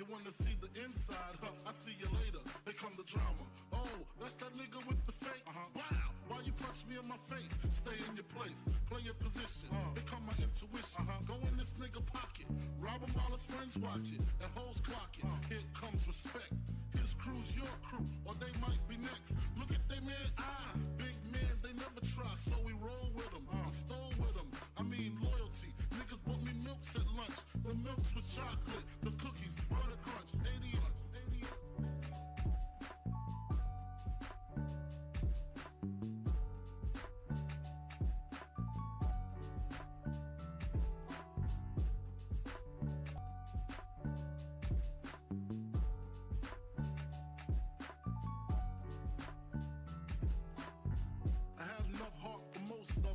You wanna see the inside, huh? I see you later. Here come the drama. Oh, that's that nigga with the fake. Wow, why you punch me in my face? Stay in your place, play your position. Here come my intuition. Go in this nigga pocket, rob him while his friends watch it. And hoes clock it. Here comes respect. His crew's your crew, or they might be next. Look at they man, big man, they never try, so we roll with them. I stole with them. I mean loyalty. Niggas bought me milks at lunch. The milks with chocolate, the cookies, butter crunch, 88.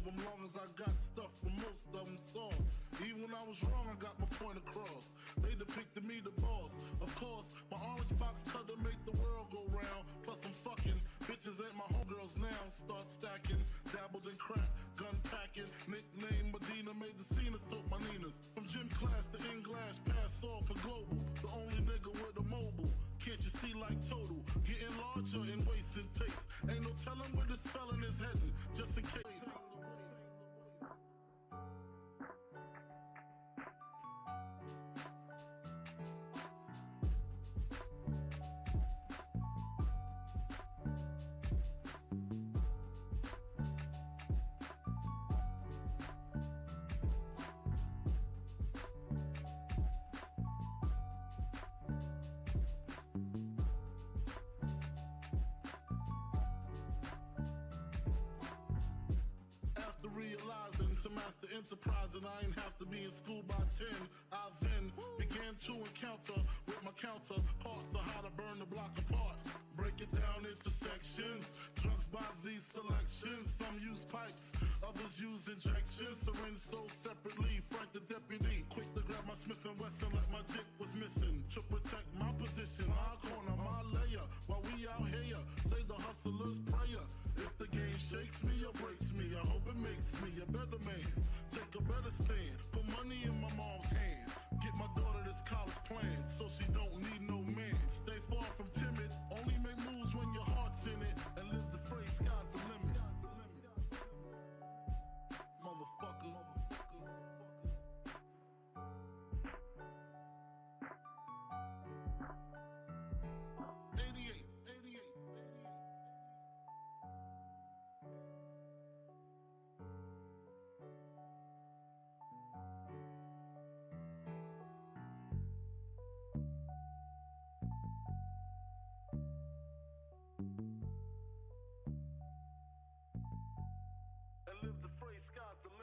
Long as I got stuff for most of them soft. Even when I was wrong, I got my point across. They depicted me the boss. Of course, my orange box cutter make the world go round. Plus I'm fucking bitches ain't my homegirls now. Start stacking, dabbled in crack, gun packing. Nickname Medina, made the scenes, took my Ninas. From gym class to in-glass, pass off for global. The only nigga with a mobile. Can't you see like total? Getting larger in waist and taste. Ain't no telling where this felon is heading, just in case. Realizing to master enterprise, and I ain't have to be in school by 10. I then began to encounter with my counterpart to how to burn the block apart. Break it down into sections. Drugs by these selections. Some use pipes, others use injections. Syringe sold separately. Frank the deputy, quick to grab my Smith & Wesson like my dick was missing. To protect my position, my corner, my layer. While we out here, say the hustler's prayer. If the game shakes me or breaks me, I hope it makes me a better man. Take a better stand, put money in my mom's hand. Get my daughter this college plan, so she don't need no man. Stay far from timid, only make moves when your heart's in it. And live the phrase, sky's the limit. Motherfucker. 88. And live the phrase, sky's the limit.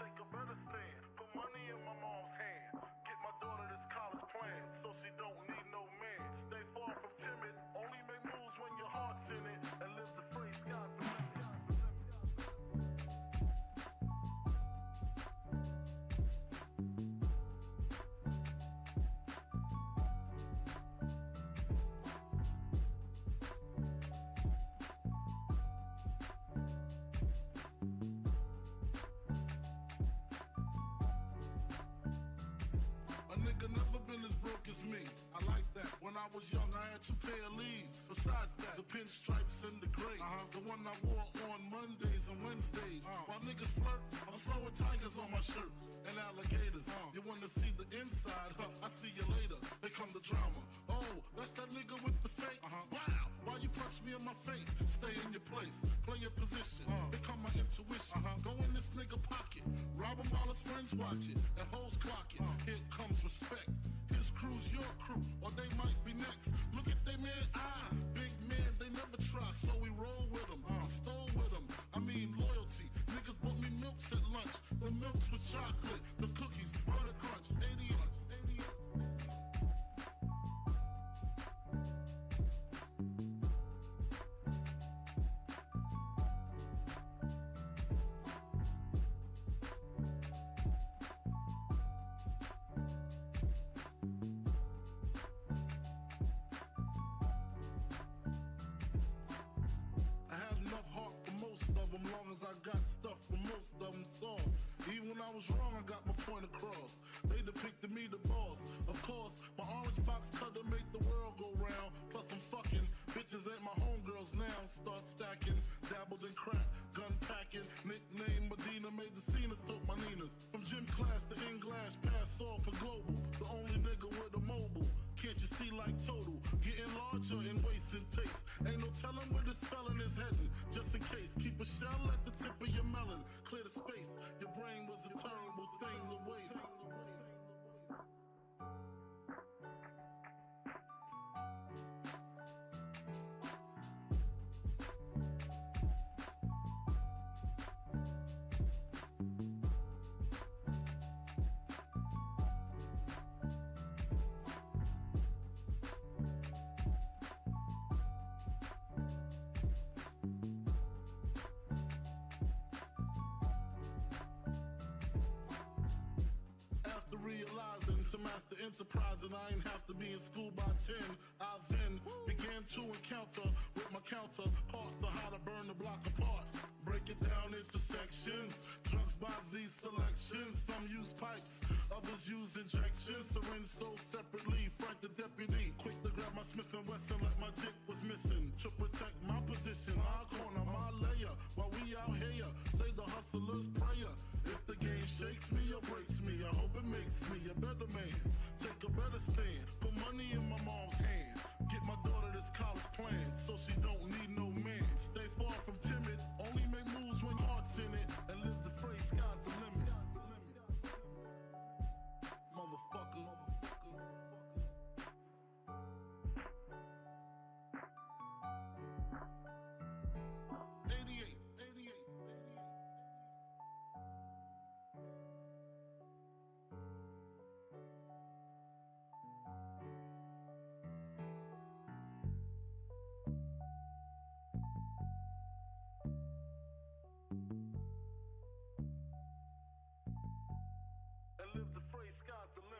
Take a better stand, put money in my mom's hand. Get my daughter this college plan, so she don't need no man. Stay far from timid, only make moves when your heart's in it. And live the phrase, sky's the limit. A nigga never been as broke as me. I like that. When I was young, I had 2 pair of leaves. Besides that, the pinstripes and the gray. The one I wore on Mondays and Wednesdays. While niggas flirt, I'm throwing tigers on my shirt and alligators. You wanna see the inside, huh? I see you later. Here come the drama. Oh, that's that nigga with the fake. Wow, why you punch me in my face? Stay in your place, play your position. Here come my intuition. Go in this nigga pocket, rob him while his friends watch it. And hoes clock it. Here comes respect. His crew's your crew, or they might be next. Look at they man, big man, they never try, so we roll with them. I stole with them. I mean loyalty. Niggas bought me milks at lunch. The milks with chocolate, the cookies, butter crunch, 88. Even when I was wrong, I got my point across. They depicted me the boss. Of course, my orange box cutter make the world go round. Plus I'm fucking bitches ain't my homegirls now. Start stacking, dabbled in crack, gun packing. Nickname Medina, made the scenes, took my Ninas. From gym class to in-glass, pass off for global. The only nigga with a mobile. Can't you see like total? Getting larger in waist and taste. Ain't no telling where this felon is heading. Just in case, keep a shell at the tip of your melon. Clear the space. Your brain was a terrible thing to waste. Realizing to master enterprise and I ain't have to be in school by 10. I then began to encounter with my counterparts of how to burn the block apart. Break it down into sections. Drugs by these selections. Some use pipes, others use injections. Syringe sold separately. Frank the deputy, quick to grab my Smith & Wesson like my dick was missing. To protect my position, my corner, my layer. While we out here, say the hustler's prayer. If the game shakes me or breaks me, I hope it makes me a better man. Take a better stand, put money in my mom's hand. Get my daughter this college plan, so she don't need no man. Stay far from timid, only make moves when your heart's in it. And live the phrase, sky's the limit. Motherfucker. 88. And live the phrase, sky's the limit.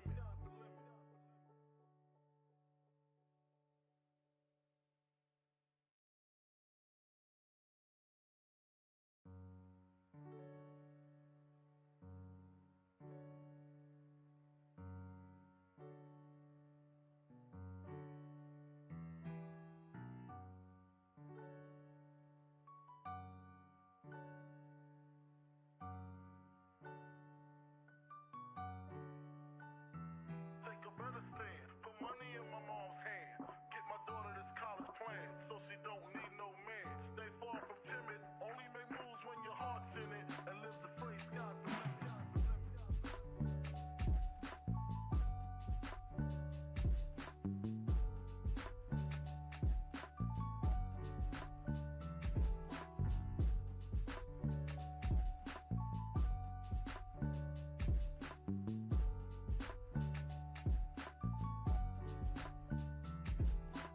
Take a better stand, put money in my mom's hand. Get my daughter this college plan, so she don't need no man. Stay far from timid, only make moves when your heart's in it. And live the phrase, sky's the limit.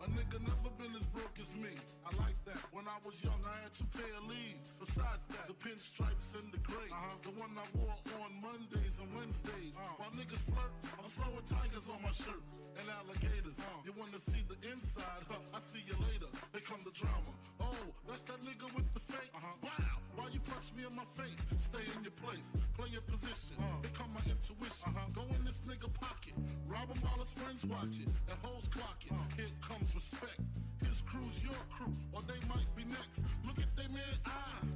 A nigga never been as broke as me. I like that. When I was young, I had 2 pair of leaves. Besides that, the pinstripes and the gray. The one I wore on Mondays and Wednesdays. While niggas flirt, I'm sewing tigers on my shirts and alligators. You wanna see the inside? I see you later. Here come the drama. Oh, that's that nigga with the fake. Wow, why you punch me in my face? Stay in your place, play your position. Here come my intuition. Go in this nigga pocket, rob him while his friends watch it. And hoes clock it. Here comes respect. His crew's your crew, or they might be next. Look at they man,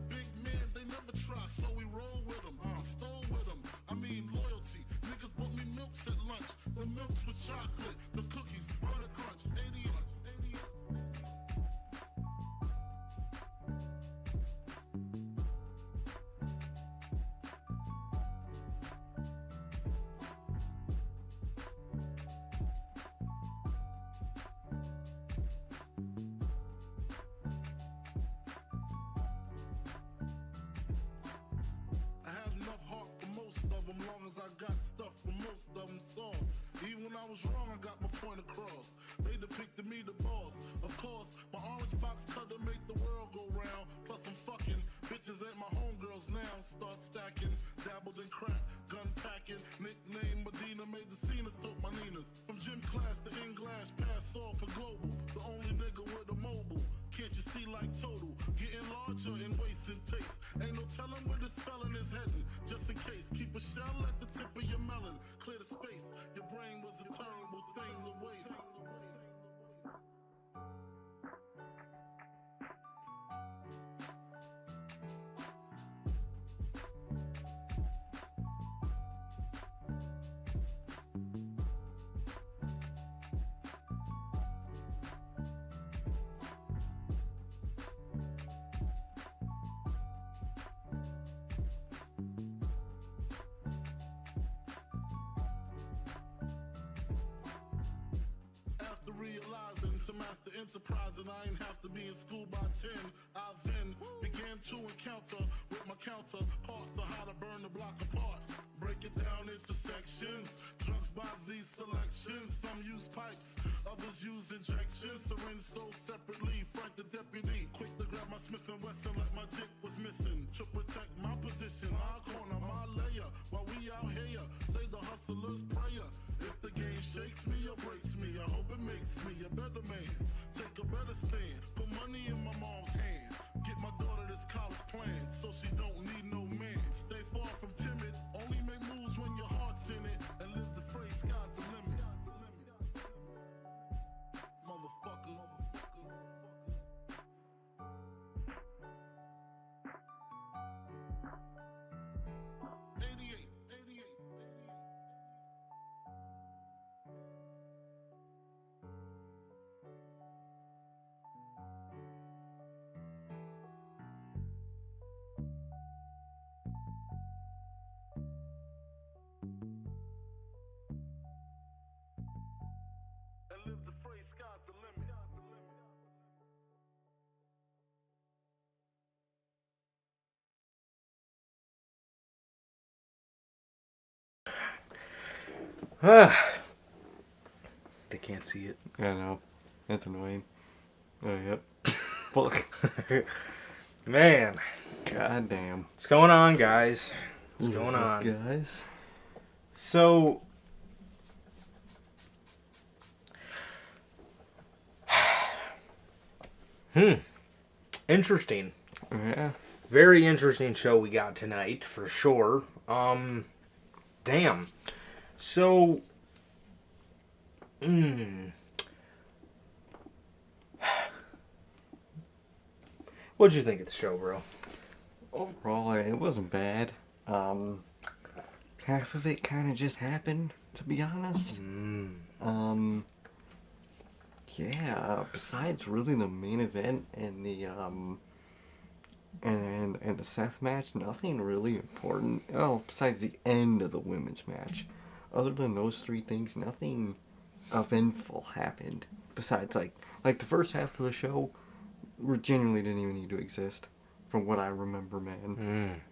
big man, they never try, so we roll with them. I stole with them. I mean loyalty. Niggas bought me milks at lunch. The milks with chocolate, the cookies, butter crunch, 80. Long as I got stuff for most of them solved. Even when I was wrong, I got my point across. They depicted me the boss. Of course, my orange box cutter make the world go round. Plus I'm fucking bitches ain't my homegirls now. Start stacking, dabbled in crack, gun packing. Nickname Medina, made the scenes, took my Ninas. From gym class to in-glass, pass off for global. The only nigga with a mobile. Can't you see like total? Getting larger in waist and taste. Ain't no telling where this felon is heading. Just in case, keep a master enterprise and I ain't have to be in school by 10. I then began to encounter with my counterparts on how to burn the block apart. Break it down into sections. Drugs by these selections. Some use pipes, others use injections. Syringe sold separately. Frank the deputy, quick to grab my Smith and Wesson like my dick was missing. To protect my position, my corner, my layer. While we out here, say the hustler's prayer. If the game shakes me or breaks me, I hope it makes me a better man. Take a better stand, put money in my mom's hand. Get my daughter this college plan, so she don't need no man. Stay far from timid, only make moves when your heart's in it. And live the phrase, sky's the limit. Motherfucker. 88. And live the phrase, sky's the limit. They can't see it. I know. That's annoying. Oh, yep. Fuck. Man. God damn. What's going on, guys? What's going on? Guys? So... Interesting. Yeah. Very interesting show we got tonight, for sure. Damn. So... What'd you think of the show, bro? Overall, it wasn't bad. Half of it kind of just happened, to be honest. Yeah, besides really the main event and the, and the Seth match, nothing really important. Oh, besides the end of the women's match. Other than those three things, nothing eventful happened. Besides, like the first half of the show, genuinely didn't even need to exist, from what I remember, man.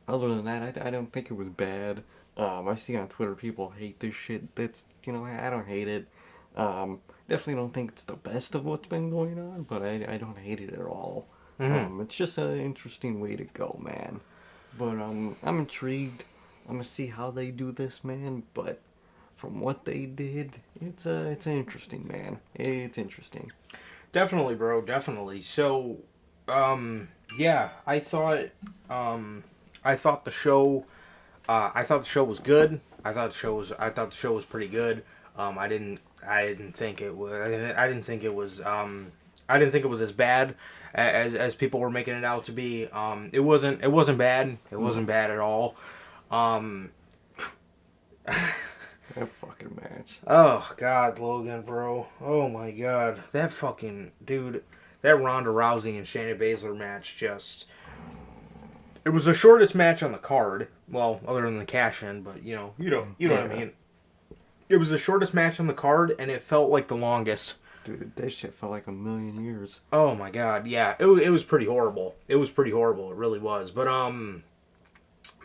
Other than that, I don't think it was bad. I see on Twitter people hate this shit. That's, I don't hate it. Definitely don't think it's the best of what's been going on, but I don't hate it at all. It's just an interesting way to go, man. But I'm intrigued. I'm gonna see how they do this, man. But from what they did, it's interesting, man. It's interesting. Definitely, bro. Definitely. So, yeah, I thought the show was good. I thought the show was pretty good. I didn't think it was as bad as people were making it out to be. It wasn't bad. It wasn't bad at all. That fucking match. Oh God, Logan, bro. Oh my God, that fucking dude. That Ronda Rousey and Shayna Baszler match just. It was the shortest match on the card. Well, other than the cash-in, but you know what I mean. It was the shortest match on the card, and it felt like the longest. Dude, that shit felt like a million years. Oh my God, yeah. It was pretty horrible. It was pretty horrible. It really was. But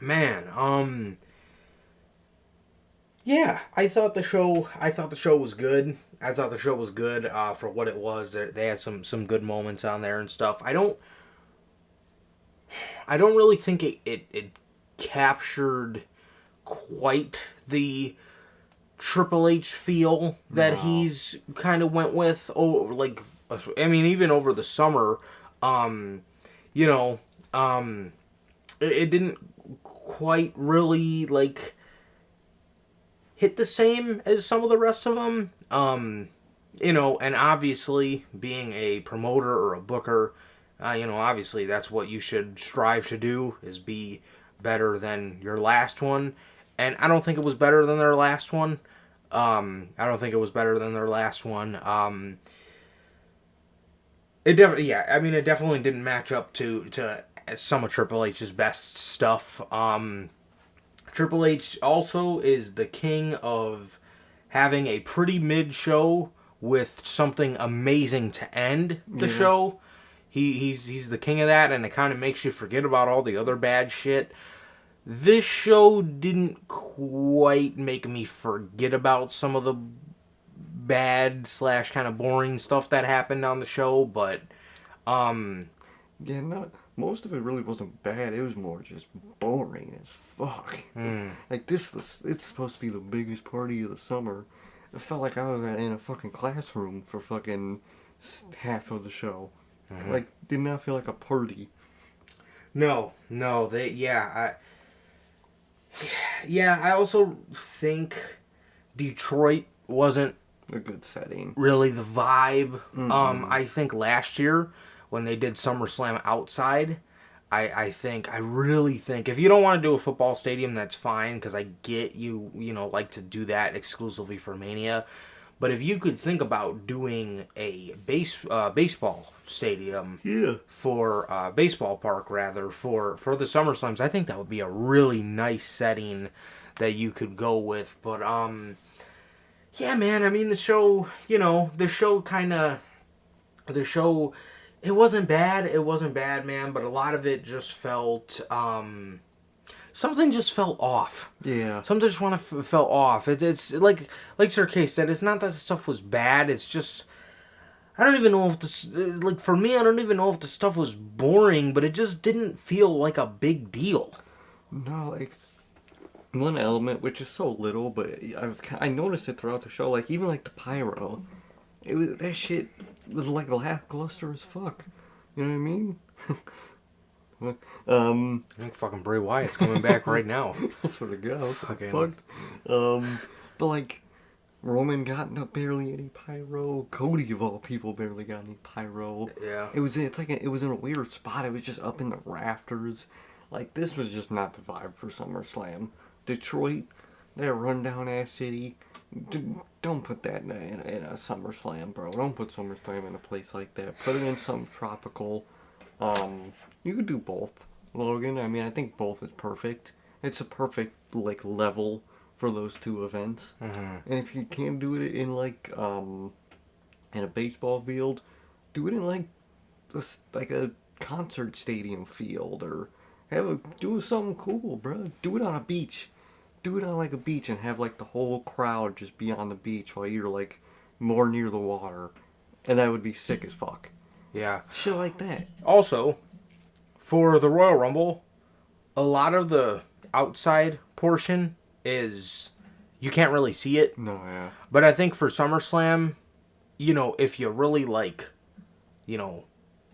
man, yeah, I thought the show was good. I thought the show was good for what it was. They had some good moments on there and stuff. I don't really think it captured quite the Triple H feel that he's kind of went with. Oh, like, I mean, even over the summer, it didn't quite really like hit the same as some of the rest of them. And obviously being a promoter or a booker, obviously that's what you should strive to do, is be better than your last one. And I don't think it was better than their last one. It definitely didn't match up to some of Triple H's best stuff. Triple H also is the king of having a pretty mid show with something amazing to end the show. He's the king of that, and it kind of makes you forget about all the other bad shit. This show didn't quite make me forget about some of the bad / kind of boring stuff that happened on the show, but Yeah, most of it really wasn't bad. It was more just boring as fuck. Like it's supposed to be the biggest party of the summer. It felt like I was in a fucking classroom for fucking half of the show. Like, did not feel like a party. No, I also think Detroit wasn't A good setting. really the vibe. I think last year when they did SummerSlam outside, I really think if you don't want to do a football stadium, that's fine, because I get you like to do that exclusively for Mania. But if you could think about doing a baseball stadium for baseball park rather for the SummerSlams, I think that would be a really nice setting that you could go with. But yeah, man, I mean the show it wasn't bad, man, but a lot of it just felt something just felt off. Yeah. Something just felt off. It's like Sir K said, it's not that the stuff was bad, it's just I don't even know if this, like, for me, I don't even know if the stuff was boring, but it just didn't feel like a big deal. No, like, one element, which is so little, but I noticed it throughout the show, like, even, like, the pyro, that shit was, like, lackluster as fuck. You know what I mean? I think fucking Bray Wyatt's coming back right now. That's where to go. Fucking. But, like, Roman got barely any pyro. Cody, of all people, barely got any pyro. Yeah. It was in a weird spot. It was just up in the rafters. Like, this was just not the vibe for SummerSlam. Detroit, that rundown ass city. Don't put that in a SummerSlam, bro. Don't put SummerSlam in a place like that. Put it in some tropical. You could do both, Logan. I mean, I think both is perfect. It's a perfect, like, level for those two events. And if you can't do it in, like, in a baseball field, do it in, like a concert stadium field, or do something cool, bro. Do it on a beach. Do it on, like, a beach and have, like, the whole crowd just be on the beach while you're, like, more near the water. And that would be sick as fuck. Yeah. Shit like that. Also, for the Royal Rumble, a lot of the outside portion is you can't really see it. No, yeah. But I think for SummerSlam, if you really like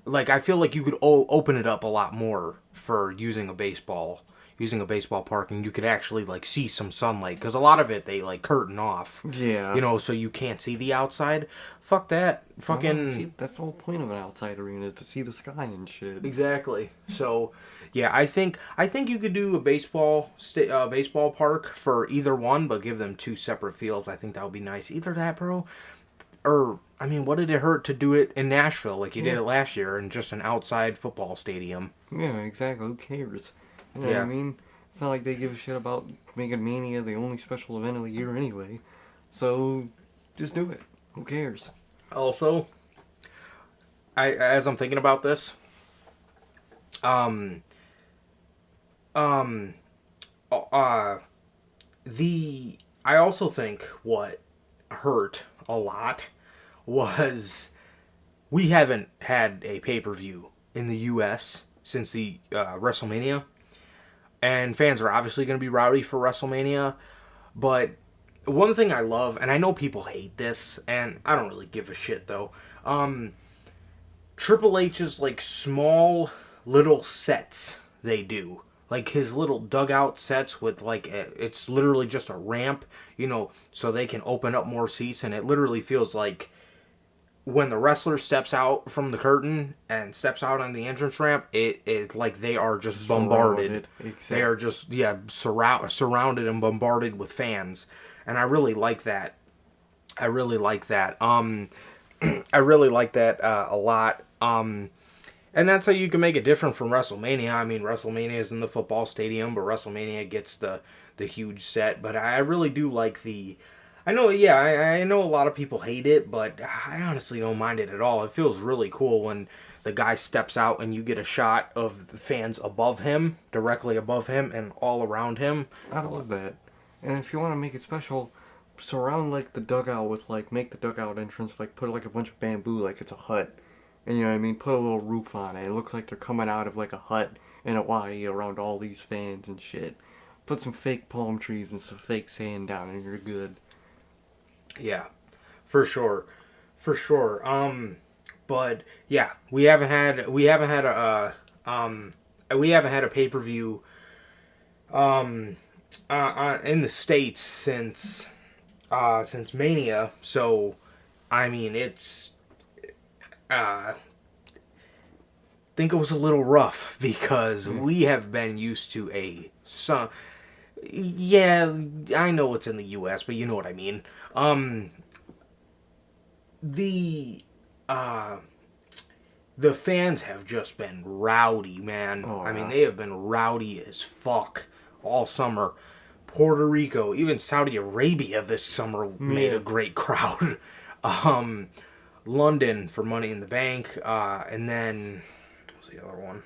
I feel like you could open it up a lot more for using a baseball park, and you could actually, like, see some sunlight, because a lot of it they, like, curtain off. Yeah. So you can't see the outside. Fuck that. Fucking. See, that's the whole point of an outside arena, is to see the sky and shit. Exactly. So, yeah, I think you could do a baseball park for either one, but give them two separate fields. I think that would be nice. Either that, bro, or I mean, what did it hurt to do it in Nashville like you did it last year in just an outside football stadium? Yeah, exactly. Who cares? You know what I mean? It's not like they give a shit about making Mania the only special event of the year anyway. So, just do it. Who cares? Also, as I'm thinking about this, I also think what hurt a lot was we haven't had a pay-per-view in the U.S. since the WrestleMania. And fans are obviously going to be rowdy for WrestleMania. But one thing I love, and I know people hate this, and I don't really give a shit though, Triple H's, like, small little sets they do. Like, his little dugout sets with, like, it's literally just a ramp, so they can open up more seats, and it literally feels like when the wrestler steps out from the curtain and steps out on the entrance ramp, it like they are just bombarded. Exactly. They are just, surrounded and bombarded with fans. And I really like that. I really like that a lot. And that's how you can make it different from WrestleMania. I mean, WrestleMania is in the football stadium, but WrestleMania gets the huge set. But I really do like the I know, yeah, I know a lot of people hate it, but I honestly don't mind it at all. It feels really cool when the guy steps out and you get a shot of the fans above him, directly above him, and all around him. I love that. And if you want to make it special, surround like the dugout with like make the dugout entrance like put like a bunch of bamboo like it's a hut, and you know what I mean. Put a little roof on it. It looks like they're coming out of like a hut in Hawaii around all these fans and shit. Put some fake palm trees and some fake sand down, and you're good. Yeah, for sure, for sure. But yeah, we haven't had a pay-per-view in the States since Mania. So I mean, it's think it was a little rough because we have been used to yeah, I know it's in the US, but you know what I mean. The fans have just been rowdy, man. Oh, I mean, yeah. they have been rowdy as fuck all summer. Puerto Rico, even Saudi Arabia this summer made a great crowd. London for Money in the Bank, and then what was the other one?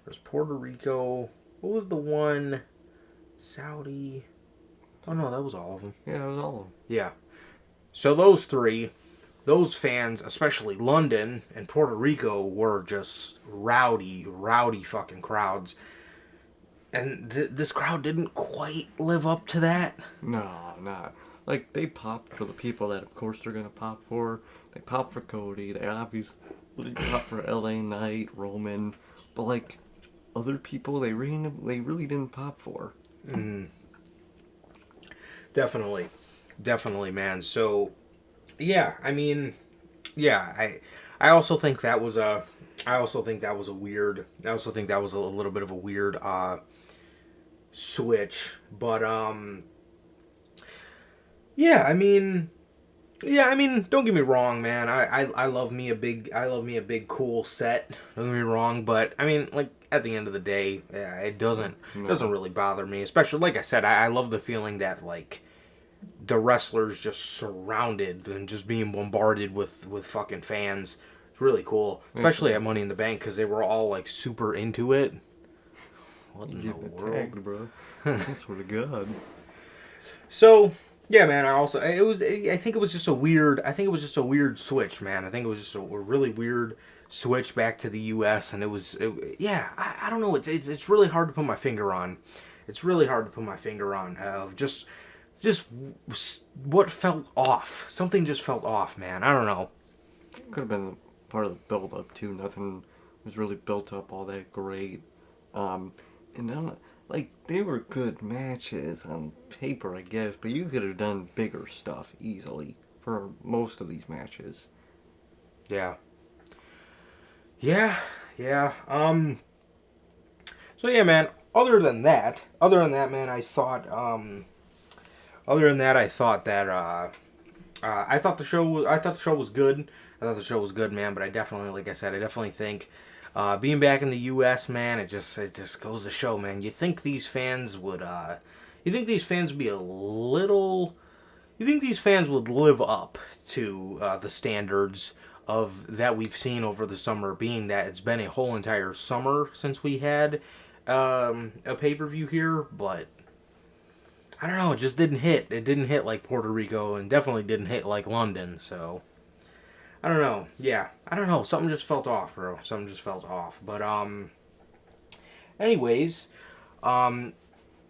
There's Puerto Rico. What was the one? Saudi. Oh no, that was all of them. Yeah, it was all of them. Yeah. So those three, those fans, especially London and Puerto Rico, were just rowdy fucking crowds. And this crowd didn't quite live up to that. No, not. Like, they popped for the people that, of course, they're gonna pop for. They popped for Cody. They obviously popped for LA Knight, Roman. But, like, other people, they really didn't pop for. Definitely, man. So, yeah, I mean, yeah, I also think that was a weird. I also think that was a little bit of a weird switch, but yeah, I mean, don't get me wrong, man. I love me a big cool set. Don't get me wrong, but I mean, like at the end of the day, yeah, it doesn't really bother me. Especially, like I said, I love the feeling that like the wrestlers just surrounded and just being bombarded with fucking fans. It's really cool, especially at Money in the Bank because they were all like super into it. What in the world, tagged, bro? I swear to God. So yeah, man. I think it was just a weird switch, man. I think it was just a really weird switch back to the U.S. and I don't know. It's really hard to put my finger on. It's really hard to put my finger on of just what felt off. Something just felt off, man. I don't know. Could have been part of the build up too. Nothing was really built up all that great. And then, like, they were good matches on paper, I guess, but you could have done bigger stuff easily for most of these matches. Yeah. So yeah, man. Other than that, man, I thought that I thought the show was good. I thought the show was good, man. But I definitely, like I said, I definitely think being back in the U.S., man, it just goes to show, man. You think these fans would be a little? You think these fans would live up to the standards of that we've seen over the summer? Being that it's been a whole entire summer since we had a pay-per-view here, but I don't know, it just didn't hit. It didn't hit like Puerto Rico and definitely didn't hit like London, so I don't know. Yeah, I don't know. Something just felt off, bro. Something just felt off. But anyways, I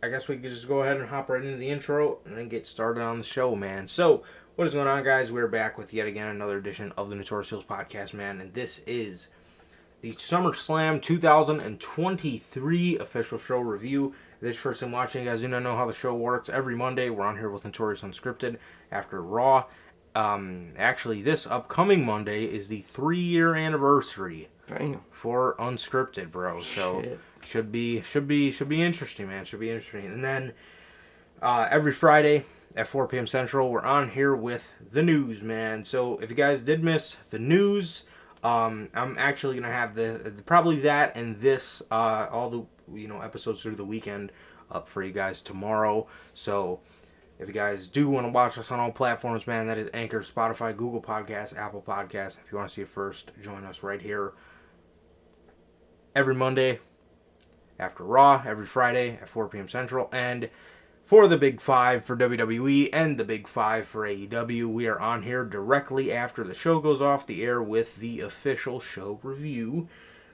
guess we could just go ahead and hop right into the intro and then get started on the show, man. So, what is going on, guys? We're back with yet again another edition of the Notorious Heels Podcast, man, and this is the Summerslam 2023 official show review. If this is your first time watching, you guys do not know how the show works. Every Monday, we're on here with Notorious Unscripted after Raw. Actually, this upcoming Monday is the 3-year anniversary for Unscripted, bro. So should be interesting, man. Should be interesting. And then every Friday at 4 p.m. Central, we're on here with the news, man. So if you guys did miss the news, I'm actually gonna have probably that and this all the episodes through the weekend up for you guys tomorrow. So If you guys do want to watch us on all platforms, man, that is Anchor, Spotify, Google Podcasts, Apple Podcasts. If you want to see it first, join us right here every Monday after Raw, every Friday at 4 p.m. Central. And for the Big Five for WWE and the Big Five for AEW, we are on here directly after the show goes off the air with the official show review.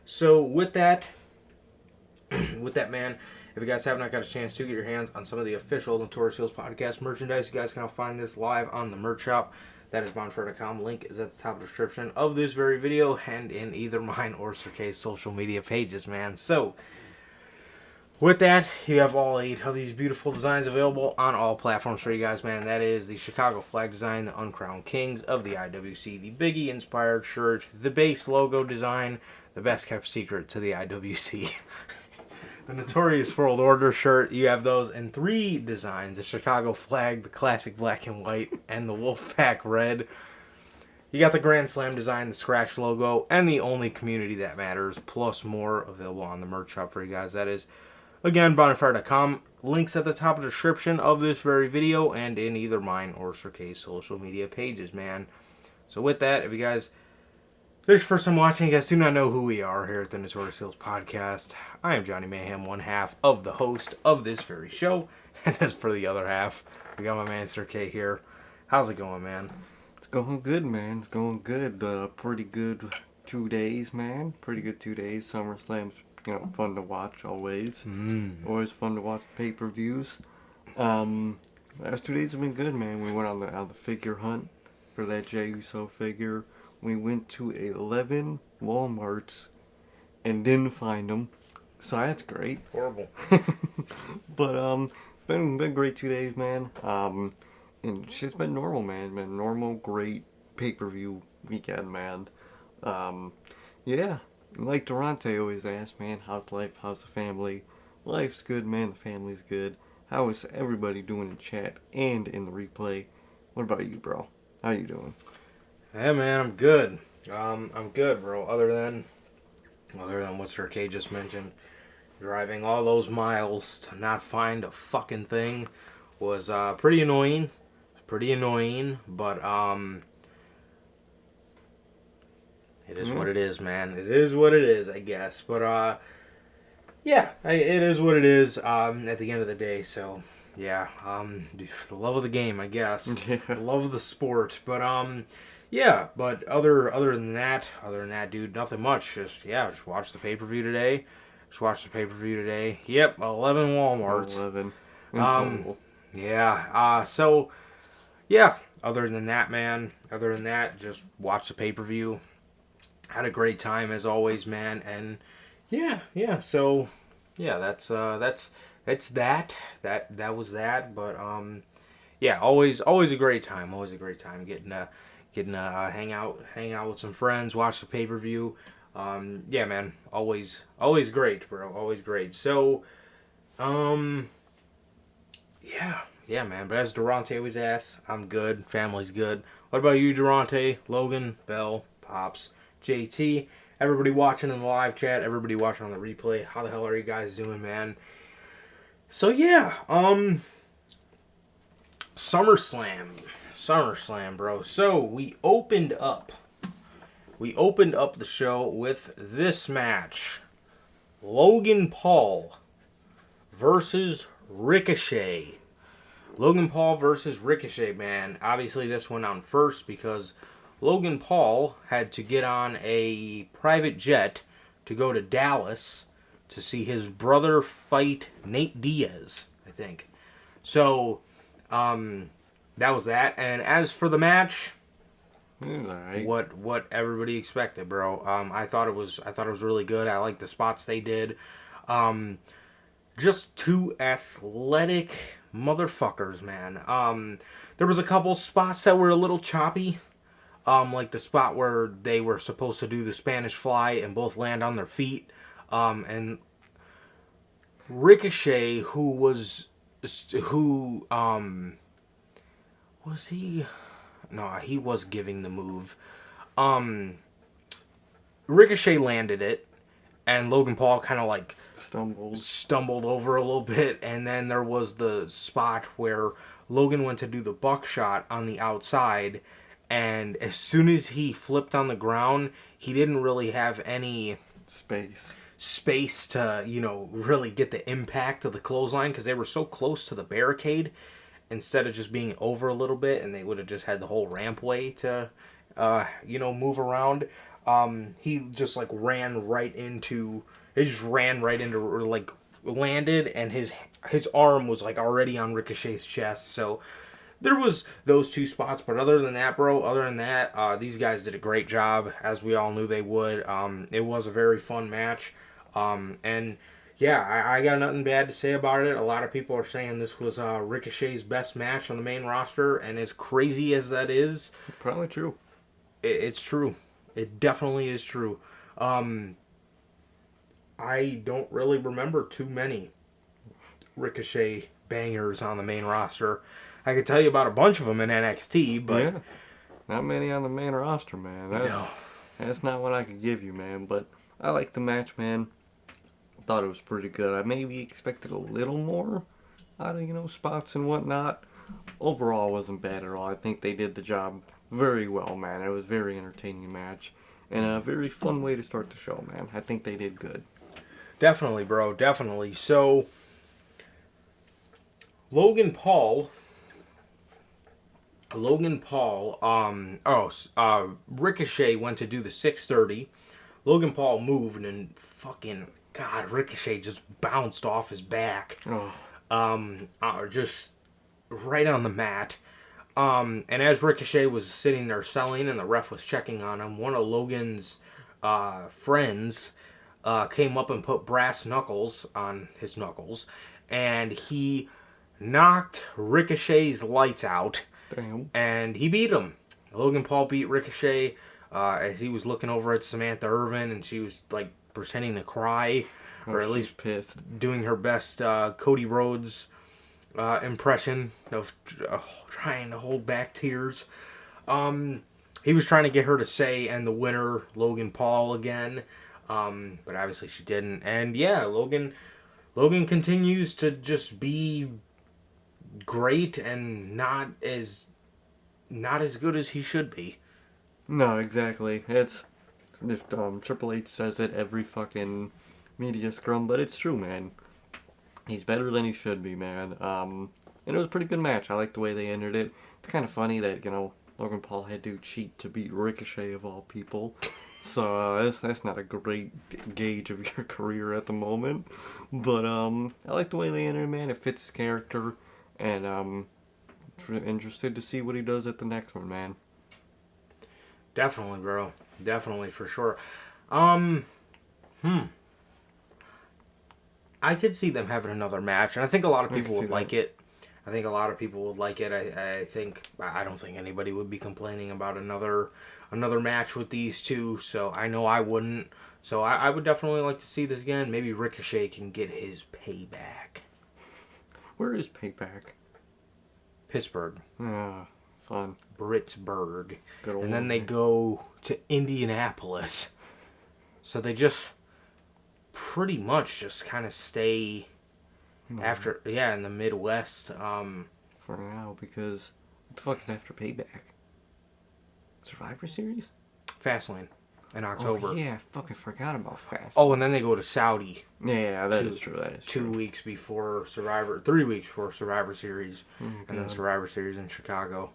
So with that, man, if you guys have not got a chance to get your hands on some of the official Notorious Heels podcast merchandise, you guys can now find this live on the merch shop. That is bonfire.com. Link is at the top of the description of this very video and in either mine or Sir K's social media pages, man. So, with that, you have all 8 of these beautiful designs available on all platforms for you guys, man. That is the Chicago flag design, the Uncrowned Kings of the IWC, the Biggie-inspired shirt, the base logo design, the best-kept secret to the IWC. The Notorious World Order shirt, you have those in 3 designs. The Chicago flag, the classic black and white, and the Wolfpack red. You got the Grand Slam design, the scratch logo, and the Only Community That Matters, plus more available on the merch shop for you guys. That is, again, bonfire.com. Links at the top of the description of this very video and in either mine or Sir K's social media pages, man. So with that, if you guys... This is your first time watching, you guys do not know who we are here at the Notorious Heels Podcast. I am Johnny Mayhem, one half of the host of this very show. And as for the other half, we got my man Sir K here. How's it going, man? It's going good, man. It's going good. Pretty good 2 days, man. Pretty good 2 days. SummerSlam's, fun to watch always. Always fun to watch pay-per-views. Last 2 days have been good, man. We went on the figure hunt for that Jey Uso figure. We went to 11 Walmarts and didn't find them, so that's great. Horrible. But been great 2 days, man. And shit's been normal, man. Been normal, great pay-per-view weekend, man. Yeah, like Durante always asks, man, how's life? How's the family? Life's good, man. The family's good. How is everybody doing in chat and in the replay? What about you, bro? How you doing? Yeah, man, I'm good. I'm good, bro. Other than what Sir K just mentioned, driving all those miles to not find a fucking thing was pretty annoying. But it is what it is, man. It is what it is, I guess. But yeah, it is what it is. At the end of the day, so yeah. For the love of the game, I guess. Yeah. The love of the sport, but yeah, but other than that, dude, nothing much. Just watch the pay-per-view today. Yep, 11 Walmarts. 11 in total. Yeah. So, yeah. Other than that, just watch the pay-per-view. Had a great time as always, man. And yeah. So, yeah, that's that. That was that. But yeah, always a great time. Always a great time getting hang out with some friends, watch the pay-per-view. Yeah, man, always great, bro, always great. So, yeah, man. But as Durante always asks, I'm good. Family's good. What about you, Durante, Logan, Bell, Pops, JT, everybody watching in the live chat, everybody watching on the replay? How the hell are you guys doing, man? So yeah, SummerSlam, bro. So we opened up the show with this match. Logan Paul versus Ricochet. Logan Paul versus Ricochet, man. Obviously this went on first because Logan Paul had to get on a private jet to go to Dallas to see his brother fight Nate Diaz, I think. So, that was that. And as for the match, Right. what everybody expected, bro. I thought it was really good. I liked the spots they did. Just 2 athletic motherfuckers, man. There was a couple spots that were a little choppy. Like the spot where they were supposed to do the Spanish Fly and both land on their feet. And Ricochet, was he? No, he was giving the move. Ricochet landed it, and Logan Paul kind of like stumbled over a little bit, and then there was the spot where Logan went to do the buckshot on the outside, and as soon as he flipped on the ground, he didn't really have any space to, really get the impact of the clothesline because they were so close to the barricade instead of just being over a little bit, and they would have just had the whole rampway to, move around. He just ran right into, landed, and his arm was already on Ricochet's chest. So there was those two spots, but other than that, these guys did a great job, as we all knew they would. It was a very fun match, and yeah, I got nothing bad to say about it. A lot of people are saying this was Ricochet's best match on the main roster, and as crazy as that is, probably true. It's true. It definitely is true. I don't really remember too many Ricochet bangers on the main roster. I could tell you about a bunch of them in NXT, but... Yeah, not many on the main roster, man. That's not what I could give you, man. But I liked the match, man. Thought it was pretty good. I maybe expected a little more out of, spots and whatnot. Overall, it wasn't bad at all. I think they did the job very well, man. It was a very entertaining match. And a very fun way to start the show, man. I think they did good. Definitely, bro. Definitely. So, Logan Paul, Ricochet went to do the 630. Logan Paul moved and fucking, God, Ricochet just bounced off his back. Just right on the mat. And as Ricochet was sitting there selling and the ref was checking on him, one of Logan's friends came up and put brass knuckles on his knuckles, and he knocked Ricochet's lights out. Damn. And he beat him. Logan Paul beat Ricochet as he was looking over at Samantha Irvin, and she was pretending to cry, or at least pissed, doing her best Cody Rhodes impression of trying to hold back tears. He was trying to get her to say, and the winner, Logan Paul, again. But obviously she didn't. And yeah, Logan continues to just be great and not as good as he should be. No, exactly. It's if Triple H says it every fucking media scrum, but it's true, man. He's better than he should be, man. And it was a pretty good match. I like the way they ended it. It's kind of funny that, Logan Paul had to cheat to beat Ricochet of all people. So that's not a great gauge of your career at the moment. But I like the way they ended it, man. It fits his character. And interested to see what he does at the next one, man. Definitely, bro. Definitely, for sure. I could see them having another match, and I think a lot of people would like it. I don't think anybody would be complaining about another match with these two, so I know I wouldn't. So I would definitely like to see this again. Maybe Ricochet can get his payback. Where is Payback? Pittsburgh. Ah, fun. Britsburg. And then they go to Indianapolis. So they just pretty much just kind of stay in the Midwest. For now, because what the fuck is after Payback? Survivor Series? Fastlane in October. Oh yeah, I fucking forgot about Fastlane. Oh, and then they go to Saudi. Yeah, that is true. 2 weeks before Survivor, 3 weeks before Survivor Series, and then Survivor Series in Chicago.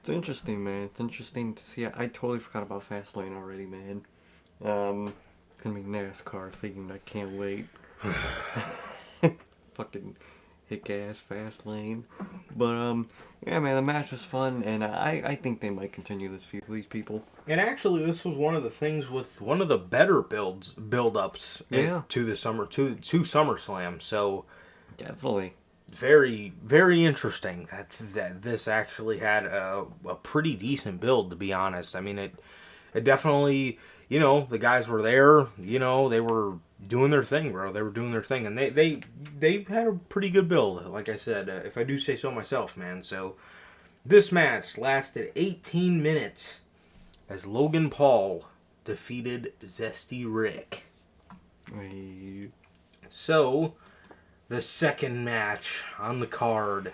It's interesting, man. It's interesting to see. I totally forgot about Fastlane already, man. It's gonna be NASCAR themed. I can't wait. Fucking hick-ass Fastlane. But, yeah, man, the match was fun, and I think they might continue this feud with these people. And actually, this was one of the things with one of the better build-ups to the SummerSlam. So definitely very, very interesting that this actually had a pretty decent build, to be honest. I mean, it definitely, the guys were there, they were doing their thing, bro. They were doing their thing, and they had a pretty good build, like I said, if I do say so myself, man. So this match lasted 18 minutes as Logan Paul defeated Zesty Rick. So the second match on the card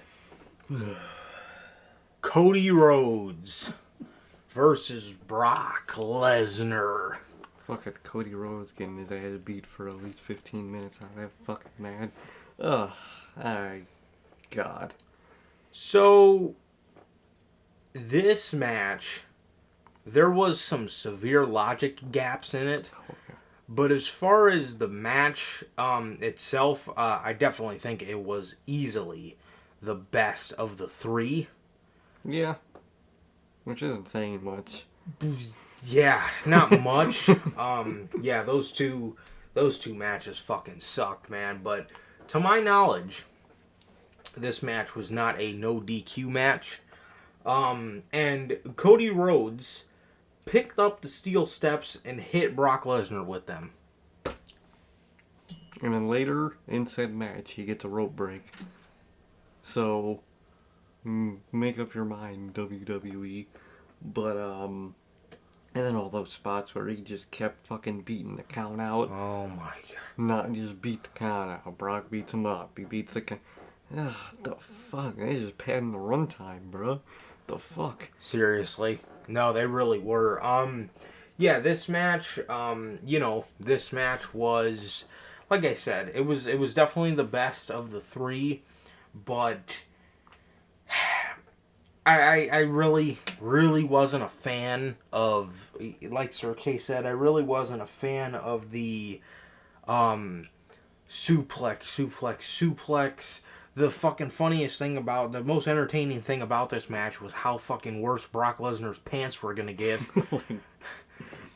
Cody Rhodes versus Brock Lesnar. Fucking Cody Rhodes getting his ass beat for at least 15 minutes out of that fucking man. Ugh. God. So, this match, there was some severe logic gaps in it. But as far as the match itself, I definitely think it was easily the best of the three. Yeah. Which isn't saying much. Yeah, not much. Yeah, those two matches fucking sucked, man. But to my knowledge, this match was not a no DQ match. And Cody Rhodes picked up the steel steps and hit Brock Lesnar with them. And then later, in said match, he gets a rope break. So, make up your mind, WWE. But, and then all those spots where he just kept fucking beating the count out. Oh my god. Not just beat the count out. Brock beats him up. He beats the count. Ugh, the fuck? They just padding the runtime, bro. The fuck? Seriously. No, they really were. Yeah, this match, this match was, like I said, it was definitely the best of the three, but I really, really wasn't a fan of, like Sir K said, I really wasn't a fan of the, suplex. The fucking funniest thing about, the most entertaining thing about this match was how fucking worse Brock Lesnar's pants were gonna get. What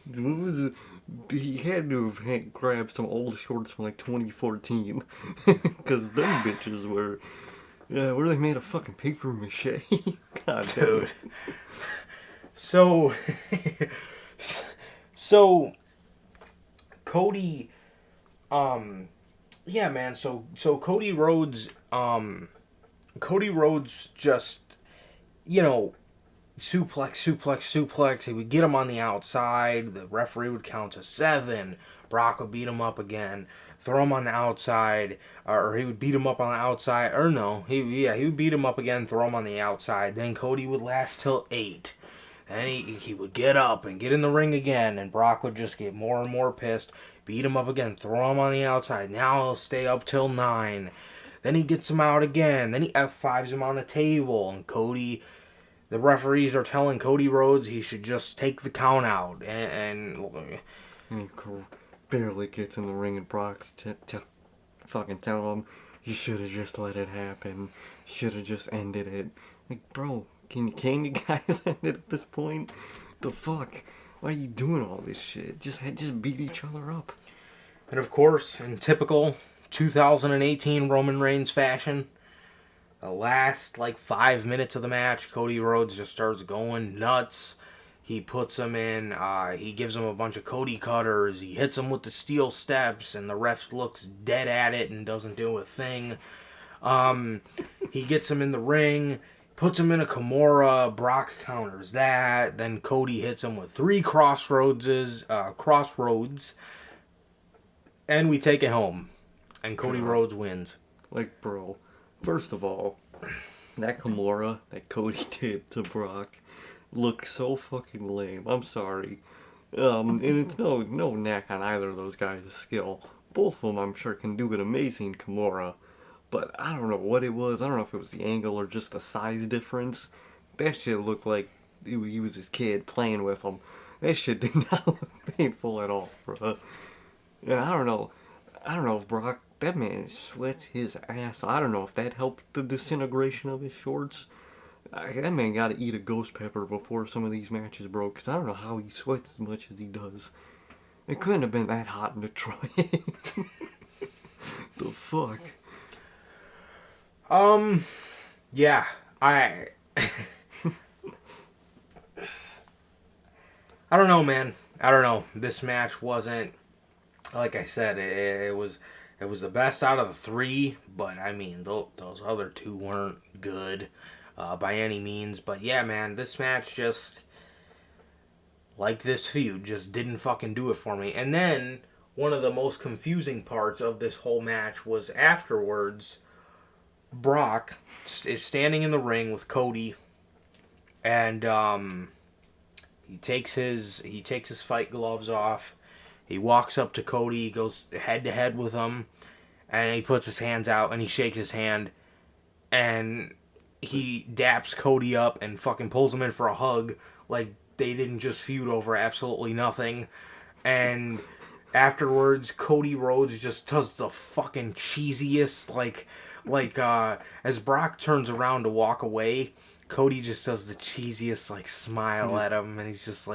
was it? He had to have grabbed some old shorts from like 2014. Because them bitches were they made of fucking paper mache. God Dude. So Cody, yeah, man. So Cody Rhodes just, suplex. He would get him on the outside. The referee would count to 7. Brock would beat him up again, throw him on the outside, or he would beat him up on the outside. Or no, he would beat him up again, throw him on the outside. Then Cody would last till 8. And he would get up and get in the ring again, and Brock would just get more and more pissed, beat him up again, throw him on the outside. Now he'll stay up till 9. Then he gets him out again. Then he F5s him on the table, and Cody, the referees are telling Cody Rhodes he should just take the count out. And he barely gets in the ring, and Brock's fucking tell him, you should have just let it happen. Should have just ended it. Like, bro, can you guys end it at this point? The fuck? Why are you doing all this shit? Just beat each other up. And of course, in typical 2018 Roman Reigns fashion, the last 5 minutes of the match, Cody Rhodes just starts going nuts. He puts him in, he gives him a bunch of Cody cutters, he hits him with the steel steps, and the ref looks dead at it and doesn't do a thing. He gets him in the ring, puts him in a Kimura, Brock counters that, then Cody hits him with 3 crossroads, and we take it home. And Cody Rhodes wins. Like, bro, first of all, that Kimura that Cody did to Brock looked so fucking lame. I'm sorry. And it's no knack on either of those guys' skill. Both of them, I'm sure, can do an amazing Kimura. But I don't know what it was. I don't know if it was the angle or just the size difference. That shit looked like he was his kid playing with him. That shit did not look painful at all, bro. Yeah, I don't know if Brock, that man sweats his ass. I don't know if that helped the disintegration of his shorts. That man got to eat a ghost pepper before some of these matches, bro. Because I don't know how he sweats as much as he does. It couldn't have been that hot in Detroit. The fuck? Yeah, I don't know, man. I don't know. This match wasn't, like I said, it was the best out of the 3, but I mean, those other 2 weren't good by any means. But yeah, man, this match just, like this feud, just didn't fucking do it for me. And then one of the most confusing parts of this whole match was afterwards, Brock is standing in the ring with Cody, and he takes his fight gloves off. He walks up to Cody, he goes head to head with him, and he puts his hands out and he shakes his hand, and he daps Cody up and fucking pulls him in for a hug like they didn't just feud over absolutely nothing. And afterwards, Cody Rhodes just does the fucking cheesiest, as Brock turns around to walk away, Cody just does the cheesiest, smile at him, and he's just,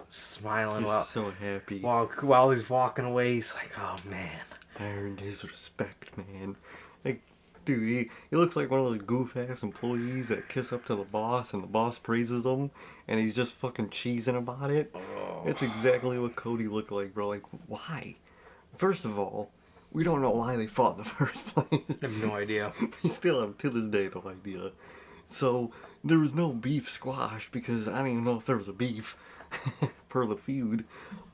smiling He's so happy. While he's walking away. He's like, oh, man. I earned his respect, man. Like, dude, he looks like one of those goof-ass employees that kiss up to the boss, and the boss praises him, and he's just fucking cheesing about it. Oh. That's exactly what Cody looked like, bro. Like, why? First of all, we don't know why they fought in the first place. I have no idea. We still have, to this day, no idea. So, there was no beef squashed, because I don't even know if there was a beef per the feud.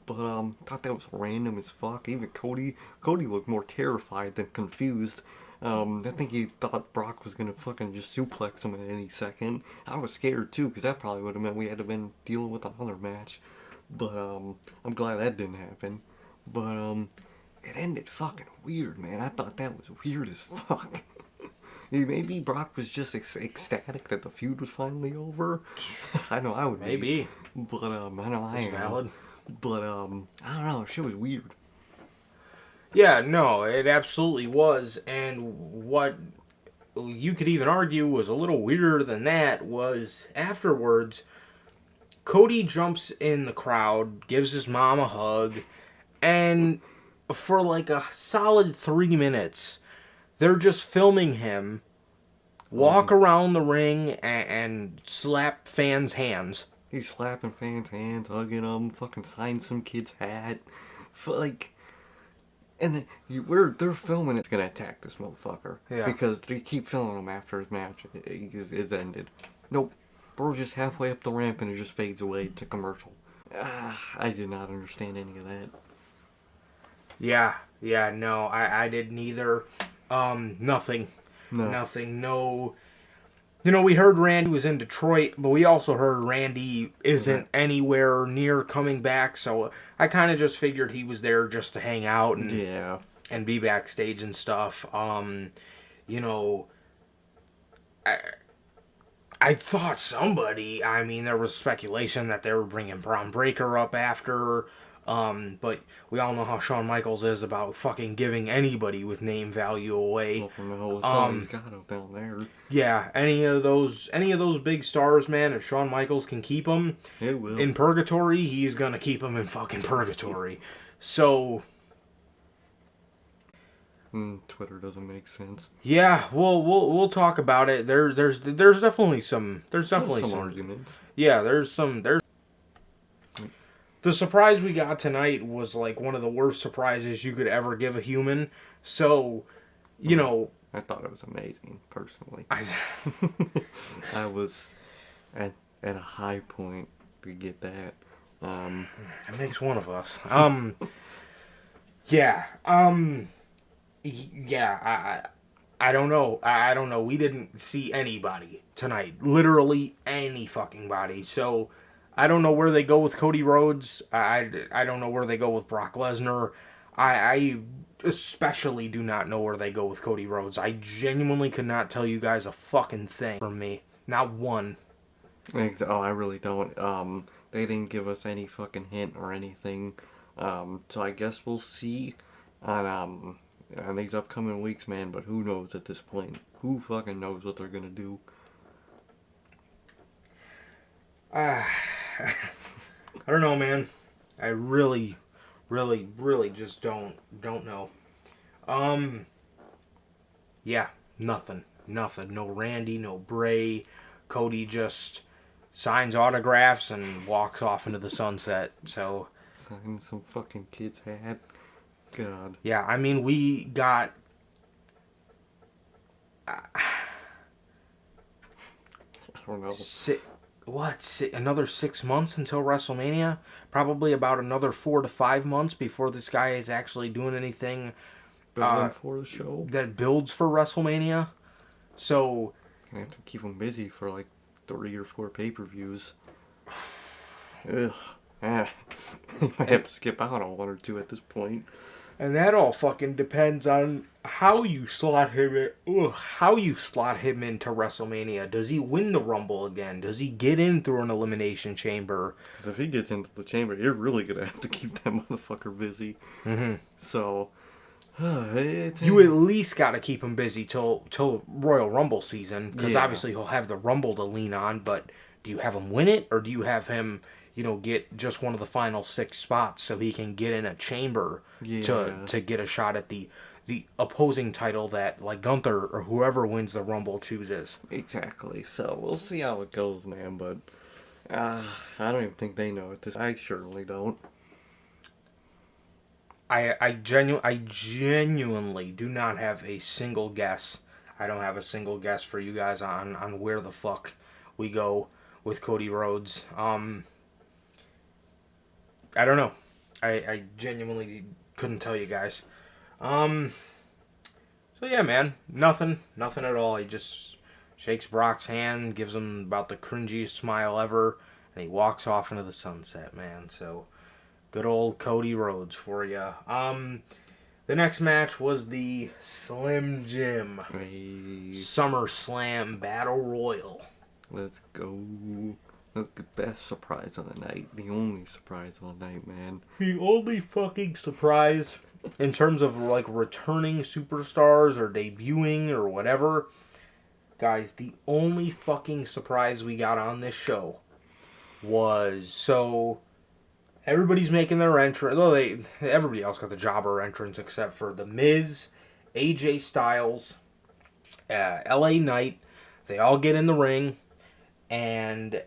But, thought that was random as fuck. Even Cody looked more terrified than confused. I think he thought Brock was gonna fucking just suplex him at any second. I was scared too, because that probably would have meant we had to been dealing with another match. But, I'm glad that didn't happen. But, it ended fucking weird, man. I thought that was weird as fuck. Maybe Brock was just ecstatic that the feud was finally over. I know I would be. Maybe. But, I know I am. Valid. But, I don't know. Shit was weird. Yeah, no, it absolutely was. And what you could even argue was a little weirder than that was afterwards, Cody jumps in the crowd, gives his mom a hug, and for a solid 3 minutes, they're just filming him walk around the ring and slap fans' hands. He's slapping fans' hands, hugging them, fucking signing some kid's hat. And then they're filming it's gonna attack this motherfucker. Yeah. Because they keep filming him after his match is ended. Nope. Bro's just halfway up the ramp and it just fades away to commercial. I did not understand any of that. Yeah, no, I didn't either. Nothing. No. Nothing. No. You know, we heard Randy was in Detroit, but we also heard Randy isn't anywhere near coming back, so I kind of just figured he was there just to hang out and be backstage and stuff. You know, I thought somebody, I mean, there was speculation that they were bringing Braun Breaker up after, but we all know how Shawn Michaels is about fucking giving anybody with name value away. Oh, no, it's all he's got up down there. Yeah, any of those big stars, man, if Shawn Michaels can keep them in purgatory, he's gonna keep them in fucking purgatory. So Twitter doesn't make sense. yeah, we'll talk about it. There's definitely some arguments. Yeah, there's the surprise we got tonight was one of the worst surprises you could ever give a human. So, you know, I thought it was amazing, personally. I was at a high point to get that. It makes one of us. Yeah. Yeah. I don't know. I don't know. We didn't see anybody tonight. Literally any fucking body. So I don't know where they go with Cody Rhodes. I don't know where they go with Brock Lesnar. I especially do not know where they go with Cody Rhodes. I genuinely could not tell you guys a fucking thing from me. Not one. Oh, I really don't. They didn't give us any fucking hint or anything. So I guess we'll see on these upcoming weeks, man. But who knows at this point? Who fucking knows what they're gonna do? I don't know, man. I really just don't know. Yeah, nothing. No Randy, no Bray. Cody just signs autographs and walks off into the sunset. So Signing some fucking kid's hat. God. yeah, I mean, we got I don't know. another 6 months until WrestleMania? Probably about another 4 to 5 months before this guy is actually doing anything Building for the show. that builds for WrestleMania. So I have to keep him busy for like 3 or 4 pay-per-views. Ugh. You might have to skip out on 1 or 2 at this point. and that all fucking depends on how you slot him in, how you slot him into WrestleMania. Does he win the Rumble again? Does he get in through an elimination chamber? Because if he gets into the chamber, you're really gonna have to keep that motherfucker busy. Mm-hmm. So, You at least got to keep him busy till Royal Rumble season, because obviously he'll have the Rumble to lean on. But do you have him win it, or do you have him, get just one of the final 6 spots so he can get in a chamber to get a shot at the opposing title that like Gunther or whoever wins the Rumble chooses? Exactly. So we'll see how it goes, man. But I don't even think they know it. I certainly don't. I genuinely do not have a single guess. I don't have a single guess for you guys on where the fuck we go with Cody Rhodes. I don't know. I genuinely couldn't tell you guys. So yeah, man, nothing at all. He just shakes Brock's hand, gives him about the cringiest smile ever, and he walks off into the sunset, man. So good old Cody Rhodes for you. The next match was the Slim Jim Summerslam Battle Royal. Let's go. The best surprise of the night. The only surprise of the night, man. The only fucking surprise in terms of like returning superstars or debuting or whatever. Guys, the only fucking surprise we got on this show was everybody's making their entrance. Well, everybody else got the jobber entrance except for The Miz, AJ Styles, LA Knight. They all get in the ring, and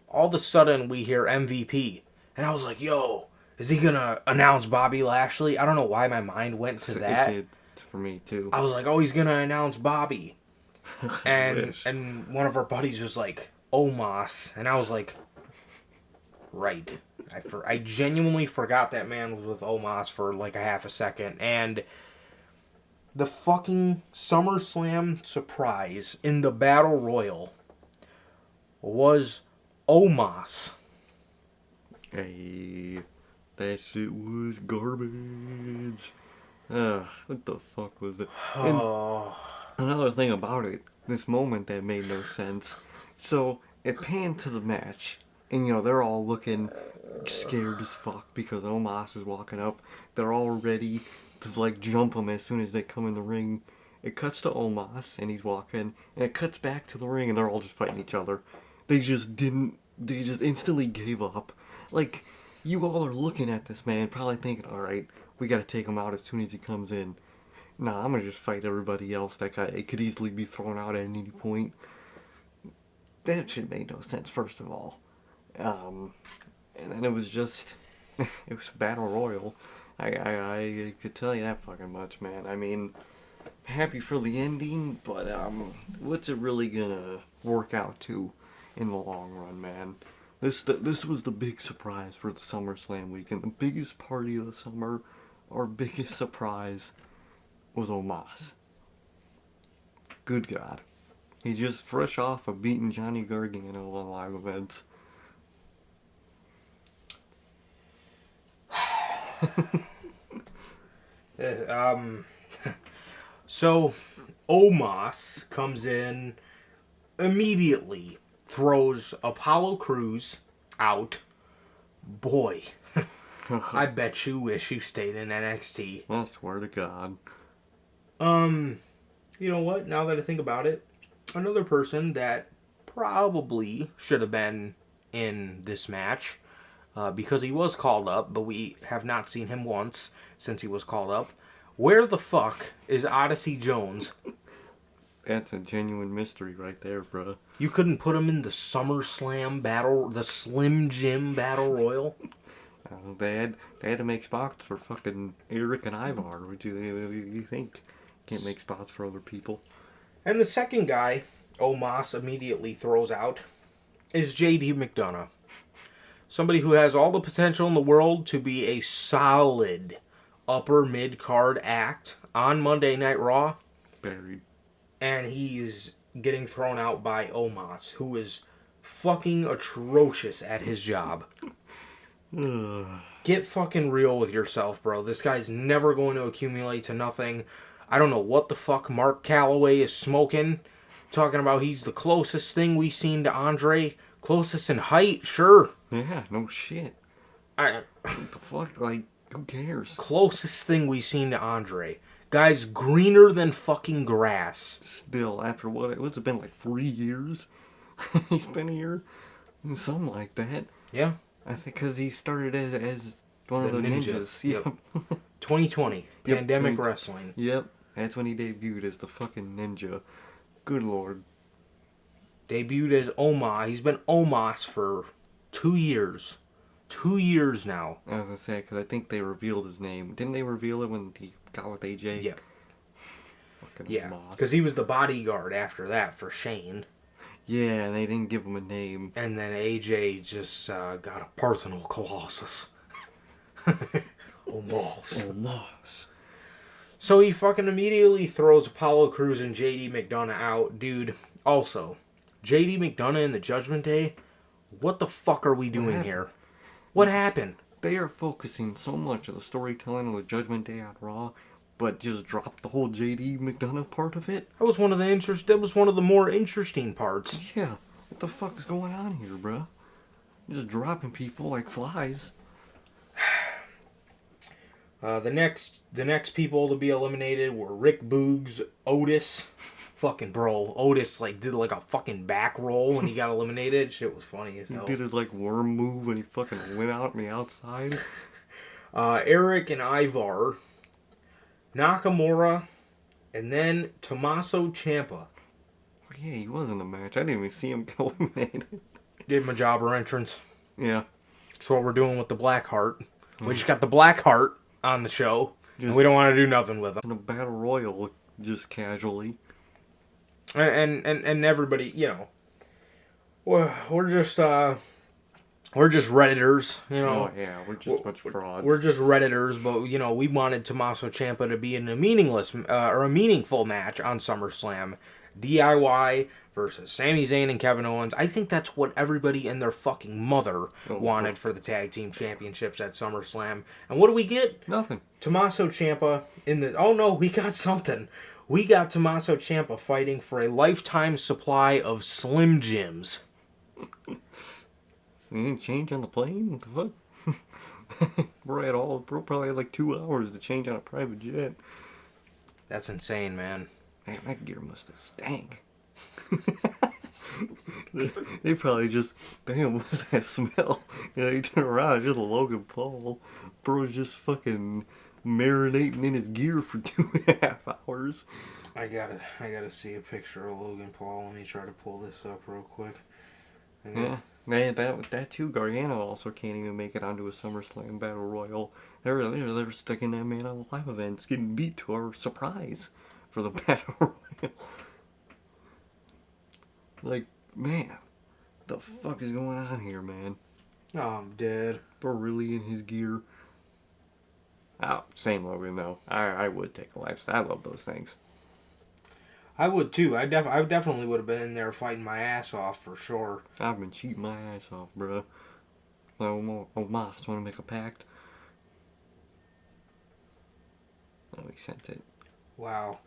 all of a sudden we hear MVP. And I was like, yo, is he going to announce Bobby Lashley? I don't know why my mind went to that. It did for me, too. I was like, oh, he's going to announce Bobby. And one of our buddies was like, Omos. And I was like, right. I genuinely forgot that man was with Omos for like a half a second. And the fucking SummerSlam surprise in the Battle Royal was Omos. Hey, that shit was garbage. What the fuck was it? And another thing about it, this moment that made no sense. So, it panned to the match. And, they're all looking scared as fuck because Omos is walking up. They're all ready to, like, jump him as soon as they come in the ring. It cuts to Omos, and he's walking. And it cuts back to the ring, and they're all just fighting each other. They just instantly gave up. Like, you all are looking at this man, probably thinking, alright, we gotta take him out as soon as he comes in. Nah, I'm gonna just fight everybody else. That guy, it could easily be thrown out at any point. That shit made no sense, first of all. And then it was just, it was a battle royal. I could tell you that fucking much, man. I mean, happy for the ending, but what's it really gonna work out to in the long run, man? This was the big surprise for the SummerSlam weekend. The biggest party of the summer, our biggest surprise was Omos. Good God. He's just fresh off of beating Johnny Gargano on live events. So Omos comes in immediately, throws Apollo Crews out. Boy, I bet you wish you stayed in NXT. I swear to God. You know what? Now that I think about it, another person that probably should have been in this match, because he was called up, but we have not seen him once since he was called up. Where the fuck is Odyssey Jones? That's a genuine mystery right there, bro. You couldn't put him in the SummerSlam battle, the Slim Jim Battle Royal? They had to make spots for fucking Eric and Ivar. What do you think? Can't make spots for other people. And the second guy Omos immediately throws out is JD McDonough. Somebody who has all the potential in the world to be a solid upper mid-card act on Monday Night Raw. Buried. and he's getting thrown out by Omos, who is fucking atrocious at his job. Get fucking real with yourself, bro. This guy's never going to accumulate to nothing. I don't know what the fuck Mark Calloway is smoking. Talking about he's the closest thing we've seen to Andre. Closest in height, sure. Yeah, no shit. What the fuck? Like, who cares? Closest thing we've seen to Andre. Guy's greener than fucking grass. Still, after what? What's it been, like 3 years? He's been here? Something like that. Yeah. I think because he started as one of the ninjas. Yep. 2020. Yep, Pandemic Wrestling. Yep. That's when he debuted as the fucking ninja. Good lord. Debuted as Omos. He's been Omos for 2 years. 2 years now. I was gonna say, because I think they revealed his name. Didn't they reveal it when he got with AJ? Yeah. Fucking Yeah. Omos. Because he was the bodyguard after that for Shane. Yeah, and they didn't give him a name. And then AJ just got a personal colossus. Omos. So he fucking immediately throws Apollo Crews and JD McDonough out. Dude, also, JD McDonough in the Judgment Day? What the fuck are we doing here? What happened? They are focusing so much of the storytelling of the Judgment Day on Raw, but just dropped the whole JD McDonough part of it. That was one of the more interesting parts. Yeah, what the fuck is going on here, bruh? Just dropping people like flies. The next people to be eliminated were Rick Boogs, Otis. Fucking bro, Otis did a fucking back roll when he got eliminated. Shit was funny as hell. He did his worm move and he fucking went out on the outside. Eric and Ivar, Nakamura, and then Tommaso Ciampa. Yeah, he was in the match. I didn't even see him get eliminated. Did my jobber entrance. Yeah. That's what we're doing with the Black Heart. We just got the Black Heart on the show, and we don't want to do nothing with them. In a battle royal, just casually. And everybody, we're just Redditors, Oh yeah, we're just a bunch of frauds. We're just Redditors, but we wanted Tommaso Ciampa to be in a meaningful match on SummerSlam. DIY versus Sami Zayn and Kevin Owens. I think that's what everybody and their fucking mother wanted for the tag team championships at SummerSlam. And what do we get? Nothing. Tommaso Ciampa we got something. We got Tommaso Ciampa fighting for a lifetime supply of Slim Jims. You didn't change on the plane? What the fuck? Bro probably had 2 hours to change on a private jet. That's insane, man. Man, that gear must have stank. they probably just, damn, what's that smell? You turn around, it's just Logan Paul. Bro's just fucking marinating in his gear for 2.5 hours. I gotta see a picture of Logan Paul. Let me try to pull this up real quick. Yeah, man, that too. Gargano also can't even make it onto a SummerSlam Battle Royal. They're sticking that man on live events, getting beat to our surprise for the Battle Royal. Man, the fuck is going on here, man? Oh, I'm dead. Bro really in his gear. Oh, same Logan though. I would take a lifestyle. I love those things. I would too. I definitely would have been in there fighting my ass off for sure. I've been cheating my ass off, bro. Moss, want to make a pact? Oh, he sent it. Wow.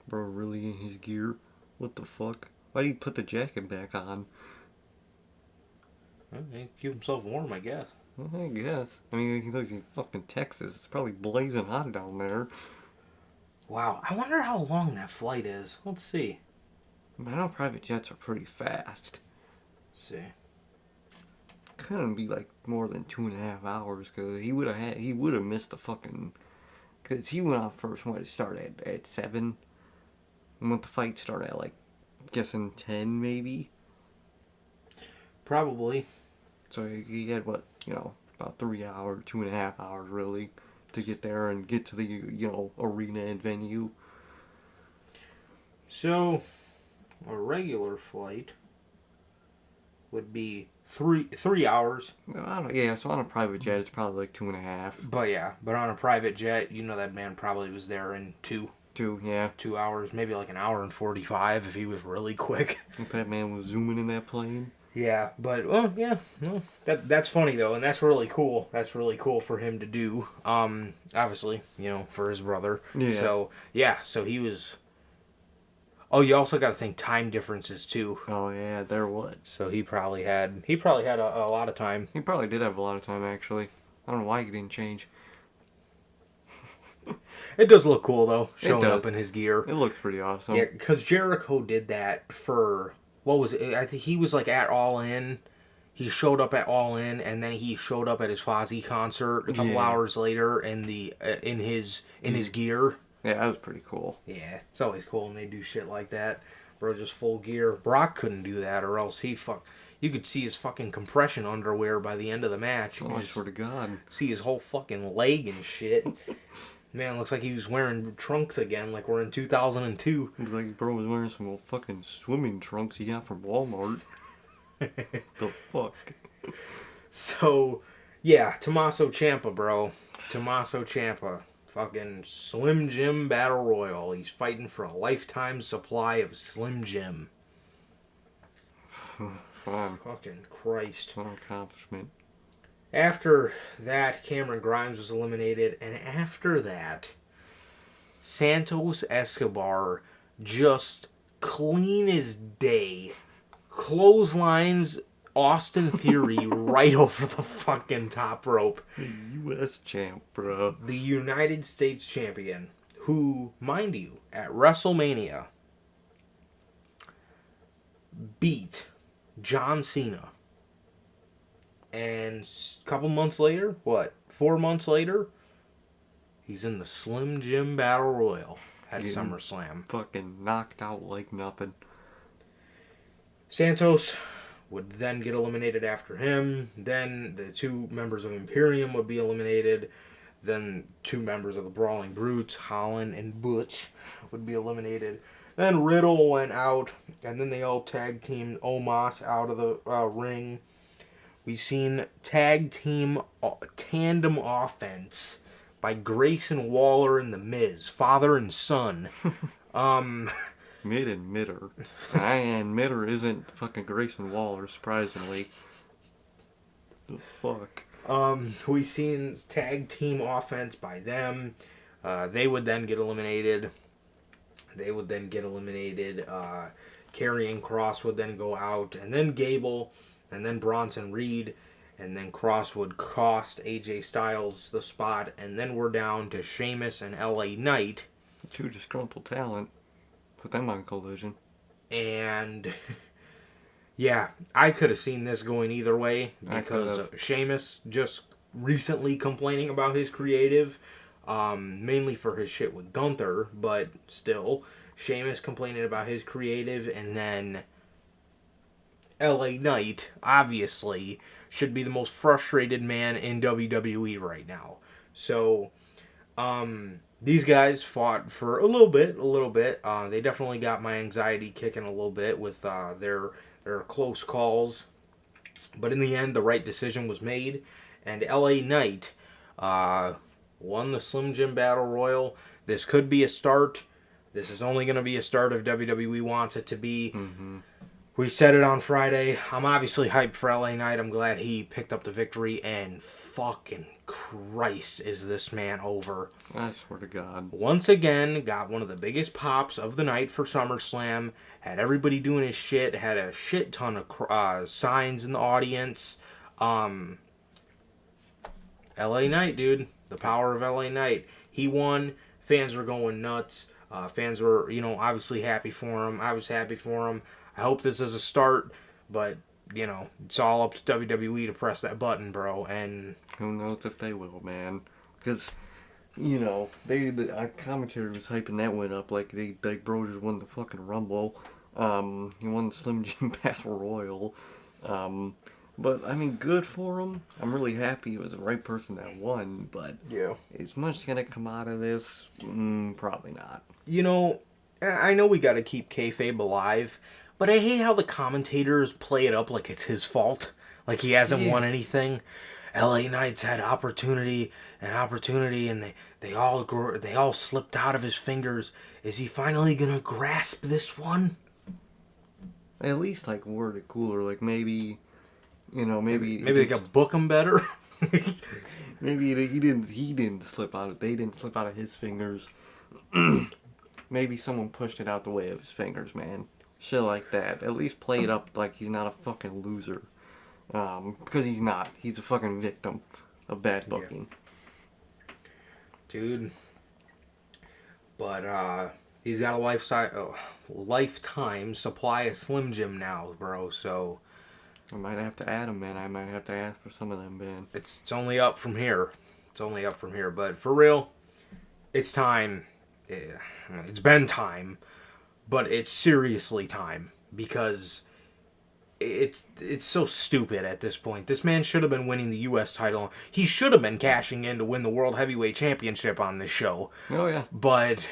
Bro really in his gear? What the fuck? Why did he put the jacket back on? Well, he keep himself warm, I guess. I guess. I mean, he lives in fucking Texas. It's probably blazing hot down there. Wow. I wonder how long that flight is. Let's see. I know private jets are pretty fast. Let's see. Couldn't be more than 2.5 hours, because he would have missed the fucking, because he went off first. What, it started at 7, and when the fight started at guessing 10 maybe. Probably. So he had about 3 hours, 2.5 hours really, to get there and get to the arena and venue. So a regular flight would be three hours. Yeah, so on a private jet it's probably 2.5. But on a private jet, that man probably was there in 2. Yeah. 2 hours, maybe like an hour and 45 if he was really quick. If that man was zooming in that plane. Yeah, but well, yeah, no, that's funny though, and that's really cool. That's really cool for him to do. Obviously, for his brother. Yeah. So so he was. Oh, you also got to think time differences too. Oh yeah, there was. So he probably had a lot of time. He probably did have a lot of time actually. I don't know why he didn't change. It does look cool though, showing up in his gear. It looks pretty awesome. Yeah, because Jericho did that for, what was it? I think he was like at All In. He showed up at All In, and then he showed up at his Fozzy concert a couple hours later in his gear. Yeah, that was pretty cool. Yeah, it's always cool when they do shit like that. Bro, just full gear. Brock couldn't do that, or else you could see his fucking compression underwear by the end of the match. You I swear to God. see his whole fucking leg and shit. Man, looks like he was wearing trunks again, like we're in 2002. Looks like bro was wearing some old fucking swimming trunks he got from Walmart. The fuck? So, yeah, Tommaso Ciampa, bro. Tommaso Ciampa. Fucking Slim Jim Battle Royal. He's fighting for a lifetime supply of Slim Jim. Fun. Fucking Christ. What an accomplishment. After that, Cameron Grimes was eliminated, and after that, Santos Escobar just clean as day clotheslines Austin Theory right over the fucking top rope. The U.S. champ, bro. The United States champion, who, mind you, at WrestleMania beat John Cena. And a couple months later, 4 months later, he's in the Slim Jim Battle Royal at SummerSlam. Fucking knocked out like nothing. Santos would then get eliminated after him. Then the 2 members of Imperium would be eliminated. Then 2 members of the Brawling Brutes, Holland and Butch, would be eliminated. Then Riddle went out, and then they all tag teamed Omos out of the ring. We've seen tag team tandem offense by Grayson Waller and The Miz, father and son. Mid and Midder. And Midder isn't fucking Grayson Waller, surprisingly. The fuck? We've seen tag team offense by them. They would then get eliminated. Karrion Kross would then go out. And then Gable. And then Bronson Reed. And then Kross would cost AJ Styles the spot. And then we're down to Sheamus and LA Knight. 2 disgruntled talent. Put them on Collision. And yeah, I could have seen this going either way because Sheamus just recently complaining about his creative, mainly for his shit with Gunther, but still, Sheamus complaining about his creative, and then LA Knight, obviously, should be the most frustrated man in WWE right now. So, these guys fought for a little bit. They definitely got my anxiety kicking a little bit with their close calls. But in the end, the right decision was made. And LA Knight won the Slim Jim Battle Royal. This could be a start. This is only going to be a start if WWE wants it to be. Mm-hmm. We said it on Friday. I'm obviously hyped for LA Knight. I'm glad he picked up the victory. And fucking Christ, is this man over. I swear to God. Once again, got one of the biggest pops of the night for SummerSlam. Had everybody doing his shit. Had a shit ton of signs in the audience. LA Knight, dude. The power of LA Knight. He won. Fans were going nuts. Fans were, obviously happy for him. I was happy for him. I hope this is a start, but, it's all up to WWE to press that button, bro. And who knows if they will, man. Because, the commentary was hyping that one up like bro just won the fucking Rumble. He won the Slim Jim Battle Royal. But, I mean, good for him. I'm really happy it was the right person that won, but yeah, is much going to come out of this? Probably not. I know we got to keep kayfabe alive, but I hate how the commentators play it up like it's his fault. Like he hasn't won anything. LA Knight's had opportunity, and they all slipped out of his fingers. Is he finally gonna grasp this one? At least like word it cooler, like maybe, maybe Maybe they could book him better. maybe he didn't slip out. They didn't slip out of his fingers. Maybe someone pushed it out the way of his fingers, man. Shit like that. At least play it up like he's not a fucking loser. Because he's not. He's a fucking victim of bad booking. Yeah. Dude. But, he's got a lifetime supply of Slim Jim now, bro, so... I might have to add them, man. I might have to ask for some of them, man. It's only up from here. But for real, it's time. It's been time. But it's seriously time. Because it's so stupid at this point. This man should have been winning the U.S. title. He should have been cashing in to win the World Heavyweight Championship on this show. Oh, yeah. But...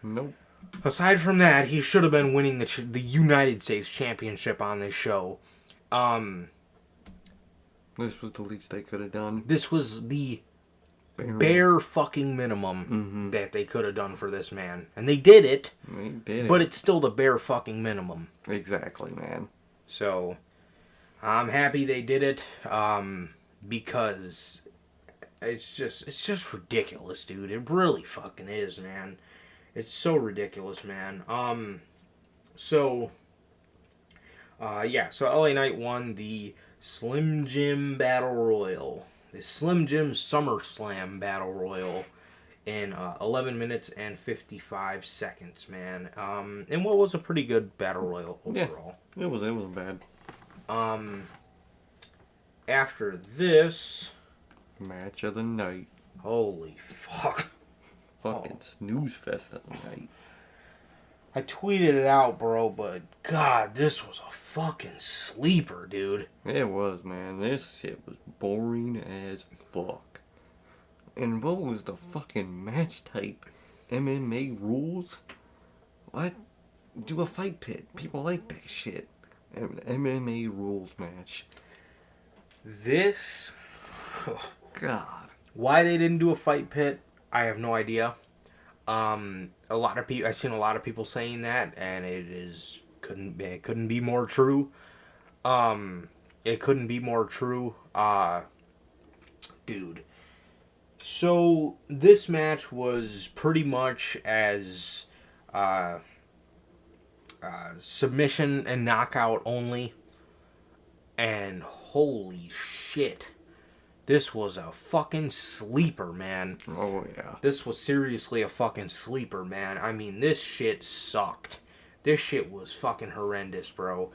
Nope. Aside from that, he should have been winning the United States Championship on this show. This was the least they could have done. This was the bare fucking minimum that they could have done for this man. And they did it. They did it. But it's still the bare fucking minimum. Exactly, man. So, I'm happy they did it. Because it's just ridiculous, dude. It really fucking is, man. It's so ridiculous, man. So LA Knight won the Slim Jim Battle Royal. The Slim Jim Summerslam Battle Royal in 11 minutes and 55 seconds, man. And what was a pretty good Battle Royal overall. Yeah, it wasn't bad. After this... Match of the night. Holy fuck. Fucking snooze fest of the night. I tweeted it out, bro, but God, this was a fucking sleeper, dude. It was, man. This shit was boring as fuck. And what was the fucking match type? MMA rules? What? Do a fight pit. People like that shit. An MMA rules match. This... God. Why they didn't do a fight pit, I have no idea. A lot of people, I've seen a lot of people saying that, and it couldn't be more true. It couldn't be more true. Dude. So this match was pretty much as submission and knockout only, and holy shit. This was a fucking sleeper, man. Oh, yeah. This was seriously a fucking sleeper, man. I mean, this shit sucked. This shit was fucking horrendous, bro.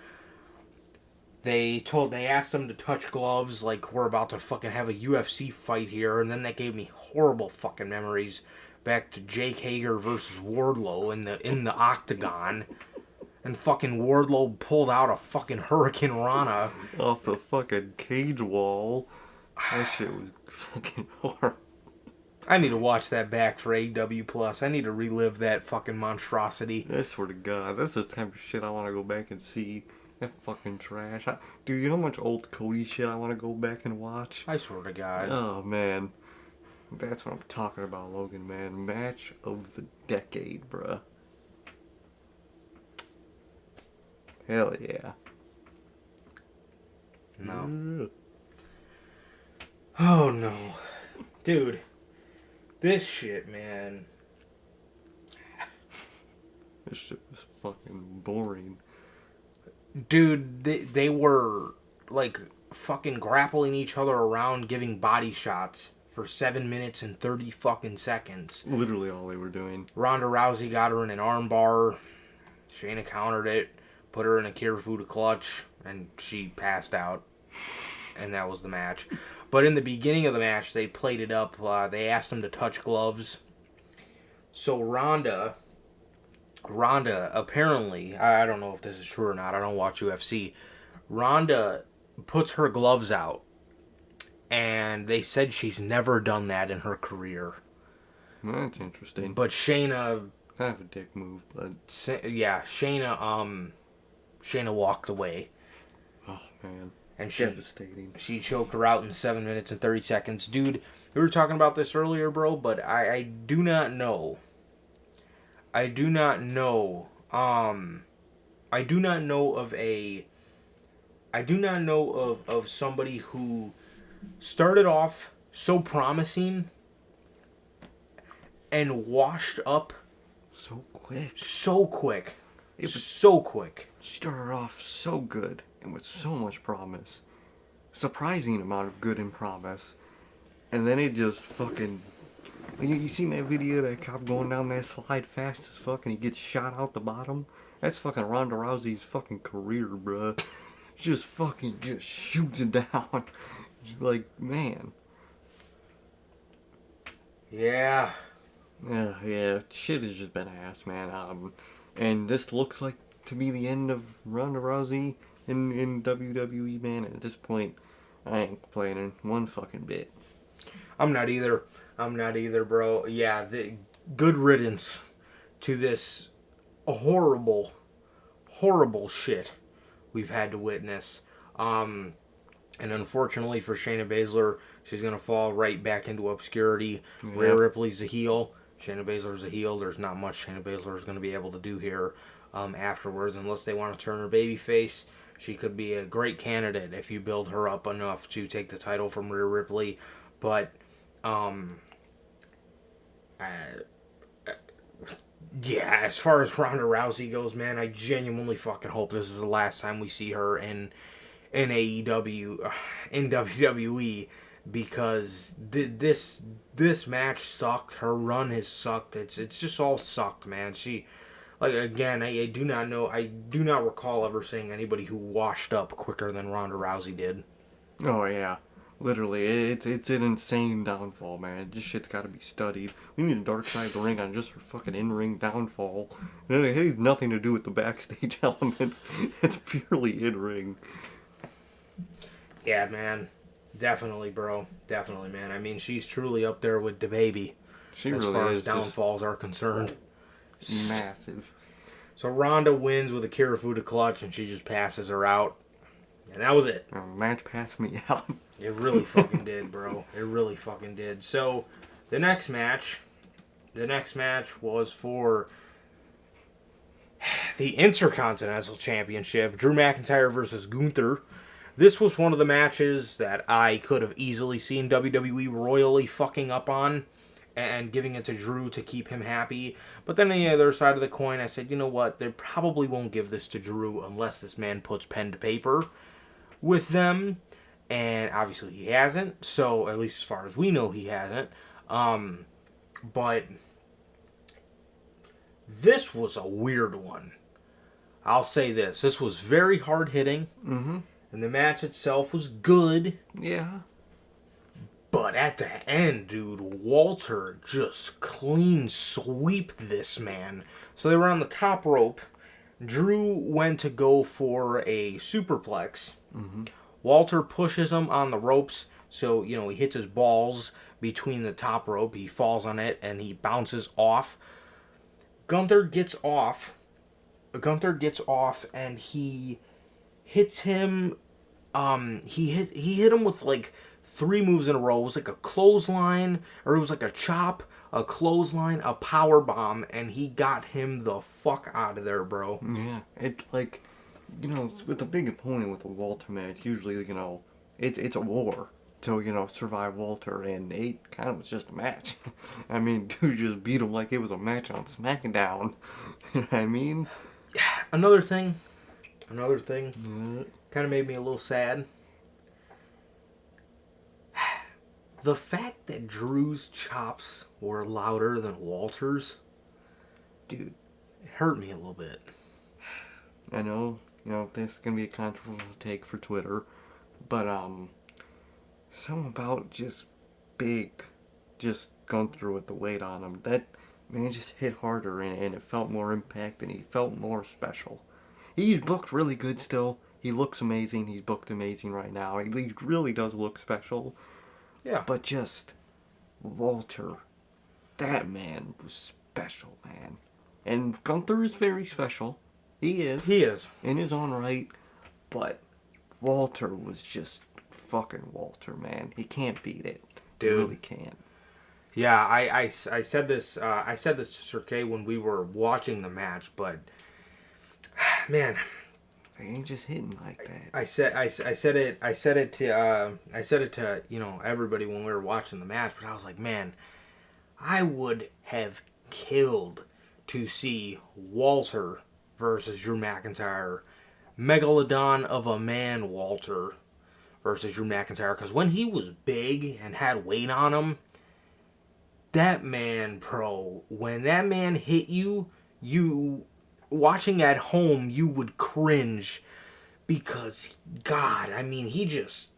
They asked him to touch gloves like we're about to fucking have a UFC fight here, and then that gave me horrible fucking memories back to Jake Hager versus Wardlow in the octagon. And fucking Wardlow pulled out a fucking Hurricane Rana off the fucking cage wall. That shit was fucking horrible. I need to watch that back for AW+. I need to relive that fucking monstrosity. I swear to God, that's the type of shit I want to go back and see. That fucking trash. Dude, you know how much old Cody shit I want to go back and watch? I swear to God. Oh, man. That's what I'm talking about, Logan, man. Match of the decade, bruh. Hell yeah. No. Oh, no. Dude. This shit, man. This shit was fucking boring. Dude, they were, like, fucking grappling each other around, giving body shots for 7 minutes and 30 fucking seconds. Literally all they were doing. Ronda Rousey got her in an armbar. Shayna countered it, put her in a Kirifuda clutch, and she passed out. And that was the match. But in the beginning of the match, they played it up. They asked him to touch gloves. So Ronda apparently, I don't know if this is true or not, I don't watch UFC. Ronda puts her gloves out. And they said she's never done that in her career. That's interesting. But Shayna... Kind of a dick move, but... Yeah, Shayna walked away. Oh, man. and Devastating. she choked her out in 7 minutes and 30 seconds. Dude, we were talking about this earlier, bro, but I do not know. I do not know of somebody who started off so promising and washed up So quick. so quick. It was So quick. She started off so good and with so much promise. Surprising amount of good and promise. And then it just fucking... You seen that video of that cop going down that slide fast as fuck and he gets shot out the bottom? That's fucking Ronda Rousey's fucking career, bruh. Just shoots it down. Like, man. Yeah. Yeah, shit has just been ass, man. And this looks like to be the end of Ronda Rousey in WWE, man. At this point, I ain't complaining one fucking bit. I'm not either, bro. Yeah, good riddance to this horrible, horrible shit we've had to witness. And unfortunately for Shayna Baszler, she's going to fall right back into obscurity. Yeah. Rhea Ripley's a heel. Shayna Baszler's a heel. There's not much Shayna Baszler is going to be able to do here afterwards, unless they want to turn her babyface. She could be a great candidate if you build her up enough to take the title from Rhea Ripley. But, yeah, as far as Ronda Rousey goes, man, I genuinely fucking hope this is the last time we see her in AEW, in WWE, because this match sucked. Her run has sucked. It's just all sucked, man. She, like, again, I do not recall ever seeing anybody who washed up quicker than Ronda Rousey did. Oh yeah, literally, it's an insane downfall, man. This shit's got to be studied. We need a dark side of the ring on just her fucking in-ring downfall. And it has nothing to do with the backstage elements. It's purely in-ring. Yeah, man. Definitely, bro. Definitely, man. I mean, she's truly up there with DaBaby She as really far is as downfalls are concerned. just massive. So Ronda wins with a Kirifuda clutch, and she just passes her out. And that was it. Match passed me out. It really fucking did, bro. It really fucking did. So, the next match was for the Intercontinental Championship. Drew McIntyre versus Gunther. This was one of the matches that I could have easily seen WWE royally fucking up on and giving it to Drew to keep him happy. But then on the other side of the coin, I said, you know what? They probably won't give this to Drew unless this man puts pen to paper with them. And obviously he hasn't. So, at least as far as we know, he hasn't. But this was a weird one. I'll say this. This was very hard-hitting. Mm-hmm. And the match itself was good. Yeah. But at the end, dude, Walter just clean sweeped this man. So they were on the top rope. Drew went to go for a superplex. Mm-hmm. Walter pushes him on the ropes. So, he hits his balls between the top rope. He falls on it and he bounces off. Gunther gets off and he hits him. He hit him with like 3 moves in a row. It was like a clothesline, or it was like a chop, a clothesline, a power bomb, and he got him the fuck out of there, bro. Yeah, it's like, with a big opponent with a Walter match, usually, it's a war to, survive Walter, and it kind of was just a match. I mean, dude just beat him like it was a match on SmackDown. You know what I mean? Another thing, kind of made me a little sad. The fact that Drew's chops were louder than Walter's, dude, it hurt me a little bit. I know, this is going to be a controversial take for Twitter, but, something about just Gunther with the weight on him, that man just hit harder and it felt more impact and he felt more special. He's booked really good still. He looks amazing. He's booked amazing right now. He really does look special. Yeah. But just Walter, that man was special, man. And Gunther is very special. He is. He is. In his own right. But Walter was just fucking Walter, man. He can't beat it. Dude. He really can't. Yeah, I said this to Sir K when we were watching the match, but man, He ain't just hitting like that. I said it to everybody when we were watching the match, but I was like, man, I would have killed to see Walter versus Drew McIntyre, Megalodon of a man Walter versus Drew McIntyre, because when he was big and had weight on him, that man, bro, when that man hit you, watching at home, you would cringe because, God, I mean, he just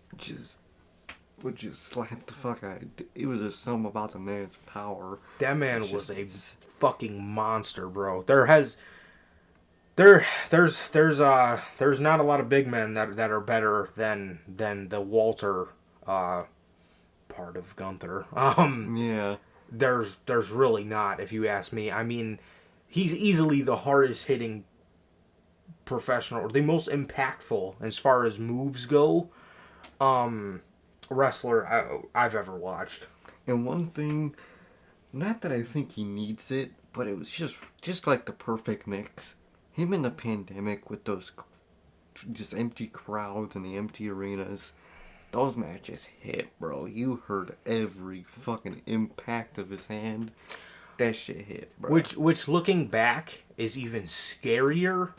would just slap the fuck out. It was just something about the man's power. That man was a fucking monster, bro. There's not a lot of big men that are better than the Walter part of Gunther. Yeah. There's really not, if you ask me. I mean, he's easily the hardest hitting professional, or the most impactful as far as moves go, wrestler I've ever watched. And one thing, not that I think he needs it, but it was just like the perfect mix. Him in the pandemic with those just empty crowds and the empty arenas. Those matches hit, bro. You heard every fucking impact of his hand. That shit hit, bro. Which looking back is even scarier,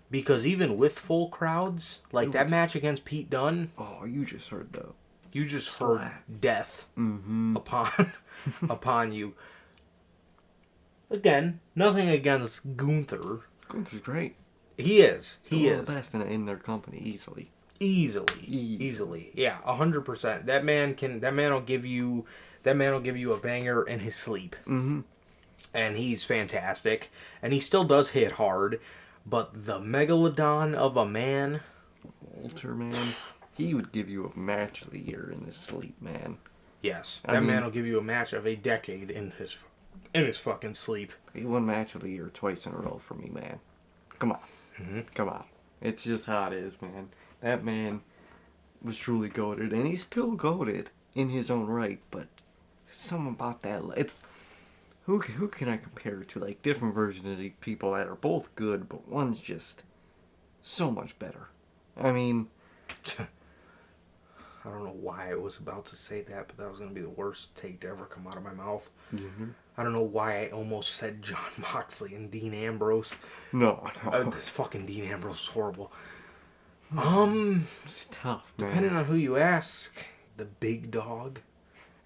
because even with full crowds, like that match against Pete Dunne. Oh, you just heard though. You just heard death upon you. Again, nothing against Gunther. Gunther's great. He is. He is the best in their company easily. Easily. Yeah, 100%. That man will give you a banger in his sleep. Mm-hmm. And he's fantastic. And he still does hit hard. But the Megalodon of a man, Walter, man, he would give you a match of the year in his sleep, man. Yes, that man will give you a match of a decade in his fucking sleep. He won match of the year twice in a row for me, man. Come on. Mm-hmm. Come on. It's just how it is, man. That man was truly goated, and he's still goated in his own right, but something about that, it's, who can I compare to, like, different versions of these people that are both good, but one's just so much better. I mean, I don't know why I was about to say that, but that was going to be the worst take to ever come out of my mouth. Mm-hmm. I don't know why I almost said John Moxley and Dean Ambrose. No. This fucking Dean Ambrose is horrible. It's tough, man. Depending on who you ask, the Big Dog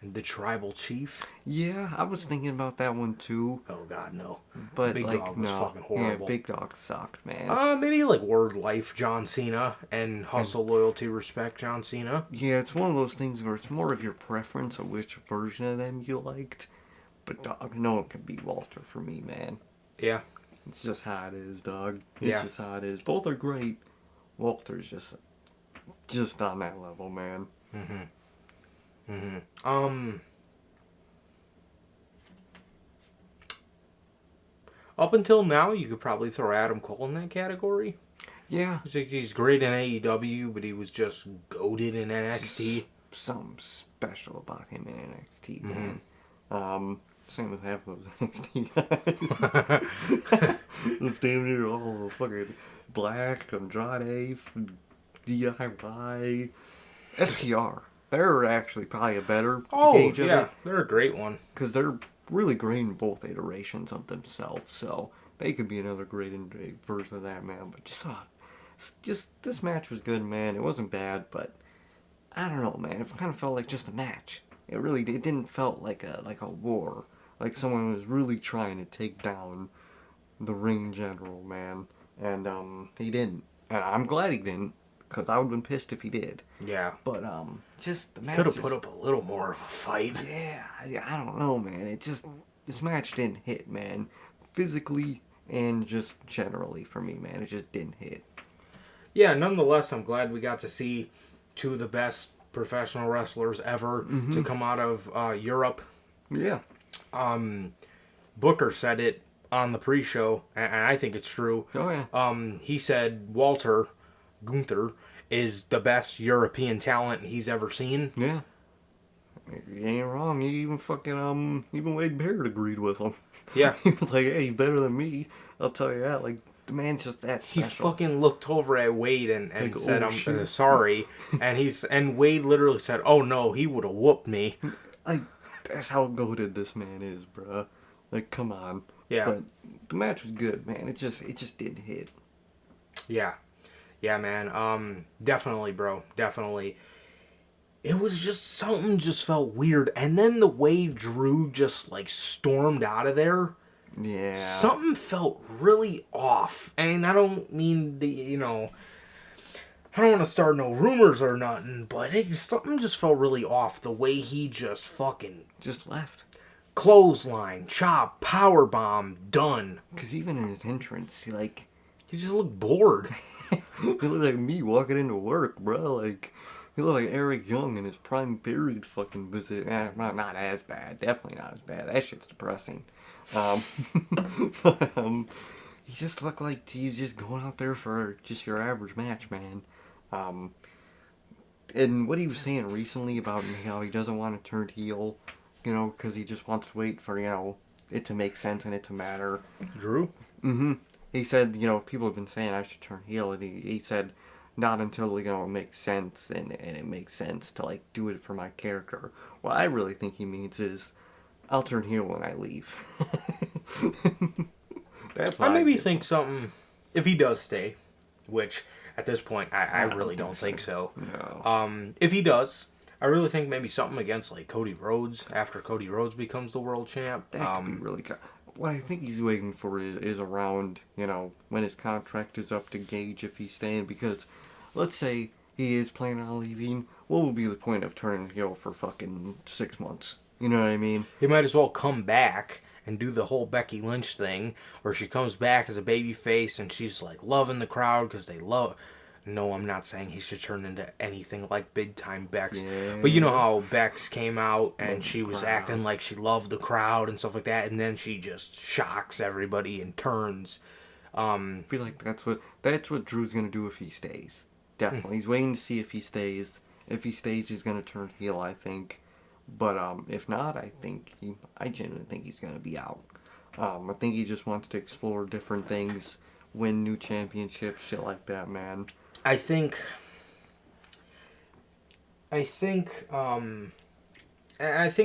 and the Tribal Chief. Yeah, I was thinking about that one too. Oh God, no. But Big like, Dog was fucking horrible. Yeah, Big Dog sucked, man. Maybe like Word Life John Cena and Hustle, Loyalty, Respect John Cena. Yeah, it's one of those things where it's more of your preference of which version of them you liked. But dog, no one can beat Walter for me, man. Yeah. It's just how it is, dog. It's just how it is. Both are great. Walter's just on that level, man. Up until now, you could probably throw Adam Cole in that category. Yeah. He's great in AEW, but he was just goated in NXT. Something special about him in NXT, man. Same with half of those NXT guys. Those damn near all fucking Black, Andrade, DIY, FTR. They're actually probably a better gauge of it. They're a great one. Because they're really great in both iterations of themselves, so they could be another great version of that, man. But just this match was good, man. It wasn't bad, but I don't know, man. It kind of felt like just a match. It didn't felt like a war. Like someone was really trying to take down the ring general, man. And he didn't. And I'm glad he didn't, because I would have been pissed if he did. Yeah. But just the match could have put up a little more of a fight. Yeah, I don't know, man. This match didn't hit, man. Physically and just generally for me, man. It just didn't hit. Yeah, nonetheless, I'm glad we got to see two of the best professional wrestlers ever to come out of Europe. Yeah. Booker said it on the pre-show, and I think it's true. Oh, yeah. He said Gunther, is the best European talent he's ever seen. Yeah. You ain't wrong. Even Wade Barrett agreed with him. Yeah. He was like, hey, he's better than me. I'll tell you that. Like, the man's just that He special. fucking looked over at Wade and Like, said, oh, I'm shit. sorry. And Wade literally said, oh no, he would have whooped me. Like, that's how goated this man is, bruh. Like, come on. Yeah. But the match was good, man. It just didn't hit. Yeah. Yeah, man. Definitely, bro. Definitely. It was just, something just felt weird. And then the way Drew just, like, stormed out of there, Yeah. something felt really off. And I don't mean I don't want to start no rumors or nothing, but something just felt really off. The way he just fucking Just left. clothesline, chop, powerbomb, done. Because even in his entrance, He just looked bored. he looked like me walking into work, bro. Like, he looked like Eric Young in his prime period fucking visit. Not as bad. Definitely not as bad. That shit's depressing. But, he just looked like he's just going out there for just your average match, man. And what he was saying recently about how he doesn't want to turn heel, because he just wants to wait for, it to make sense and it to matter. Drew? Mm-hmm. He said, people have been saying I should turn heel, and he said, not until, it makes sense, and it makes sense to, do it for my character. What I really think he means is, I'll turn heel when I leave. That's what I maybe get. think something, if he does stay, which at this point I really don't think so. No. If he does, I really think maybe something against Cody Rhodes after Cody Rhodes becomes the world champ. That could be really good. What I think he's waiting for is around, when his contract is up to gauge if he's staying. Because, let's say he is planning on leaving, what would be the point of turning heel for fucking 6 months? You know what I mean? He might as well come back and do the whole Becky Lynch thing, where she comes back as a babyface and she's loving the crowd because they love. No, I'm not saying he should turn into anything like big time Bex. Yeah. But you know how Bex came out and Love she the was crowd. acting like she loved the crowd and stuff like that, and then she just shocks everybody and turns. I feel like that's what Drew's gonna do if he stays. Definitely. He's waiting to see if he stays. If he stays, he's gonna turn heel, I think. But if not, I genuinely think he's gonna be out. I think he just wants to explore different things, win new championships, shit like that, man. I think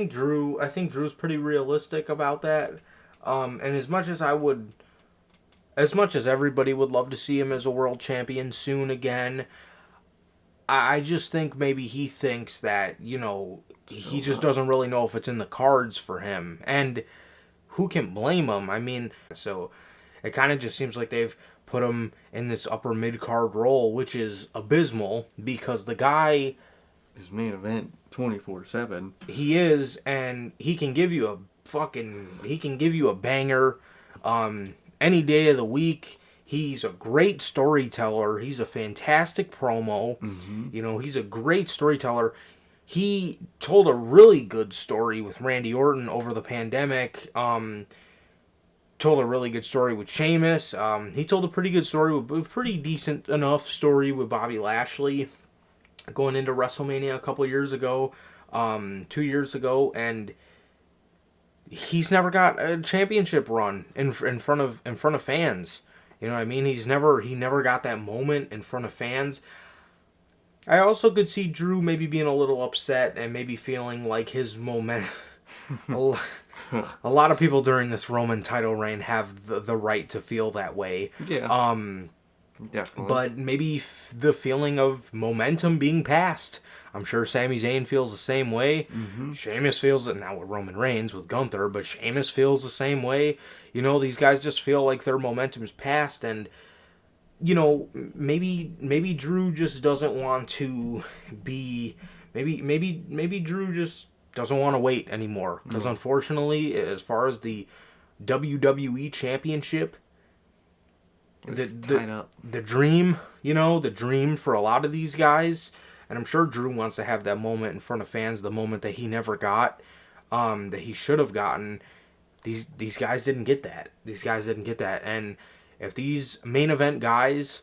Drew's pretty realistic about that. And as much as everybody would love to see him as a world champion soon again, I just think maybe he thinks that, he just doesn't really know if it's in the cards for him. And who can blame him? I mean, so it kind of just seems like they've put him in this upper mid-card role, which is abysmal, because the guy, His main event 24/7. he is, and he can give you a banger any day of the week. He's a great storyteller. He's a fantastic promo. Mm-hmm. He's a great storyteller. He told a really good story with Randy Orton over the pandemic. Told a really good story with Sheamus. He told a pretty good story, a pretty decent enough story with Bobby Lashley going into WrestleMania a couple years ago, 2 years ago, and he's never got a championship run in front of fans. You know what I mean? He never got that moment in front of fans. I also could see Drew maybe being a little upset and maybe feeling like his moment. A lot of people during this Roman title reign have the right to feel that way. Yeah. Definitely. But maybe the feeling of momentum being passed. I'm sure Sami Zayn feels the same way. Mm-hmm. Sheamus feels it now with Roman Reigns, with Gunther, but Sheamus feels the same way. These guys just feel like their momentum is passed, and maybe Drew just doesn't want to be. Maybe Drew just doesn't want to wait anymore, because unfortunately, as far as the WWE Championship, tied up. the dream for a lot of these guys, and I'm sure Drew wants to have that moment in front of fans, the moment that he never got, that he should have gotten. These guys didn't get that. And if these main event guys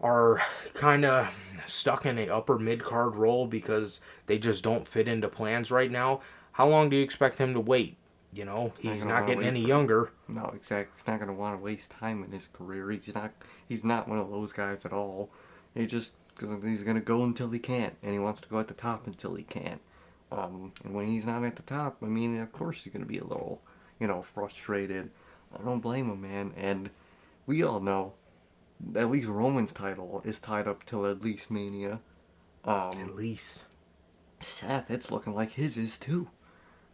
are kind of stuck in a upper mid-card role because they just don't fit into plans right now, how long do you expect him to wait? You know, he's not getting any younger. No, exactly. He's not going to want to waste time in his career. He's not one of those guys at all. Cause he's going to go until he can't, and he wants to go at the top until he can't. And when he's not at the top, I mean, of course he's going to be a little, frustrated. I don't blame him, man. And we all know, at least Roman's title is tied up till at least Mania. At least. Seth, it's looking like his is too.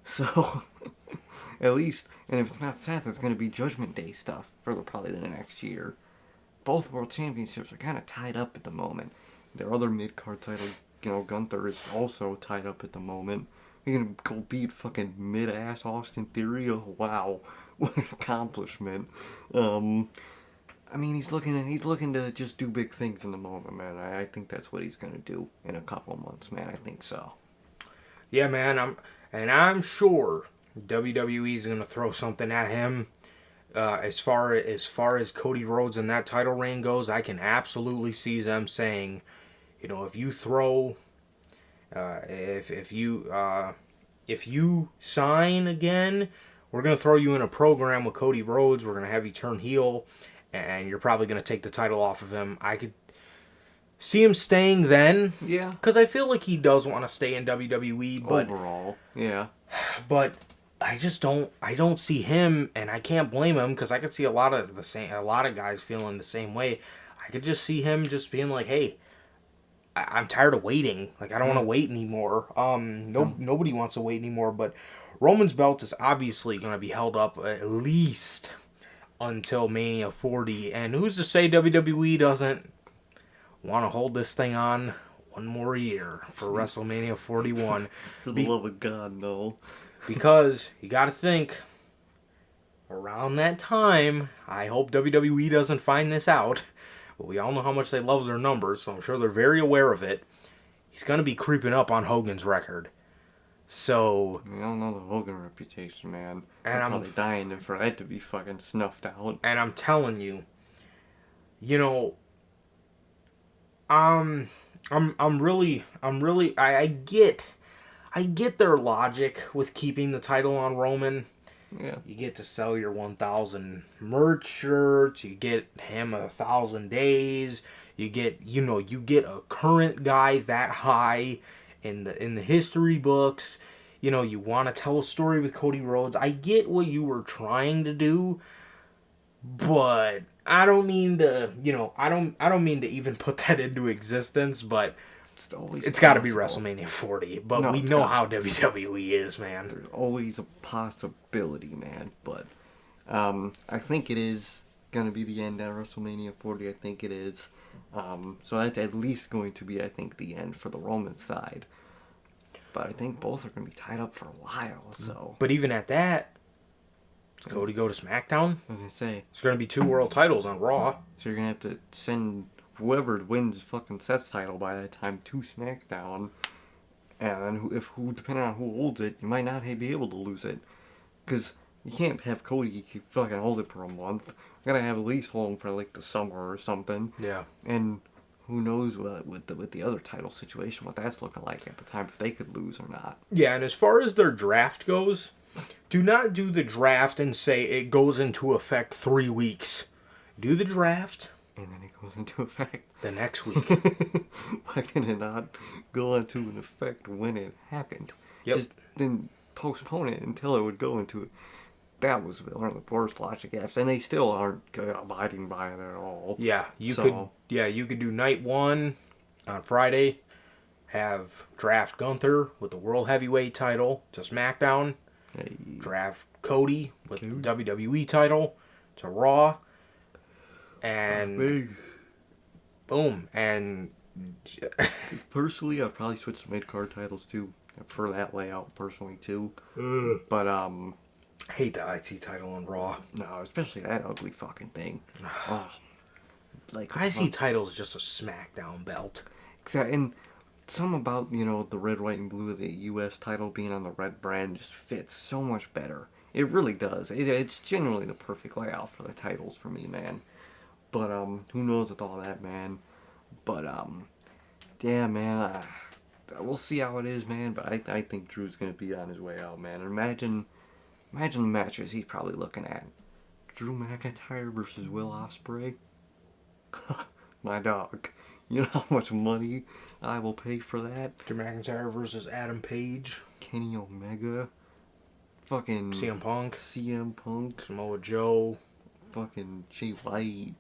So, at least, and if it's not Seth, it's going to be Judgment Day stuff for probably the next year. Both World Championships are kind of tied up at the moment. Their other mid-card title, Gunther is also tied up at the moment. You're going to go beat fucking mid-ass Austin Theory? Oh, wow. What an accomplishment. I mean, he's looking to just do big things in the moment, man. I think that's what he's going to do in a couple of months, man. I think so. Yeah, man. I'm sure WWE is going to throw something at him. As far as Cody Rhodes and that title reign goes, I can absolutely see them saying, if you throw, if you sign again, we're going to throw you in a program with Cody Rhodes. We're going to have you turn heel, and you're probably going to take the title off of him. I could see him staying then. Yeah. Because I feel like he does want to stay in WWE. But, overall, yeah. But I just don't see him, and I can't blame him because I could see a lot of guys feeling the same way. I could just see him just being like, hey, I'm tired of waiting. Like, I don't want to wait anymore. Nobody wants to wait anymore, but Roman's belt is obviously going to be held up at least until Mania 40, and who's to say WWE doesn't want to hold this thing on one more year for WrestleMania 41. For the love of God, no. Because you got to think, around that time, I hope WWE doesn't find this out, but we all know how much they love their numbers, so I'm sure they're very aware of it. He's going to be creeping up on Hogan's record. So... We all know the Hogan reputation, man. And I'm probably dying for that to be fucking snuffed out. And I'm telling you, I get their logic with keeping the title on Roman. Yeah. You get to sell your 1,000 merch shirts. You get him 1,000 days. You get a current guy that high in the history books. You want to tell a story with Cody Rhodes. I get what you were trying to do, but I don't mean to, I don't mean to even put that into existence, but it's got to be WrestleMania 40. But we know how WWE is, man. There's always a possibility, man. But I think it is going to be the end at WrestleMania 40. I think it is. So that's at least going to be, I think, the end for the Roman side. But I think both are going to be tied up for a while. So. But even at that, does Cody go to SmackDown? I was going to say. There's going to be 2 world titles on Raw. So you're going to have to send whoever wins fucking Seth's title by that time to SmackDown. And then depending on who holds it, you might not be able to lose it. Because you can't have Cody fucking hold it for a month. You gotta have at least hold him for like the summer or something. Yeah. And who knows with the other title situation, what that's looking like at the time, if they could lose or not. Yeah, and as far as their draft goes, do not do the draft and say it goes into effect 3 weeks. Do the draft. And then it goes into effect the next week. Why can it not go into an effect when it happened? Yep. Just then postpone it until it would go into it. That was one of the worst logic apps, and they still aren't abiding by it at all. Yeah, you could do night 1 on Friday, have draft Gunther with the World Heavyweight title to SmackDown, draft Cody with the WWE title to Raw, and boom. And personally, I'd probably switch to mid-card titles too for that layout. Personally too, but I hate the IC title on Raw. No, especially that ugly fucking thing. Like IC title is just a SmackDown belt. Exactly, and some about the red, white, and blue of the U.S. title being on the red brand just fits so much better. It really does. It's genuinely the perfect layout for the titles for me, man. But who knows with all that, man. But, yeah, man, we'll see how it is, man. But I think Drew's going to be on his way out, man. Imagine the matches he's probably looking at. Drew McIntyre versus Will Ospreay. My dog. You know how much money I will pay for that? Drew McIntyre versus Adam Page. Kenny Omega. Fucking CM Punk. Samoa Joe. Fucking Jay White.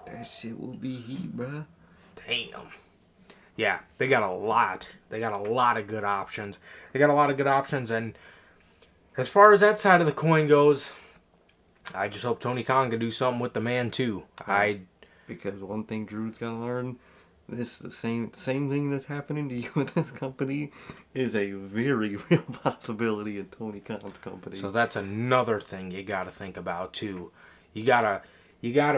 That shit will be heat, bruh. Damn. Yeah, they got a lot. They got a lot of good options. And as far as that side of the coin goes, I just hope Tony Khan can do something with the man too. Because one thing Drew's gotta learn, the same thing that's happening to you with this company is a very real possibility in Tony Khan's company. So that's another thing you gotta think about too. You gotta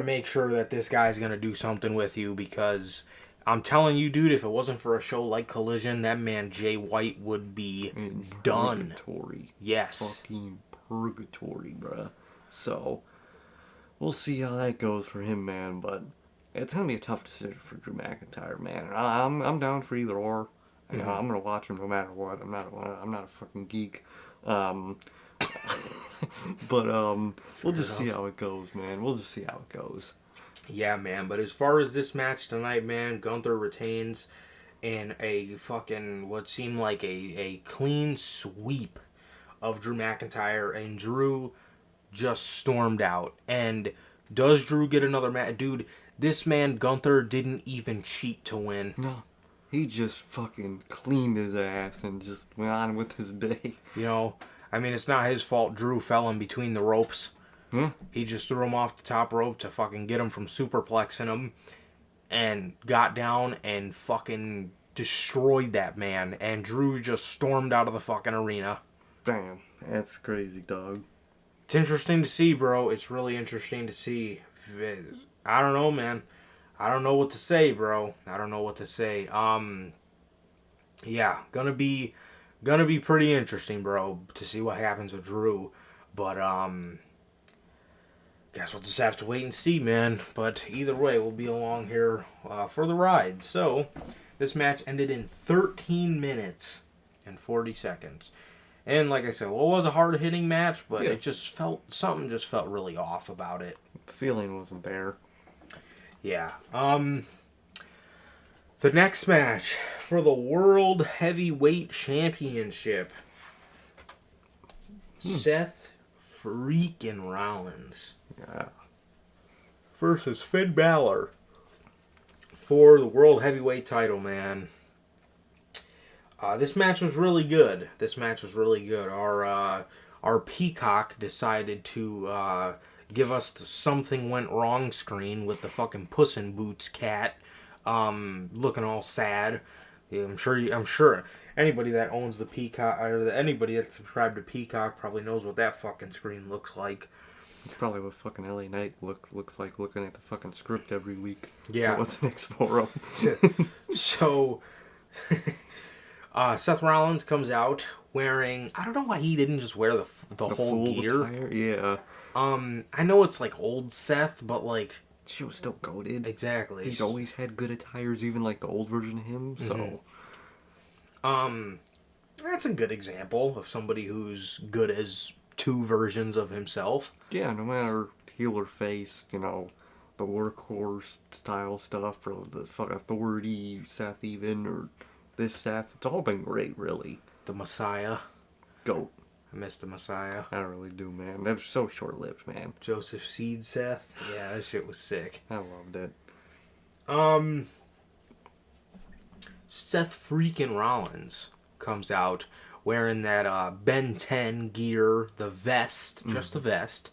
make sure that this guy's gonna do something with you, because I'm telling you, dude, if it wasn't for a show like Collision, that man Jay White would be done. Purgatory. Yes. Fucking purgatory, bruh. So we'll see how that goes for him, man. But it's gonna be a tough decision for Drew McIntyre, man. I'm down for either or. You know, I'm gonna watch him no matter what. I'm not a fucking geek. But we'll just see how it goes, man. We'll just see how it goes. Yeah, man. But as far as this match tonight, man, Gunther retains in a fucking what seemed like a clean sweep of Drew McIntyre, and Drew just stormed out. And does Drew get another match? Dude, this man Gunther didn't even cheat to win. No. He just fucking cleaned his ass and just went on with his day. You know, I mean, it's not his fault Drew fell in between the ropes. Yeah. He just threw him off the top rope to fucking get him from superplexing him, and got down and fucking destroyed that man. And Drew just stormed out of the fucking arena. Damn. That's crazy, dog. It's interesting to see, bro. It's really interesting to see. I don't know, man. I don't know what to say, bro. I don't know what to say. Yeah, gonna be pretty interesting, bro, to see what happens with Drew. But guess we'll just have to wait and see, man. But either way, we'll be along here for the ride. So this match ended in 13 minutes and 40 seconds. And like I said, well, it was a hard-hitting match, but it just felt really off about it. The feeling wasn't there. Yeah. The next match for the World Heavyweight Championship. Seth freaking Rollins versus Finn Balor for the World Heavyweight title, man. This match was really good. Our Peacock decided to give us the something went wrong screen with the fucking Puss in Boots cat looking all sad. Yeah, I'm sure anybody that owns the Peacock, or anybody that's subscribed to Peacock, probably knows what that fucking screen looks like. It's probably what fucking LA Knight looks like looking at the fucking script every week. Yeah. What's next for him? So, Seth Rollins comes out wearing, I don't know why he didn't just wear the whole gear. Attire? Yeah. I know it's like old Seth, but like, she was still goated. Exactly. He's always had good attires, even like the old version of him. So, that's a good example of somebody who's good as two versions of himself. Yeah, no matter heel or face, you know, the workhorse style stuff, or the fucking authority Seth even, or this Seth, it's all been great, really. The Messiah. Goat. I miss the Messiah. I really do, man. That was so short-lived, man. Joseph Seed Seth. Yeah, that shit was sick. I loved it. Seth freaking Rollins comes out wearing that Ben 10 gear, the vest, just the vest.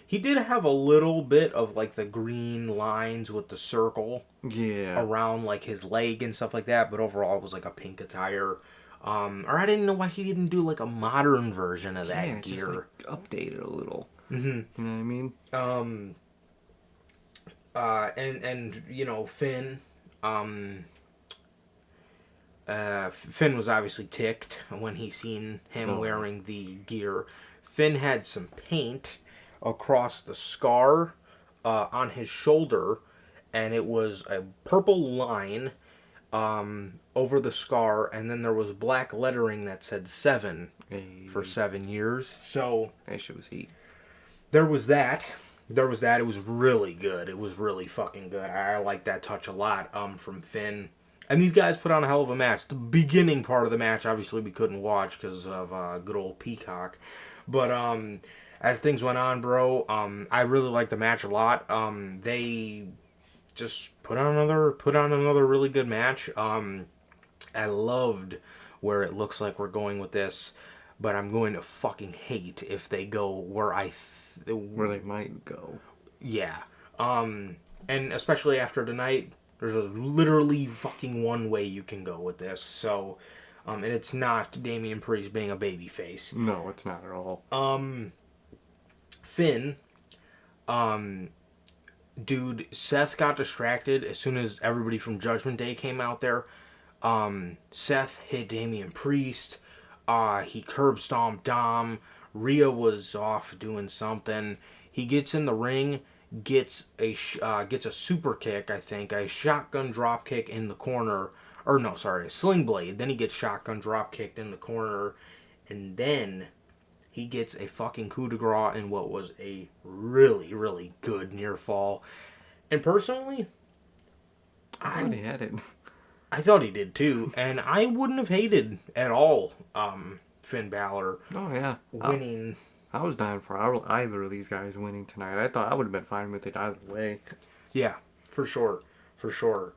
He did have a little bit of like the green lines with the circle around like his leg and stuff like that, but overall it was like a pink attire. Or I didn't know why he didn't do like a modern version of that gear. Just like update it a little. Mm-hmm. You know what I mean? And you know, Finn, Finn was obviously ticked when he seen him wearing the gear. Finn had some paint across the scar on his shoulder, and it was a purple line over the scar, and then there was black lettering that said 7 for 7 years. So that shit was heat. there was that. There was that. It was really good. It was really fucking good. I like that touch a lot from Finn. And these guys put on a hell of a match. The beginning part of the match, obviously, we couldn't watch because of good old Peacock. But as things went on, bro, I really liked the match a lot. They just put on another really good match. I loved where it looks like we're going with this, but I'm going to fucking hate if they go where where they might go. Yeah. And especially after tonight, there's literally fucking one way you can go with this. So, and it's not Damian Priest being a babyface. No, it's not at all. Finn, dude, Seth got distracted as soon as everybody from Judgment Day came out there. Seth hit Damian Priest. He curb stomped Dom. Rhea was off doing something. He gets in the ring, gets a super kick, I think, a shotgun drop kick in the corner. Or no, sorry, a sling blade. Then he gets shotgun drop kicked in the corner, and then he gets a fucking coup de grace in what was a really, really good near fall. And personally, I thought he had it. I thought he did too, and I wouldn't have hated at all Finn Balor winning. I was down for either of these guys winning tonight. I thought I would have been fine with it either way. Yeah, for sure.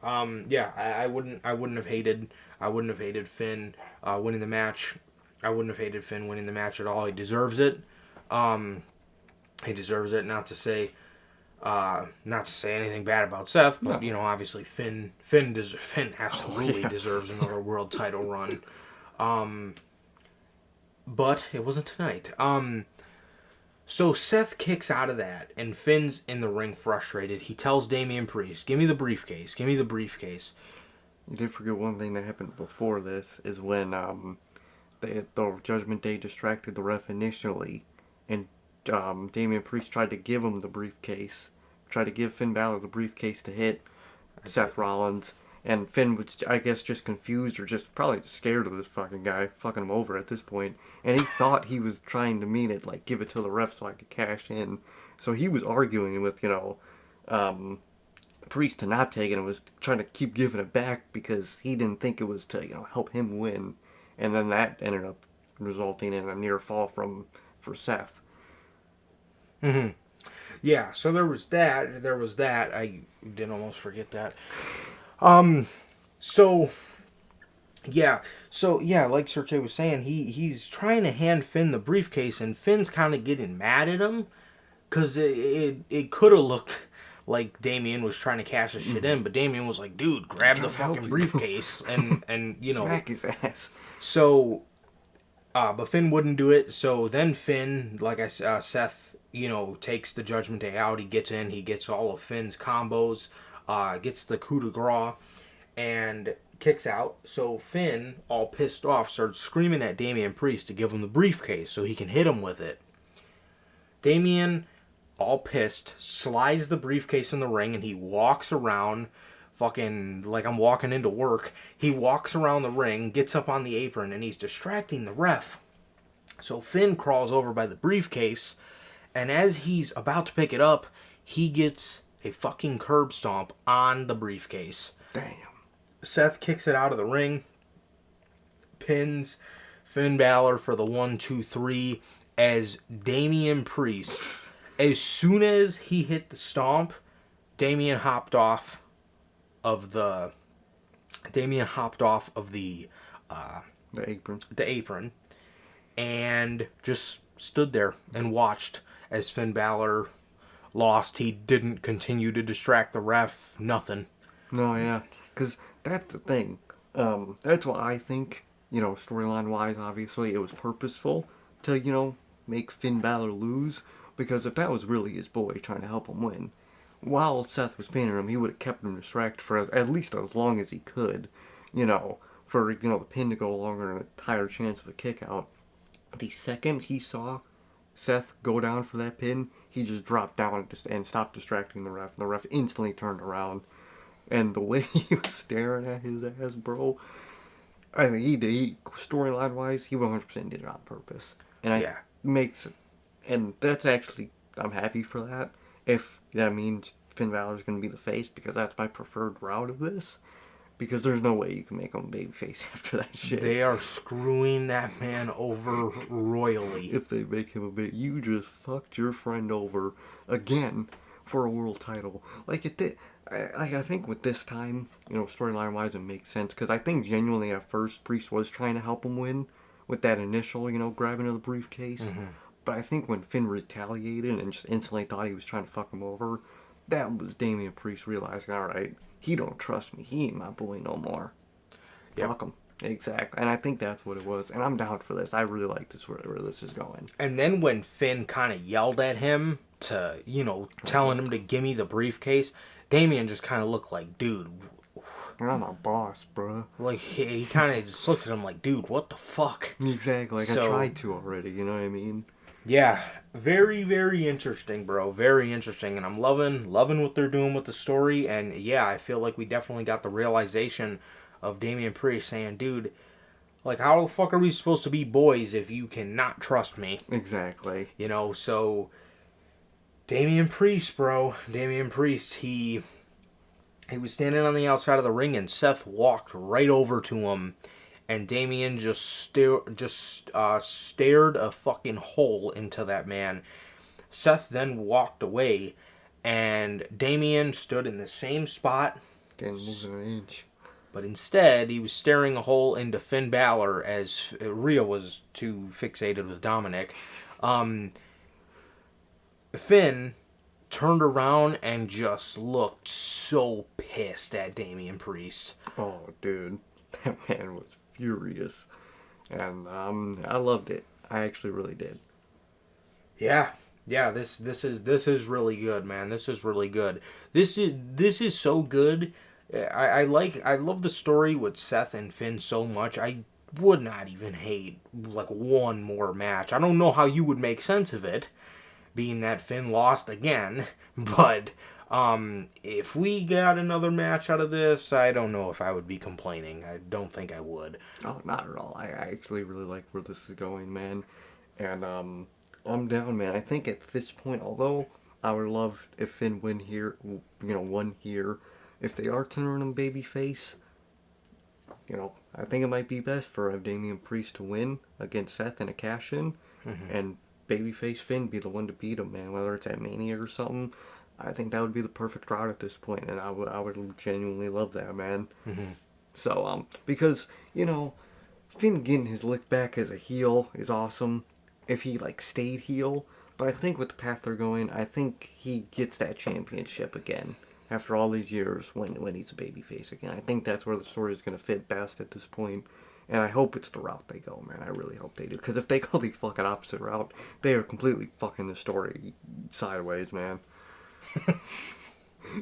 I wouldn't have hated Finn winning the match. I wouldn't have hated Finn winning the match at all. He deserves it. He deserves it. Not to say anything bad about Seth, but no. Obviously Finn absolutely deserves another world title run. But it wasn't tonight. So Seth kicks out of that, and Finn's in the ring frustrated. He tells Damian Priest, "Give me the briefcase. Give me the briefcase." You did forget one thing that happened before this is when the Judgment Day distracted the ref initially, and Damian Priest tried to give him the briefcase, tried to give Finn Balor the briefcase to hit Seth Rollins, and Finn was, I guess, just confused or just probably scared of this fucking guy fucking him over at this point, and he thought he was trying to mean it, like, give it to the ref so I could cash in. So he was arguing with, Priest to not take it and was trying to keep giving it back because he didn't think it was to, help him win. And then that ended up resulting in a near fall for Seth. Mm-hmm. Yeah, so there was that. I did almost forget that. So like Sir K was saying, he's trying to hand Finn the briefcase, and Finn's kind of getting mad at him, because it could have looked like Damian was trying to cash his shit in, but Damian was like, dude, grab the fucking briefcase, and smack his ass. So, but Finn wouldn't do it, so then Finn, like I said, Seth, takes the Judgment Day out, he gets in, he gets all of Finn's combos, gets the coup de grace, and kicks out. So Finn, all pissed off, starts screaming at Damian Priest to give him the briefcase so he can hit him with it. Damian, all pissed, slides the briefcase in the ring, and he walks around fucking like I'm walking into work. He walks around the ring, gets up on the apron, and he's distracting the ref. So Finn crawls over by the briefcase, and as he's about to pick it up, he gets a fucking curb stomp on the briefcase. Damn. Seth kicks it out of the ring, pins Finn Balor for the 1-2-3 as Damian Priest. As soon as he hit the stomp, Damian hopped off of the apron, and just stood there and watched as Finn Balor lost. He didn't continue to distract the ref. Nothing. No, yeah. Because that's the thing. That's why I think, storyline-wise, obviously, it was purposeful to, make Finn Balor lose. Because if that was really his boy trying to help him win, while Seth was pinning him, he would have kept him distracted for at least as long as he could, for, the pin to go longer and a higher chance of a kick out. The second he saw Seth go down for that pin, he just dropped down and stopped distracting the ref. And the ref instantly turned around. And the way he was staring at his ass, bro, I think he storyline wise, he 100% did it on purpose. And and that's actually, I'm happy for that. If that means Finn Balor's going to be the face, because that's my preferred route of this. Because there's no way you can make him babyface after that shit. They are screwing that man over royally. If they make him a bit, you just fucked your friend over again for a world title. Like it did. I think with this time, storyline wise, it makes sense. Because I think genuinely at first, Priest was trying to help him win with that initial, grabbing of the briefcase. Mm-hmm. But I think when Finn retaliated and just instantly thought he was trying to fuck him over, that was Damian Priest realizing, alright, he don't trust me. He ain't my boy no more. Yep. Fuck him. Exactly. And I think that's what it was. And I'm down for this. I really like this, where this is going. And then when Finn kind of yelled at him to, telling him to give me the briefcase, Damian just kind of looked like, dude. I'm a boss, bro. Like, he kind of just looked at him like, dude, what the fuck? Exactly. Like, I tried to already, you know what I mean? Yeah, very, very interesting, bro. Very interesting, and I'm loving what they're doing with the story. And yeah, I feel like we definitely got the realization of Damian Priest saying, "Dude, like, how the fuck are we supposed to be boys if you cannot trust me?" Exactly. So Damian Priest, bro, Damian Priest, he was standing on the outside of the ring, and Seth walked right over to him. And Damian just stared a fucking hole into that man. Seth then walked away, and Damian stood in the same spot. Didn't move an inch. But instead, he was staring a hole into Finn Balor as Rhea was too fixated with Dominic. Finn turned around and just looked so pissed at Damian Priest. Oh, dude. That man was furious, and I loved it. I actually really did. Yeah. This is really good, man. This is really good. This is so good. I love the story with Seth and Finn so much. I would not even hate like one more match. I don't know how you would make sense of it, being that Finn lost again, but. If we got another match out of this, I don't know if I would be complaining. I don't think I would. Oh, not at all. I actually really like where this is going, man. And, I'm down, man. I think at this point, although I would love if Finn won here, if they are turning him babyface, I think it might be best for Damian Priest to win against Seth in a cash-in, and babyface Finn be the one to beat him, man, whether it's at Mania or something. I think that would be the perfect route at this point, and I would genuinely love that, man. Mm-hmm. So, because, Finn getting his lick back as a heel is awesome if he, stayed heel, but I think with the path they're going, I think he gets that championship again after all these years when he's a babyface again. I think that's where the story is going to fit best at this point, and I hope it's the route they go, man. I really hope they do, because if they go the fucking opposite route, they are completely fucking the story sideways, man.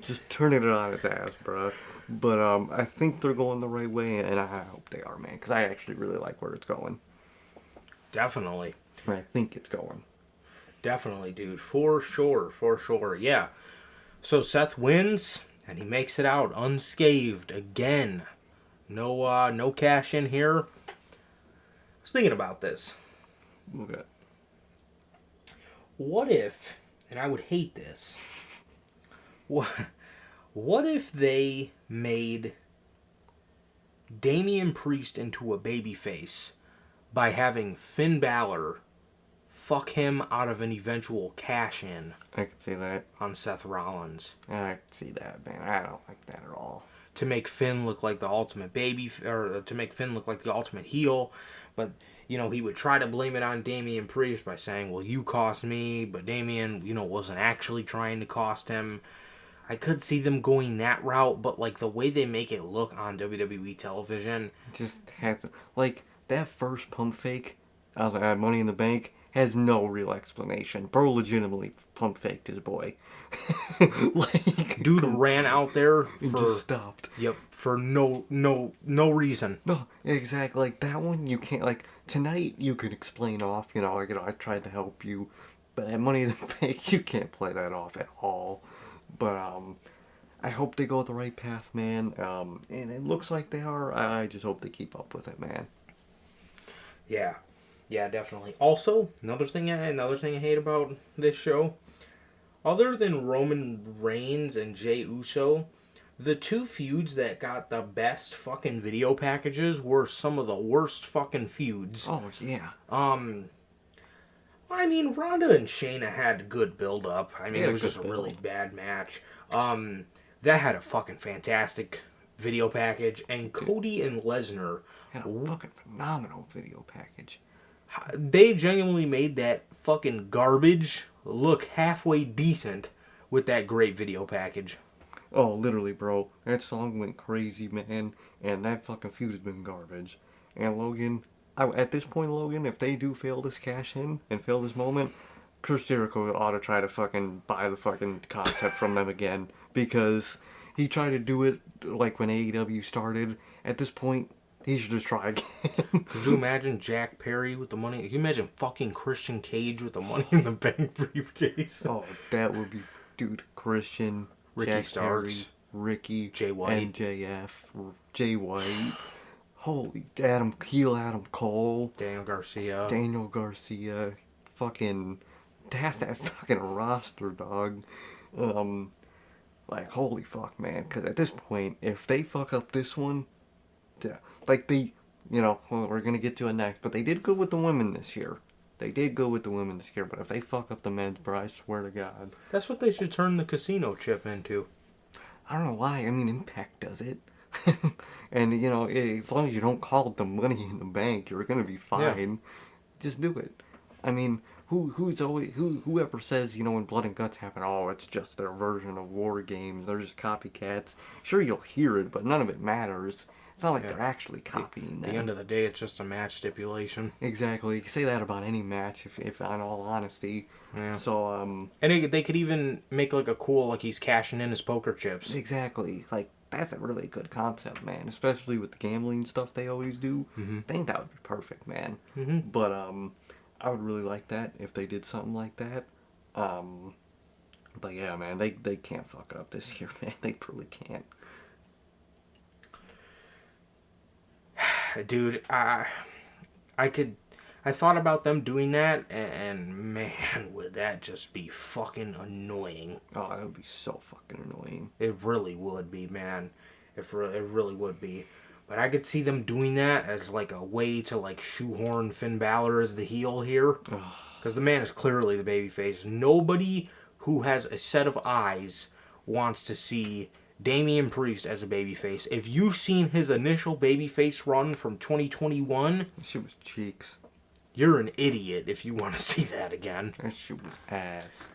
Just turning it on its ass, bro. But I think they're going the right way, and I hope they are, man, because I actually really like where it's going. Definitely. I think it's going. Definitely, dude. For sure. Yeah. So Seth wins, and he makes it out unscathed again. No cash in here. I was thinking about this. Okay. What if, and I would hate this, what if they made Damian Priest into a babyface by having Finn Balor fuck him out of an eventual cash-in? I could see that. On Seth Rollins. I could see that, man. I don't like that at all. To make Finn look like the ultimate or to make Finn look like the ultimate heel, but he would try to blame it on Damian Priest by saying, well, you cost me, but Damian, wasn't actually trying to cost him. I could see them going that route, but, the way they make it look on WWE television... Just has to... that first pump fake at Money in the Bank has no real explanation. Bro legitimately pump faked his boy. Dude ran out there and for just stopped. Yep, for no reason. No, exactly. Like that one, you can't. Like tonight, you can explain off. I tried to help you, but at Money in the Bank, you can't play that off at all. But I hope they go the right path, man. And it looks like they are. I just hope they keep up with it, man. Yeah, definitely. Also, another thing I hate about this show, other than Roman Reigns and Jey Uso, the two feuds that got the best fucking video packages were some of the worst fucking feuds. Oh yeah. I mean, Ronda and Shayna had good build up. I mean, it was just a really bad match. That had a fucking fantastic video package, and Cody and Lesnar had a fucking phenomenal video package. They genuinely made that fucking garbage look halfway decent with that great video package. Oh, literally, bro. That song went crazy, man. And that fucking feud has been garbage. And Logan, at this point, Logan, if they do fail this cash in and fail this moment, Chris Jericho ought to try to fucking buy the fucking concept from them again. Because he tried to do it like when AEW started. At this point, he should just try again. Could you imagine Jack Perry with the money? Could you imagine fucking Christian Cage with the Money in the Bank briefcase? Oh, that would be, dude, Christian, Ricky Jack Starks, Perry, Ricky, Jay White, MJF, Jay White, holy Adam Cole, Daniel Garcia, fucking half that fucking roster, dog. Like holy fuck, man. Because at this point, if they fuck up this one, yeah, like we're gonna get to it next, but they did good with the women this year. But if they fuck up the men's, bro, I swear to God. That's what they should turn the casino chip into. I don't know why. I mean, Impact does it. And, as long as you don't call it the Money in the Bank, you're going to be fine. Yeah. Just do it. I mean, whoever says, when Blood and Guts happen, oh, it's just their version of War Games, they're just copycats. Sure, you'll hear it, but none of it matters. It's not like they're actually copying them. At the end of the day, it's just a match stipulation. Exactly. You can say that about any match, if in all honesty. Yeah. So, and they could even make, like, a cool, like, he's cashing in his poker chips. Exactly. Like, that's a really good concept, man. Especially with the gambling stuff they always do. Mm-hmm. I think that would be perfect, man. Mm-hmm. But, I would really like that if they did something like that. But yeah, man, they can't fuck it up this year, man. They really can't. Dude, I thought about them doing that, and man, would that just be fucking annoying. Oh, that would be so fucking annoying. It really would be, man. It really would be. But I could see them doing that as, like, a way to, like, shoehorn Finn Balor as the heel here. Because the man is clearly the babyface. Nobody who has a set of eyes wants to see Damian Priest as a babyface. If you've seen his initial babyface run from 2021... That shit was cheeks. You're an idiot if you want to see that again. That shit was ass.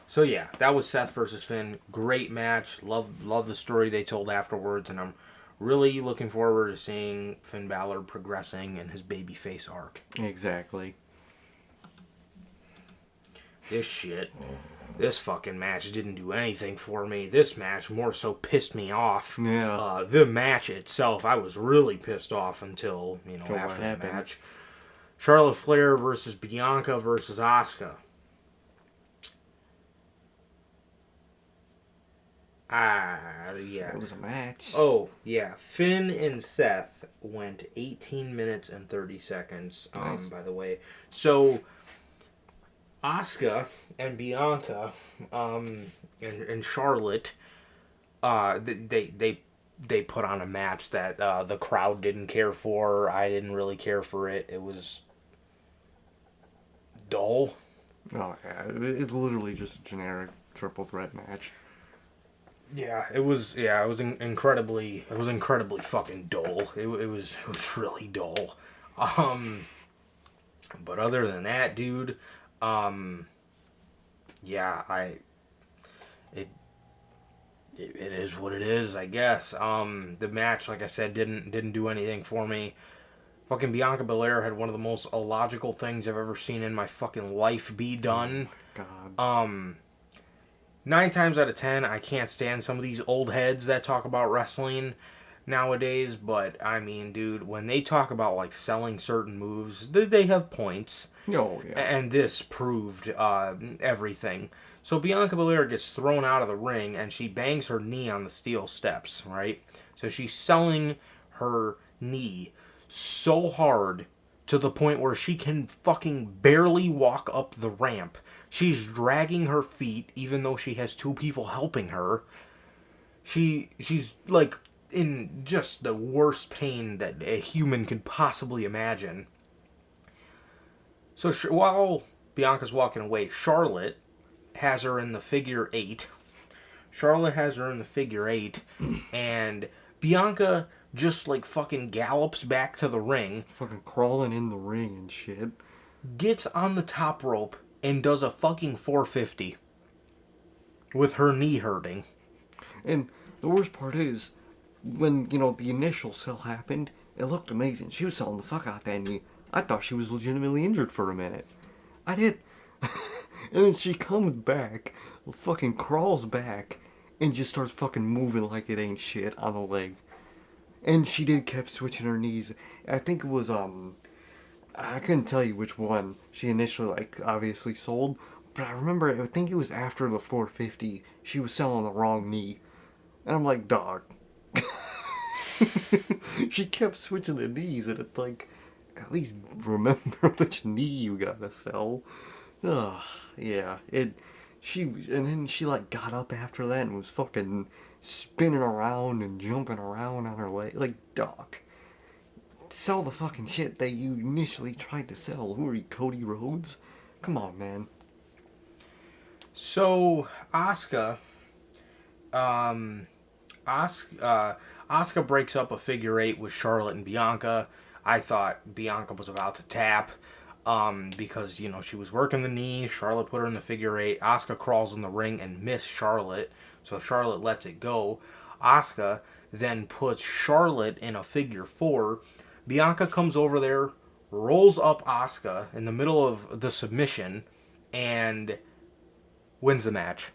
So yeah, that was Seth versus Finn. Great match. Love the story they told afterwards, and I'm really looking forward to seeing Finn Balor progressing in his babyface arc. Exactly. This fucking match didn't do anything for me. This match more so pissed me off. Yeah. The match itself, I was really pissed off until, after the match. Charlotte Flair versus Bianca versus Asuka. Yeah. It was a match. Oh, yeah. Finn and Seth went 18 minutes and 30 seconds, nice. By the way. So, Asuka and Bianca, and Charlotte, they put on a match that the crowd didn't care for. I didn't really care for it. It was dull. Oh, yeah. It's literally just a generic triple threat match. Yeah, it was incredibly fucking dull. It was really dull. But other than that, dude, it is what it is, I guess. The match, like I said, didn't do anything for me. Fucking Bianca Belair had one of the most illogical things I've ever seen in my fucking life be done. Oh my God. 9 times out of 10, I can't stand some of these old heads that talk about wrestling nowadays, but I mean, dude, when they talk about like selling certain moves, they have points. Oh, yeah. And this proved everything. So Bianca Belair gets thrown out of the ring and she bangs her knee on the steel steps, right? So she's selling her knee so hard to the point where she can fucking barely walk up the ramp. She's dragging her feet even though she has 2 people helping her. She's like in just the worst pain that a human could possibly imagine. So while Bianca's walking away, Charlotte has her in the figure 8. And Bianca just like fucking gallops back to the ring. Fucking crawling in the ring and shit. Gets on the top rope and does a fucking 450 with her knee hurting. And the worst part is, when, the initial sell happened, it looked amazing. She was selling the fuck out that knee. I thought she was legitimately injured for a minute. I did. And then she comes back, fucking crawls back, and just starts fucking moving like it ain't shit on the leg. And she kept switching her knees. I think it was, I couldn't tell you which one she initially, obviously sold. But I think it was after the 450, she was selling the wrong knee. And I'm like, dog. She kept switching the knees, and it's like, at least remember which knee you gotta sell. Ugh, yeah. And then she got up after that and was fucking spinning around and jumping around on her leg. Like, dog. Sell the fucking shit that you initially tried to sell. Who are you, Cody Rhodes? Come on, man. So, Asuka breaks up a figure 8 with Charlotte and Bianca. I thought Bianca was about to tap because, she was working the knee. Charlotte put her in the figure 8. Asuka crawls in the ring and missed Charlotte, so Charlotte lets it go. Asuka then puts Charlotte in a figure 4. Bianca comes over there, rolls up Asuka in the middle of the submission, and wins the match.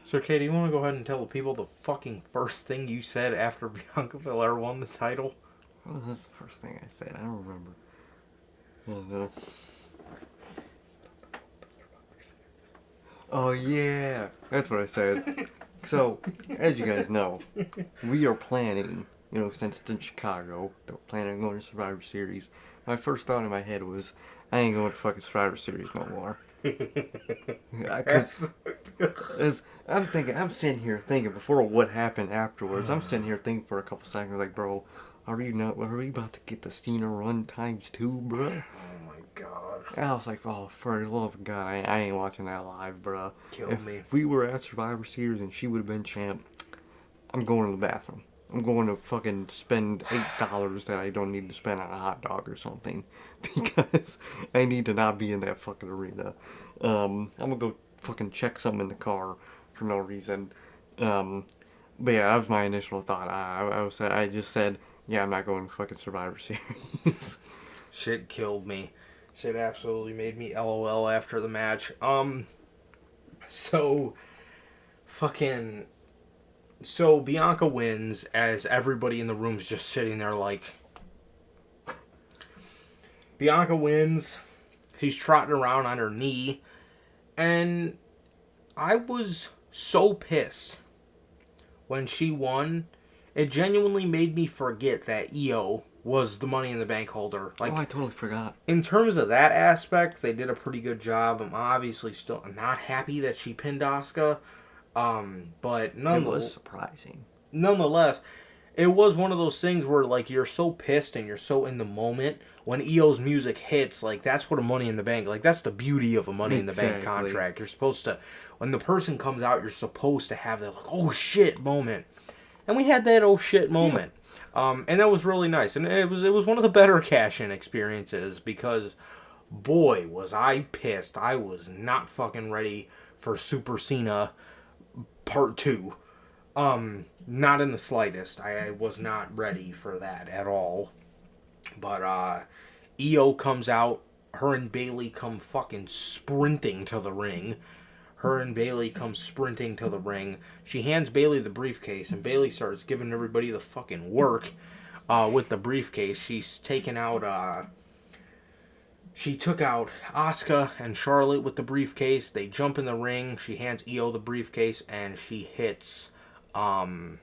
So, Katie, you want to go ahead and tell the people the fucking first thing you said after Bianca Belair won the title? What was the first thing I said? I don't remember. Oh, yeah. That's what I said. So, as you guys know, we are planning, since it's in Chicago, we're planning on going to Survivor Series. My first thought in my head was, I ain't going to fucking Survivor Series no more. Because I'm sitting here thinking, before what happened afterwards, I'm sitting here thinking for a couple seconds, like, bro, are we about to get the Cena run ×2, bro? Oh my god. And I was like, oh, for the love of God, I ain't watching that live, bro. Kill me. If we were at Survivor Series and she would have been champ, I'm going to the bathroom. I'm going to fucking spend $8 that I don't need to spend on a hot dog or something. Because I need to not be in that fucking arena. I'm going to go fucking check something in the car for no reason. But yeah, that was my initial thought. I just said, yeah, I'm not going to fucking Survivor Series. Shit killed me. Shit absolutely made me LOL after the match. So Bianca wins as everybody in the room's just sitting there like... Bianca wins. She's trotting around on her knee. And I was so pissed when she won. It genuinely made me forget that Io was the Money in the Bank holder. I totally forgot. In terms of that aspect, they did a pretty good job. I'm obviously still not happy that she pinned Asuka. But it was surprising. Nonetheless, it was one of those things where, you're so pissed and you're so in the moment. When Io's music hits, that's what a Money in the Bank, that's the beauty of a Money in the Bank contract. You're supposed to, when the person comes out, you're supposed to have that, oh shit moment. And we had that oh shit moment. And that was really nice. And it was one of the better cash-in experiences because, boy, was I pissed. I was not fucking ready for Super Cena Part 2. Not in the slightest. I was not ready for that at all. But Io comes out. Her and Bayley come fucking sprinting to the ring. She hands Bayley the briefcase, and Bayley starts giving everybody the fucking work with the briefcase. She's taken out. She took out Asuka and Charlotte with the briefcase. They jump in the ring. She hands Io the briefcase, and she hits Charlotte,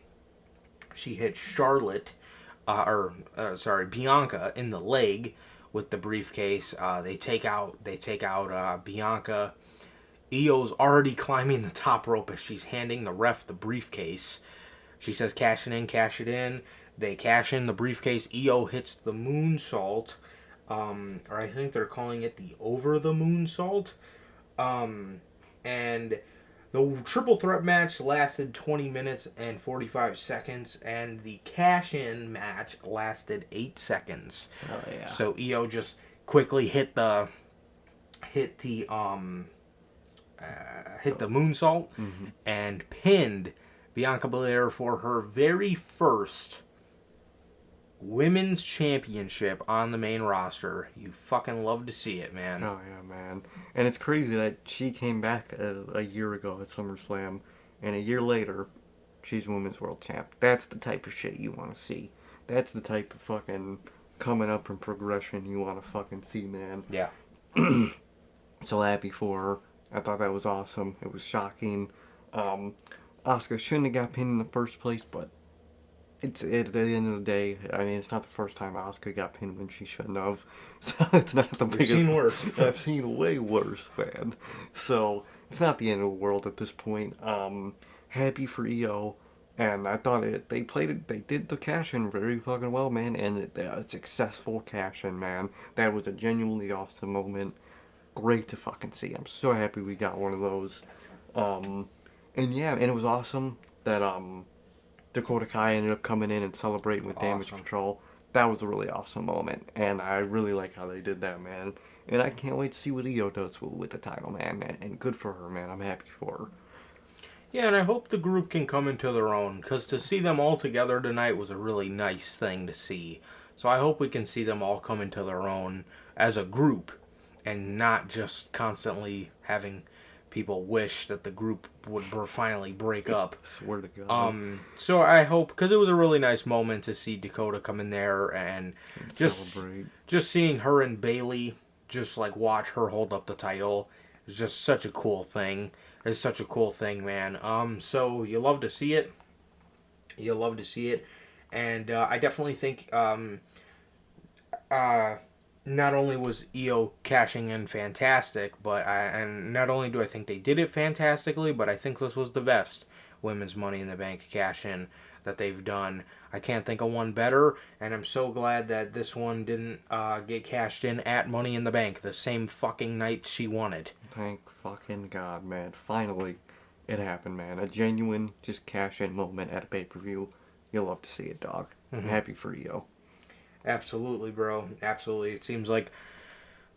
Bianca in the leg with the briefcase. They take out Bianca. Io's already climbing the top rope as she's handing the ref the briefcase. She says, "Cash it in, cash it in." They cash in the briefcase. Io hits the moonsault. Or I think they're calling it the over the moonsault. And the triple threat match lasted 20 minutes and 45 seconds, and the cash-in match lasted 8 seconds. Oh yeah. So Io just quickly hit the moonsault and pinned Bianca Belair for her very first women's championship on the main roster. You fucking love to see it, man. Oh yeah, man. And it's crazy that she came back a year ago at SummerSlam, and a year later, she's women's world champ. That's the type of shit you want to see. That's the type of fucking coming up and progression you want to fucking see, man. Yeah. So happy for her. I thought that was awesome. It was shocking. Asuka shouldn't have got pinned in the first place, but it's at the end of the day. I mean, it's not the first time Asuka got pinned when she shouldn't have. So it's not the biggest. I've seen worse. I've seen way worse, man. So it's not the end of the world at this point. Happy for Io, and I thought they did the cash in very fucking well, man, and a successful cash in, man. That was a genuinely awesome moment. Great to fucking see. I'm so happy we got one of those. And yeah, and it was awesome that Dakota Kai ended up coming in and celebrating with Damage Control. That was a really awesome moment, and I really like how they did that, man. And I can't wait to see what Io does with the title, man. And good for her, man. I'm happy for her. Yeah, and I hope the group can come into their own, because to see them all together tonight was a really nice thing to see. So I hope we can see them all come into their own as a group, and not just constantly having people wish that the group would finally break up. Swear to God. So I hope, because it was a really nice moment to see Dakota come in there and celebrate. Just seeing her and Bayley, just like watch her hold up the title, is just such a cool thing. It's such a cool thing, man. So you love to see it. And I definitely think not only was Io cashing in fantastic, and not only do I think they did it fantastically, but I think this was the best women's Money in the Bank cash-in that they've done. I can't think of one better, and I'm so glad that this one didn't get cashed in at Money in the Bank the same fucking night she won it. Thank fucking God, man. Finally, it happened, man. A genuine, just cash-in moment at a pay-per-view. You'll love to see it, dog. I'm happy for Io. Absolutely, bro. Absolutely. It seems like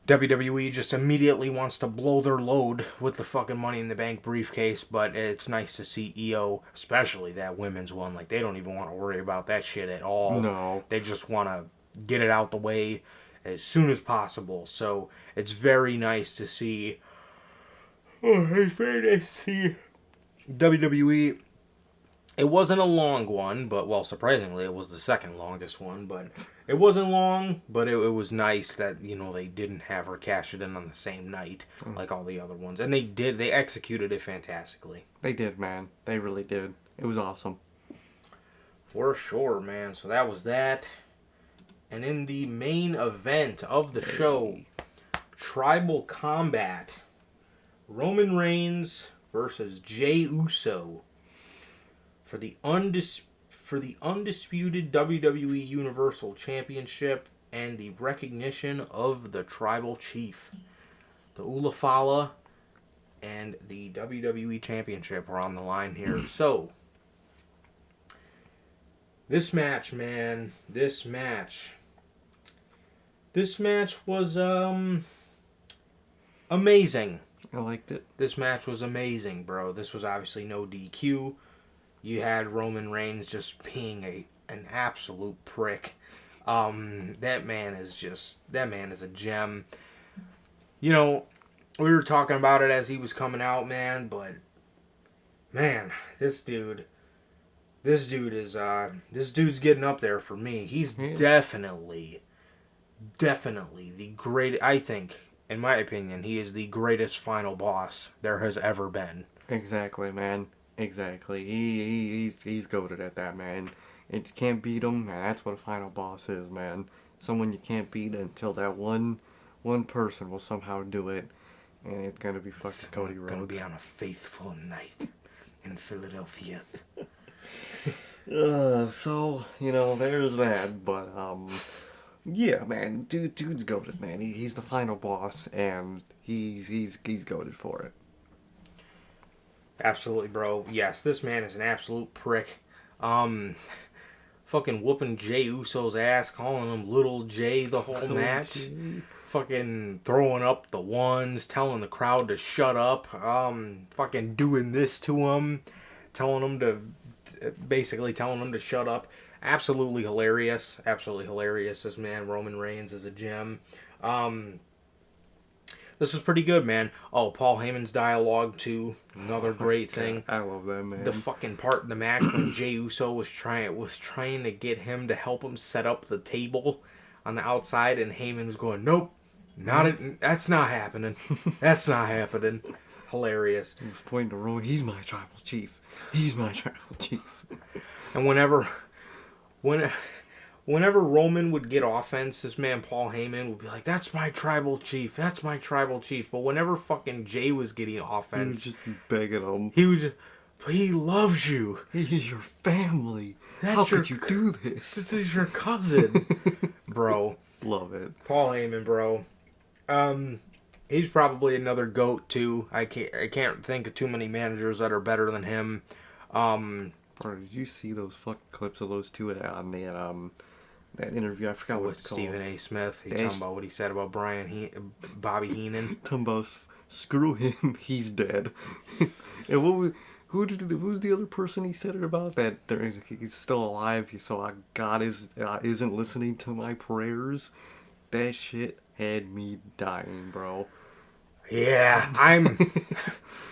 WWE just immediately wants to blow their load with the fucking Money in the Bank briefcase, but it's nice to see Io, especially that women's one. Like, they don't even want to worry about that shit at all. No. They just want to get it out the way as soon as possible. So it's very nice to see. It's very nice to see WWE. It wasn't a long one, but, well, surprisingly, it was the second longest one, but it wasn't long, but it was nice that, they didn't have her cash it in on the same night like all the other ones. And they executed it fantastically. They did, man. They really did. It was awesome. For sure, man. So that was that. And in the main event of the show, Tribal Combat, Roman Reigns versus Jey Uso for the undisputed WWE Universal Championship and the recognition of the Tribal Chief. The Ulafala and the WWE Championship are on the line here. So, this match, man, this match was amazing. I liked it. This match was amazing, bro. This was obviously no DQ. you had Roman Reigns just being an absolute prick. That man is a gem. You know, we were talking about it as he was coming out, man, but man, this dude's getting up there for me. He's definitely the great. I think, in my opinion, he is the greatest final boss there has ever been. Exactly, man. Exactly. He's goated at that, man. And you can't beat him, man. That's what a final boss is, man. Someone you can't beat until that one person will somehow do it, and it's gonna be fucking Cody Rhodes. Gonna be on a faithful night in Philadelphia. So there's that. But yeah, man. Dude's goated, man. He's the final boss, and he's goated for it. Absolutely, bro. Yes, this man is an absolute prick. Fucking whooping Jey Uso's ass, calling him Little Jay the whole match. Fucking throwing up the ones, telling the crowd to shut up. Fucking doing this to him, basically telling him to shut up. Absolutely hilarious. Absolutely hilarious. This man, Roman Reigns, is a gem. This was pretty good, man. Oh, Paul Heyman's dialogue, too. Another great thing. I love that, man. The fucking part in the match when Jey Uso was trying to get him to help him set up the table on the outside, and Heyman was going, nope, that's not happening. That's not happening. Hilarious. He was pointing to Roman. He's my tribal chief. He's my tribal chief. And whenever Roman would get offense, this man Paul Heyman would be like, that's my tribal chief. That's my tribal chief. But whenever fucking Jay was getting offense, he would just be begging him. He loves you. He's your family. How could you do this? This is your cousin. Bro. Love it. Paul Heyman, bro. He's probably another GOAT, too. I can't think of too many managers that are better than him. Bro, did you see those fucking clips of those two on that interview? I forgot what it's called. Stephen A. Smith. He's talking about what he said about Bobby Heenan. Talking about, screw him, he's dead. And who's the other person he said it about? That he's still alive, so God isn't listening to my prayers. That shit had me dying, bro. Yeah,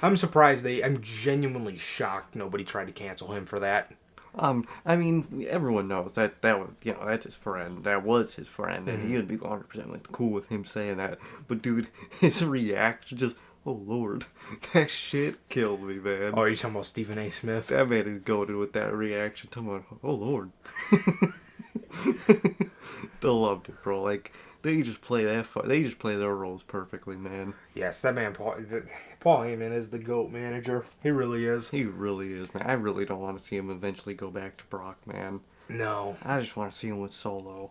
I'm surprised I'm genuinely shocked nobody tried to cancel him for that. I mean, everyone knows that was, that's his friend. That was his friend, and he would be 100% cool with him saying that. But dude, his reaction just, oh Lord, that shit killed me, man. Oh, are you talking about Stephen A. Smith? That man is goated with that reaction. Talking about, oh Lord. They loved it, bro. Like, they just play their roles perfectly, man. Yes, that man Paul Heyman is the GOAT manager. He really is. He really is, man. I really don't want to see him eventually go back to Brock, man. No. I just want to see him with Solo.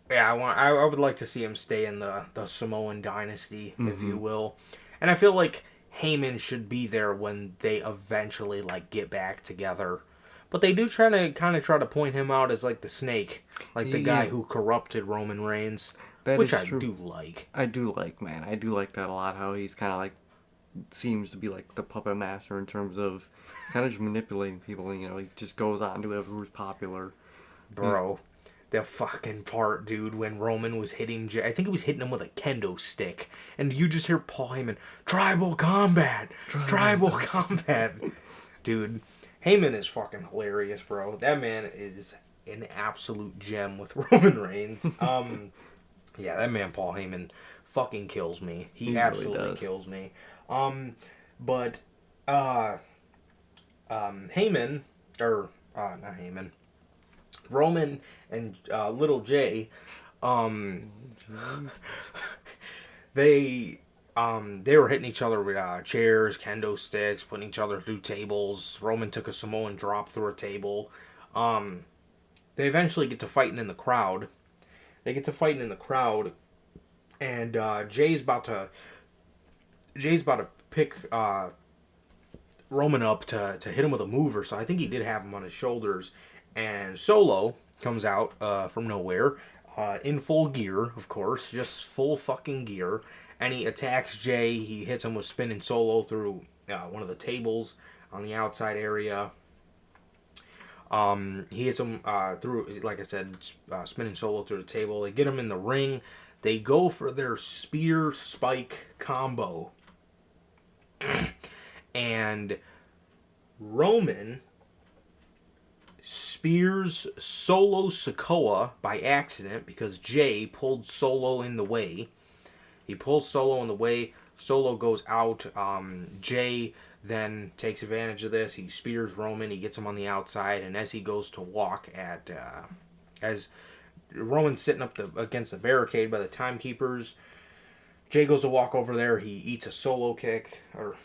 Yeah, I would like to see him stay in the Samoan dynasty, if you will. And I feel like Heyman should be there when they eventually get back together. But they do try to point him out as the snake, the guy who corrupted Roman Reigns, which I do like. I do like, man. I do like that a lot. How he's kind of seems to be the puppet master in terms of kind of just manipulating people. He just goes on to whoever's popular. Bro, the fucking part, dude, when Roman was hitting Jey, I think he was hitting him with a kendo stick, and you just hear Paul Heyman, tribal combat. Dude, Heyman is fucking hilarious, bro. That man is an absolute gem with Roman Reigns. Yeah, that man Paul Heyman fucking kills me. He absolutely really kills me. But Heyman, or not Heyman, Roman and Little Jay, they were hitting each other with chairs, kendo sticks, putting each other through tables. Roman took a Samoan drop through a table. They eventually get to fighting in the crowd. And Jay's about to pick Roman up to hit him with a mover. So I think he did have him on his shoulders. And Solo comes out from nowhere in full gear, of course, just full fucking gear. And he attacks Jay. He hits him with spinning Solo through one of the tables on the outside area. He hits him through, like I said, spinning Solo through the table. They get him in the ring. They go for their spear spike combo. And Roman spears Solo Sikoa by accident because Jay pulled Solo in the way. He pulls Solo in the way. Solo goes out. Jay then takes advantage of this. He spears Roman. He gets him on the outside. And as he goes to walk as Roman's sitting up against the barricade by the timekeepers, Jay goes to walk over there. He eats a Solo kick or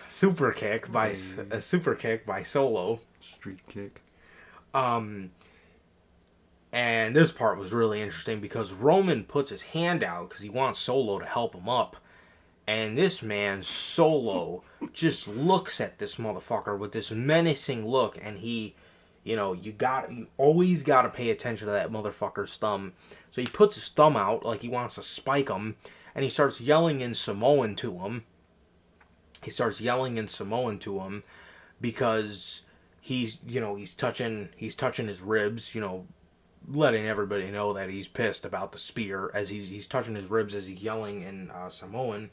super kick by Solo. Street kick. And this part was really interesting because Roman puts his hand out because he wants Solo to help him up. And this man, Solo, just looks at this motherfucker with this menacing look. And he, you always got to pay attention to that motherfucker's thumb. So he puts his thumb out like he wants to spike him. And he starts yelling in Samoan to him. Because he's touching his ribs, letting everybody know that he's pissed about the spear as he's touching his ribs as he's yelling in Samoan.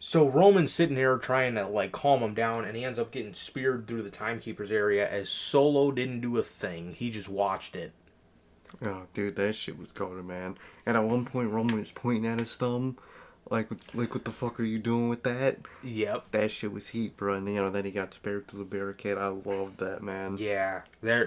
So Roman's sitting there trying to calm him down, and he ends up getting speared through the timekeeper's area as Solo didn't do a thing. He just watched it. Oh, dude, that shit was goated, man. And at one point, Roman was pointing at his thumb. Like, what the fuck are you doing with that? Yep. That shit was heat, bro. And, then he got spared through the barricade. I loved that, man. Yeah. They're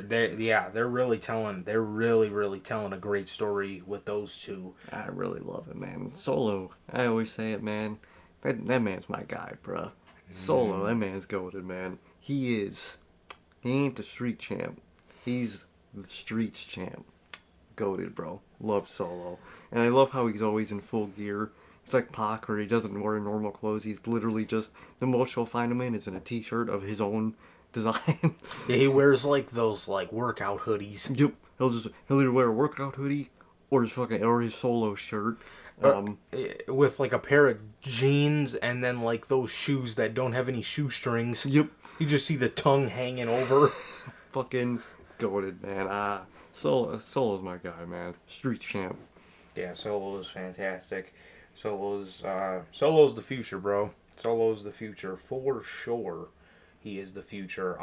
really telling a great story with those two. I really love it, man. Solo, I always say it, man. That man's my guy, bro. Solo, that man's goated, man. He ain't the street champ. He's the streets champ. Goated, bro. Love Solo. And I love how he's always in full gear. It's like Pac, where he doesn't wear normal clothes. He's literally just, the most you'll find him in is in a t-shirt of his own design. Yeah, he wears those workout hoodies. Yep. He'll either wear a workout hoodie or his Solo shirt. With a pair of jeans and then those shoes that don't have any shoestrings. Yep. You just see the tongue hanging over. Fucking goated, man. Solo's my guy, man. Street champ. Yeah, Solo is fantastic. Solo's the future, bro. Solo's the future for sure. He is the future.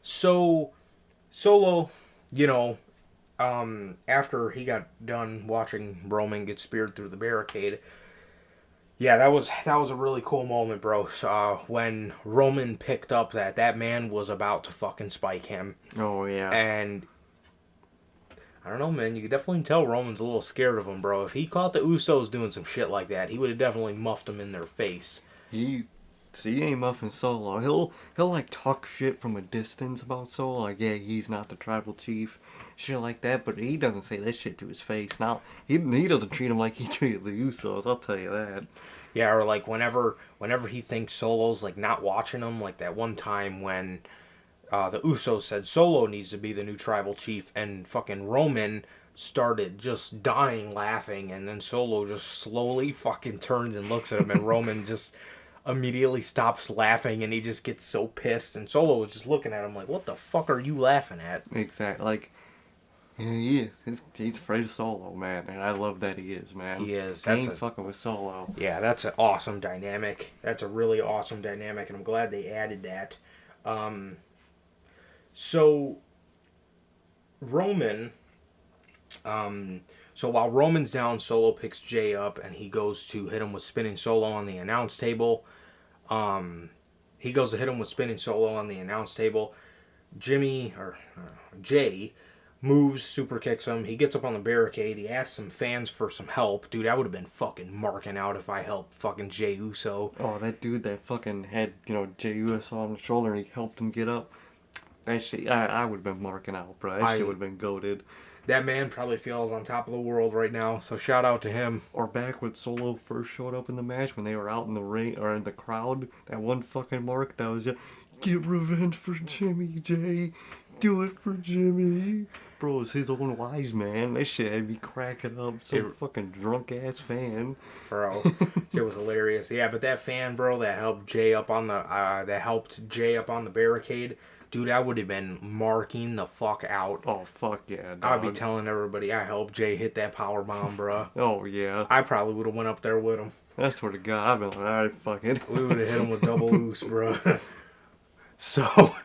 So Solo, after he got done watching Roman get speared through the barricade, yeah, that was a really cool moment, bro. When Roman picked up that man was about to fucking spike him. Oh yeah. And I don't know, man. You could definitely tell Roman's a little scared of him, bro. If he caught the Usos doing some shit like that, he would have definitely muffed them in their face. He ain't muffing Solo. He'll talk shit from a distance about Solo. Yeah, he's not the tribal chief, shit like that. But he doesn't say that shit to his face. Now he doesn't treat him like he treated the Usos. I'll tell you that. Yeah, or whenever he thinks Solo's not watching him, that one time when the Usos said Solo needs to be the new tribal chief, and fucking Roman started just dying laughing, and then Solo just slowly fucking turns and looks at him, and Roman just immediately stops laughing, and he just gets so pissed, and Solo was just looking at him like, what the fuck are you laughing at? Exactly. He is. He's afraid of Solo, man, and I love that he is, man. He is. He ain't fucking with Solo. Yeah, that's an awesome dynamic. That's a really awesome dynamic, and I'm glad they added that. So Roman, so while Roman's down, Solo picks Jay up, and he goes to hit him with spinning Solo on the announce table. Jay moves, super kicks him. He gets up on the barricade. He asks some fans for some help. Dude, I would have been fucking marking out if I helped fucking Jey Uso. Oh, that dude that fucking had, Jey Uso on the shoulder and he helped him get up. That shit, I would have been marking out, bro. That shit would have been goated. That man probably feels on top of the world right now, so shout out to him. Or back when Solo first showed up in the match, when they were out in the ring, or in the crowd, that one fucking mark, that was just, get revenge for Jimmy, Jay. Do it for Jimmy. bro, it's his own wise man. That shit had me cracking up. Some fucking drunk ass fan. Bro, it was hilarious. Yeah, but that fan, bro, that helped Jay up on the barricade, dude, I would have been marking the fuck out. Oh fuck yeah, dog. I'd be telling everybody I helped Jay hit that power bomb, bro. Oh yeah. I probably would have went up there with him. I swear to God, I've been like, alright, fuck it. We would have hit him with double loose, bro. So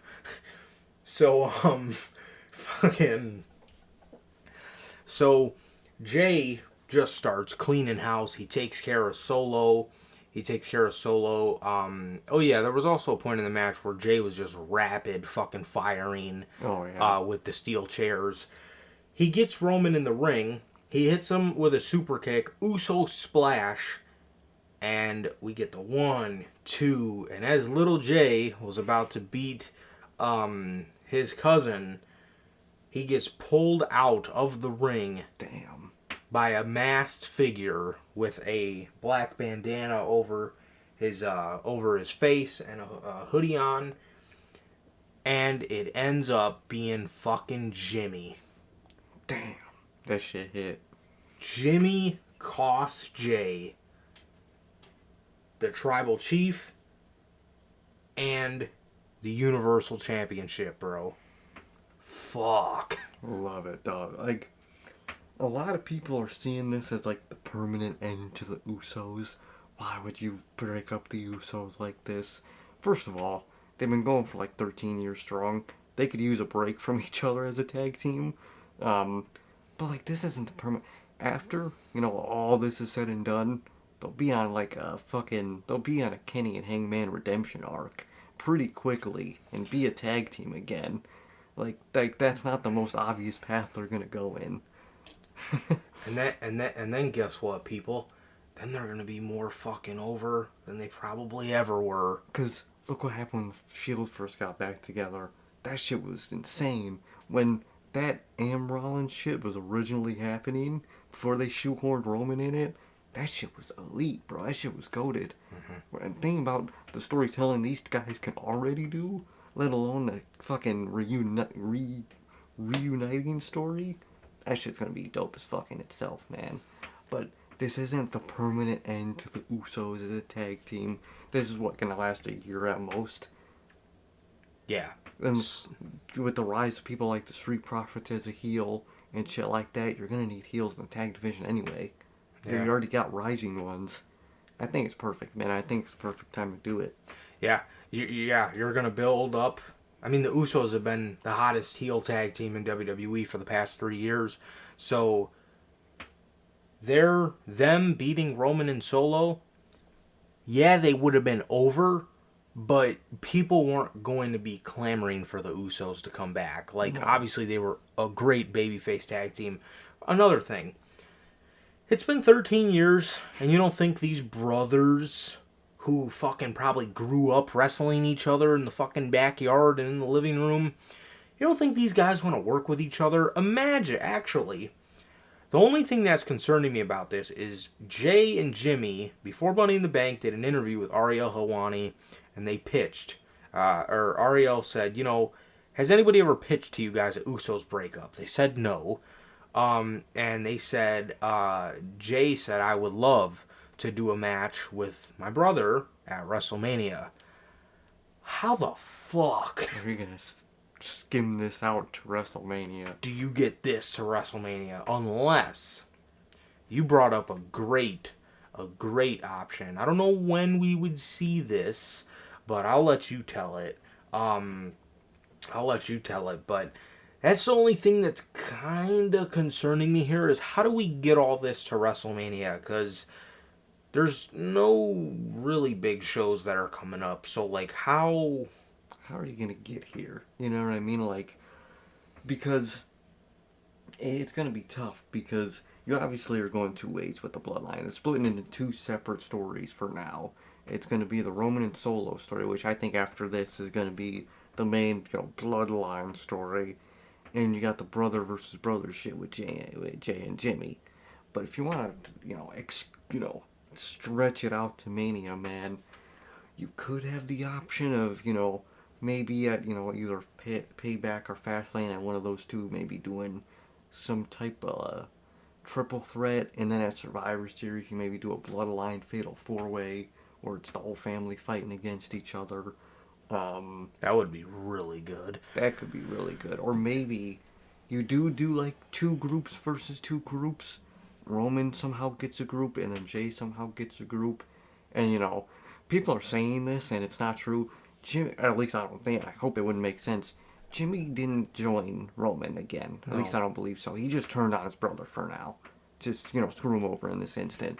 Jay just starts cleaning house. He takes care of Solo. Oh yeah, there was also a point in the match where Jay was just rapid fucking firing. Oh yeah. With the steel chairs. He gets Roman in the ring. He hits him with a super kick. Uso splash. And we get the 1, 2, and as little Jay was about to beat his cousin, he gets pulled out of the ring. Damn. By a masked figure with a black bandana over his face and a hoodie on. And it ends up being fucking Jimmy. Damn. That shit hit. Jimmy costs Jay the tribal chief and the Universal Championship, bro. Fuck. Love it, dog. Like, a lot of people are seeing this as like the permanent end to the Usos. Why would you break up the Usos like this? First of all, they've been going for like 13 years strong. They could use a break from each other as a tag team. But like, this isn't the permanent. After, all this is said and done, they'll be on a Kenny and Hangman redemption arc pretty quickly and be a tag team again. Like that's not the most obvious path they're gonna go in. and then guess what, people? Then they're gonna be more fucking over than they probably ever were. 'Cause look what happened when Shield first got back together. That shit was insane. When that Rollins shit was originally happening, before they shoehorned Roman in it, that shit was elite, bro. That shit was goated. Mm-hmm. And think about the storytelling these guys can already do, let alone the fucking reuniting story. That shit's gonna be dope as fucking itself, man. But this isn't the permanent end to the Usos as a tag team. This is what gonna last a year at most. Yeah. And with the rise of people like the Street Profits as a heel and shit like that, you're gonna need heels in the tag division anyway. Yeah. You already got rising ones. I think it's perfect, man. I think it's the perfect time to do it. Yeah. You're going to build up. I mean, the Usos have been the hottest heel tag team in WWE for the past 3 years. So, them beating Roman and Solo, yeah, they would have been over, but people weren't going to be clamoring for the Usos to come back. Like, obviously, they were a great babyface tag team. Another thing. It's been 13 years, and you don't think these brothers who fucking probably grew up wrestling each other in the fucking backyard and in the living room, you don't think these guys want to work with each other? Imagine, actually, the only thing that's concerning me about this is Jay and Jimmy, before Money in the Bank, did an interview with Ariel Helwani, and they pitched, or Ariel said, has anybody ever pitched to you guys an Usos breakup? They said no. And they said, Jay said, I would love to do a match with my brother at WrestleMania. How the fuck are you gonna skim this out to WrestleMania? Do you get this to WrestleMania? Unless you brought up a great option. I don't know when we would see this, but I'll let you tell it. But that's the only thing that's kind of concerning me here is how do we get all this to WrestleMania? Because there's no really big shows that are coming up. So, like, how are you going to get here? You know what I mean? Like, because it's going to be tough because you obviously are going two ways with the Bloodline. It's splitting into two separate stories for now. It's going to be the Roman and Solo story, which I think after this is going to be the main, Bloodline story. And you got the brother versus brother shit with Jay and Jimmy. But if you want to, stretch it out to Mania, man, you could have the option of, maybe at, either Payback or Fastlane, at one of those two, maybe doing some type of triple threat, and then at Survivor Series, you maybe do a Bloodline Fatal 4-Way, where it's the whole family fighting against each other. That would be really good. That could be really good. Or maybe you do like 2 groups versus 2 groups. Roman somehow gets a group, and then Jay somehow gets a group. And, people are saying this, and it's not true. At least I don't think, I hope it wouldn't make sense. Jimmy didn't join Roman again. At least I don't believe so. He just turned on his brother for now. Just, screw him over in this instant.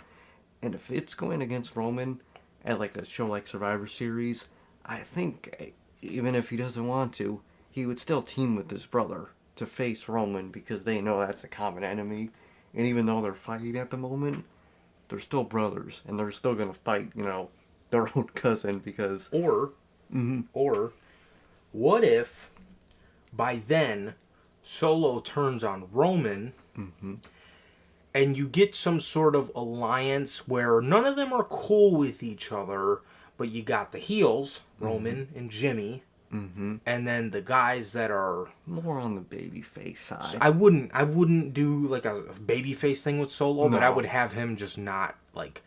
And if it's going against Roman at like a show like Survivor Series, I think even if he doesn't want to, he would still team with his brother to face Roman, because they know that's a common enemy. And even though they're fighting at the moment, they're still brothers, and they're still going to fight, their own cousin, because... Or what if by then Solo turns on Roman, and you get some sort of alliance where none of them are cool with each other, but you got the heels, Roman and Jimmy, and then the guys that are more on the babyface side. So I wouldn't do like a babyface thing with Solo, but I would have him just not like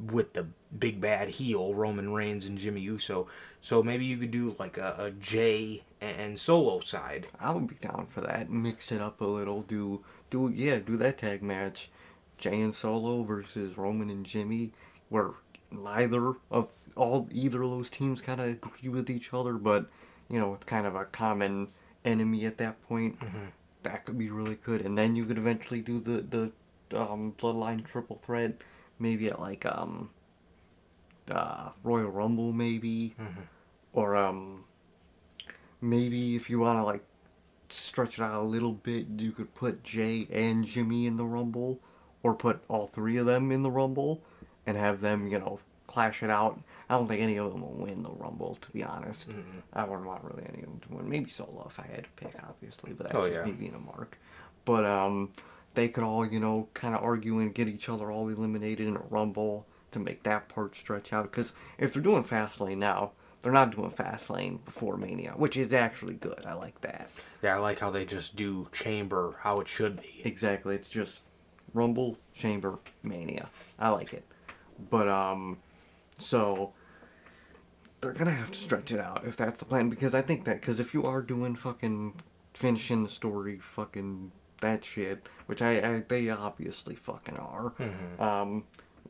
with the big bad heel, Roman Reigns and Jimmy Uso. So maybe you could do like a Jay and Solo side. I would be down for that. Mix it up a little. Do that tag match, Jay and Solo versus Roman and Jimmy, where either of those teams kind of agree with each other, but it's kind of a common enemy at that point. That could be really good. And then you could eventually do the Bloodline triple threat, maybe at like Royal Rumble, maybe, or maybe if you want to like stretch it out a little bit, you could put Jay and Jimmy in the Rumble, or put all 3 of them in the Rumble and have them, clash it out. I don't think any of them will win the Rumble, to be honest. I wouldn't want really any of them to win. Maybe Solo if I had to pick, obviously, but that's just me being a mark. But they could all, kind of argue and get each other all eliminated in a Rumble to make that part stretch out. Because if they're doing Fastlane now, they're not doing Fastlane before Mania, which is actually good. I like that. Yeah, I like how they just do Chamber how it should be. Exactly. It's just Rumble, Chamber, Mania. I like it. But, so they're gonna have to stretch it out if that's the plan, because I think that, because if you are doing fucking finishing the story, fucking that shit, which they obviously fucking are,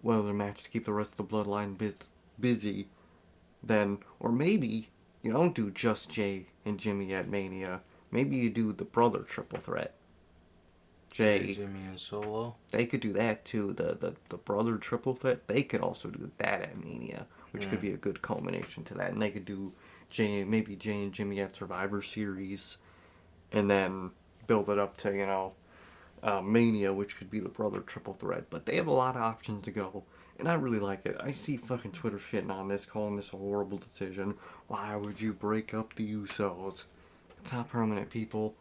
one of their matches to keep the rest of the Bloodline busy, then, or maybe you don't do just Jay and Jimmy at Mania, maybe you do the brother triple threat. Jay, Jimmy, and Solo. They could do that too. The brother triple threat. They could also do that at Mania, which could be a good culmination to that. And they could do maybe Jay and Jimmy at Survivor Series, and then build it up to Mania, which could be the brother triple threat. But they have a lot of options to go, and I really like it. I see fucking Twitter shitting on this, calling this a horrible decision. Why would you break up the Usos? It's not permanent, people.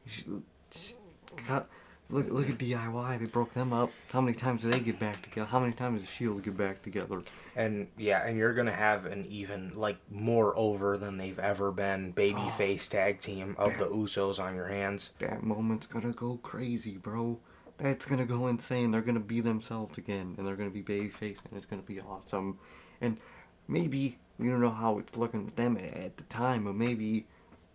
You should cut. Look at DIY. They broke them up. How many times do they get back together? How many times does Shield get back together? And you're gonna have an even more over than they've ever been babyface tag team of the Usos on your hands. That moment's gonna go crazy, bro. That's gonna go insane. They're gonna be themselves again, and they're gonna be babyface, and it's gonna be awesome. And maybe we don't know how it's looking with them at the time, but maybe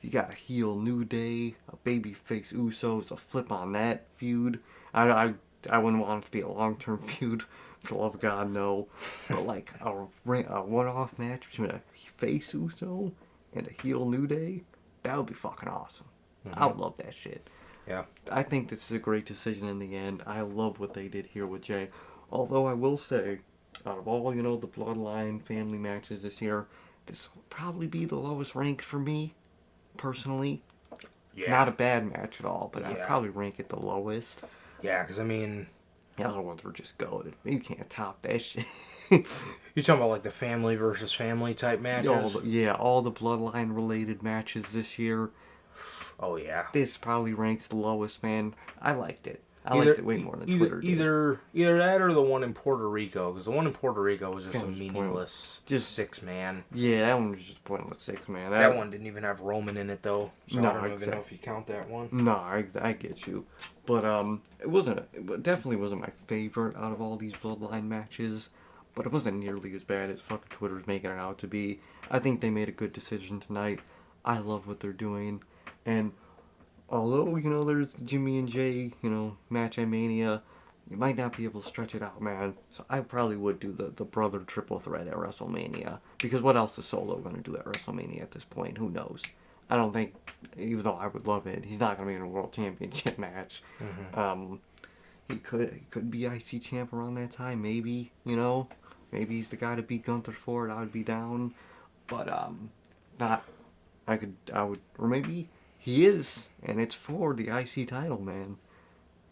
you got a heel New Day, a babyface Usos, a flip on that feud. I wouldn't want it to be a long-term feud, for the love of God, no. But like a one-off match between a face Uso and a heel New Day, that would be fucking awesome. I would love that shit. Yeah. I think this is a great decision in the end. I love what they did here with Jay. Although I will say, out of all, the Bloodline family matches this year, this will probably be the lowest ranked for me. Personally, not a bad match at all, but I'd probably rank it the lowest. Yeah, because the other ones were just goated. You can't top that shit. You're talking about the family versus family type matches? All the Bloodline related matches this year. Oh, yeah. This probably ranks the lowest, man. I liked it. I liked it way more than Twitter did. Either that or the one in Puerto Rico, because the one in Puerto Rico was just a meaningless just 6-man. Yeah, that one was just pointless 6-man. That one didn't even have Roman in it though, so no, I don't even know if you count that one. No, I get you, but it definitely wasn't my favorite out of all these Bloodline matches, but it wasn't nearly as bad as fucking Twitter's making it out to be. I think they made a good decision tonight. I love what they're doing, and although, there's Jimmy and Jay, match at Mania, you might not be able to stretch it out, man. So I probably would do the brother triple threat at WrestleMania. Because what else is Solo going to do at WrestleMania at this point? Who knows? I don't think, even though I would love it, he's not going to be in a World Championship match. Mm-hmm. He could be IC champ around that time, maybe, Maybe he's the guy to beat Gunther for it. I would be down. But, or maybe he is, and it's for the IC title, man.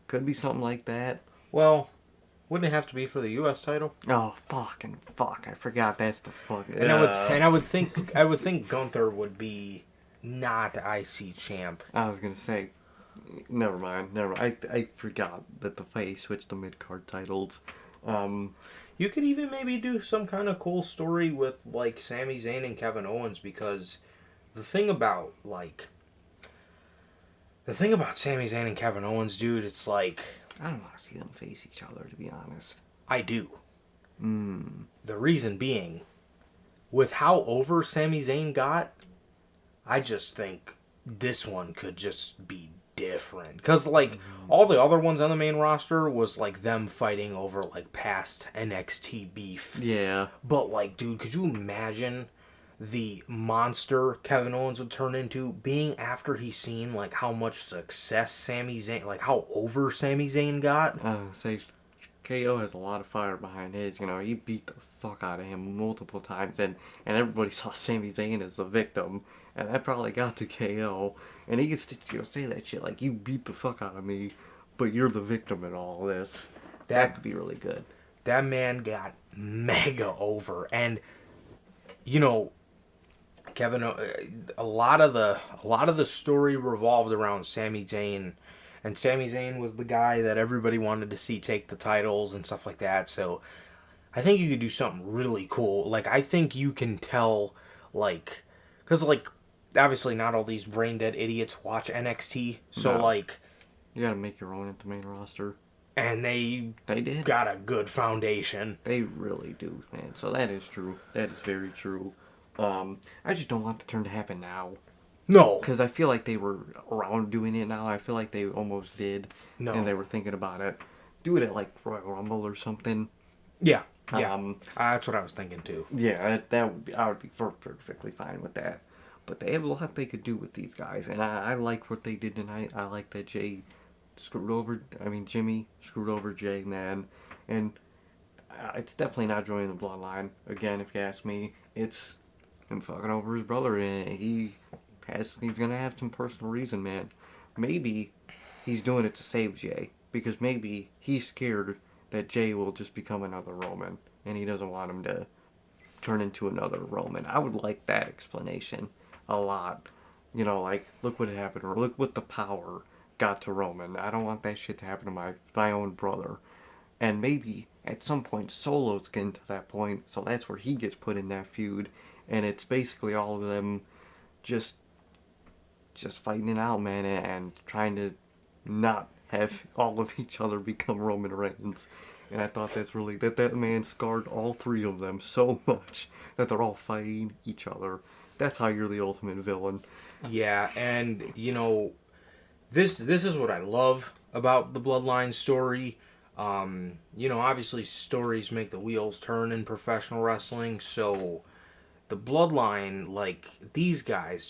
Could be something like that. Well, wouldn't it have to be for the U.S. title? Oh, fucking fuck! I forgot that's the fucking. And I would think Gunther would be not IC champ. I was gonna say, never mind. I forgot that the face switched to mid card titles. You could even maybe do some kind of cool story with like Sami Zayn and Kevin Owens, because the thing about Sami Zayn and Kevin Owens, dude, it's like... I don't want to see them face each other, to be honest. I do. The reason being, with how over Sami Zayn got, I just think this one could just be different. Because, all the other ones on the main roster was, them fighting over, past NXT beef. Yeah. But, dude, could you imagine the monster Kevin Owens would turn into, being after he's seen how much success Sami Zayn, how over Sami Zayn got? Say KO has a lot of fire behind his. He beat the fuck out of him multiple times, and everybody saw Sami Zayn as the victim, and that probably got to KO, and he gets to say that shit you beat the fuck out of me, but you're the victim in all this. That could be really good. That man got mega over, and Kevin, a lot of the story revolved around Sami Zayn, and Sami Zayn was the guy that everybody wanted to see take the titles and stuff like that. So I think you could do something really cool. I think you can tell, because obviously not all these brain dead idiots watch NXT, so no. You gotta make your own at the main roster. And they did. Got a good foundation. They really do, man. So that is true. That is very true. I just don't want the turn to happen now. No. Because I feel like they were around doing it now. I feel like they almost did. No. And they were thinking about it. Do it at Royal Rumble or something. Yeah. Yeah. That's what I was thinking too. Yeah, I would be perfectly fine with that. But they have a lot they could do with these guys. And I like what they did tonight. I like that Jimmy screwed over Jay, man. And it's definitely not joining the Bloodline. Again, if you ask me, it's him fucking over his brother, and he's gonna have some personal reason, man. Maybe he's doing it to save Jay, because maybe he's scared that Jay will just become another Roman, and he doesn't want him to turn into another Roman. I would like that explanation a lot. Look what happened, or look what the power got to Roman. I don't want that shit to happen to my own brother. And maybe at some point Solo's getting to that point, so that's where he gets put in that feud, and it's basically all of them just fighting it out, man, and trying to not have all of each other become Roman Reigns. And I thought that's really, that man scarred all three of them so much that they're all fighting each other. That's how you're the ultimate villain. Yeah, and this is what I love about the Bloodline story. Obviously stories make the wheels turn in professional wrestling, so the Bloodline, these guys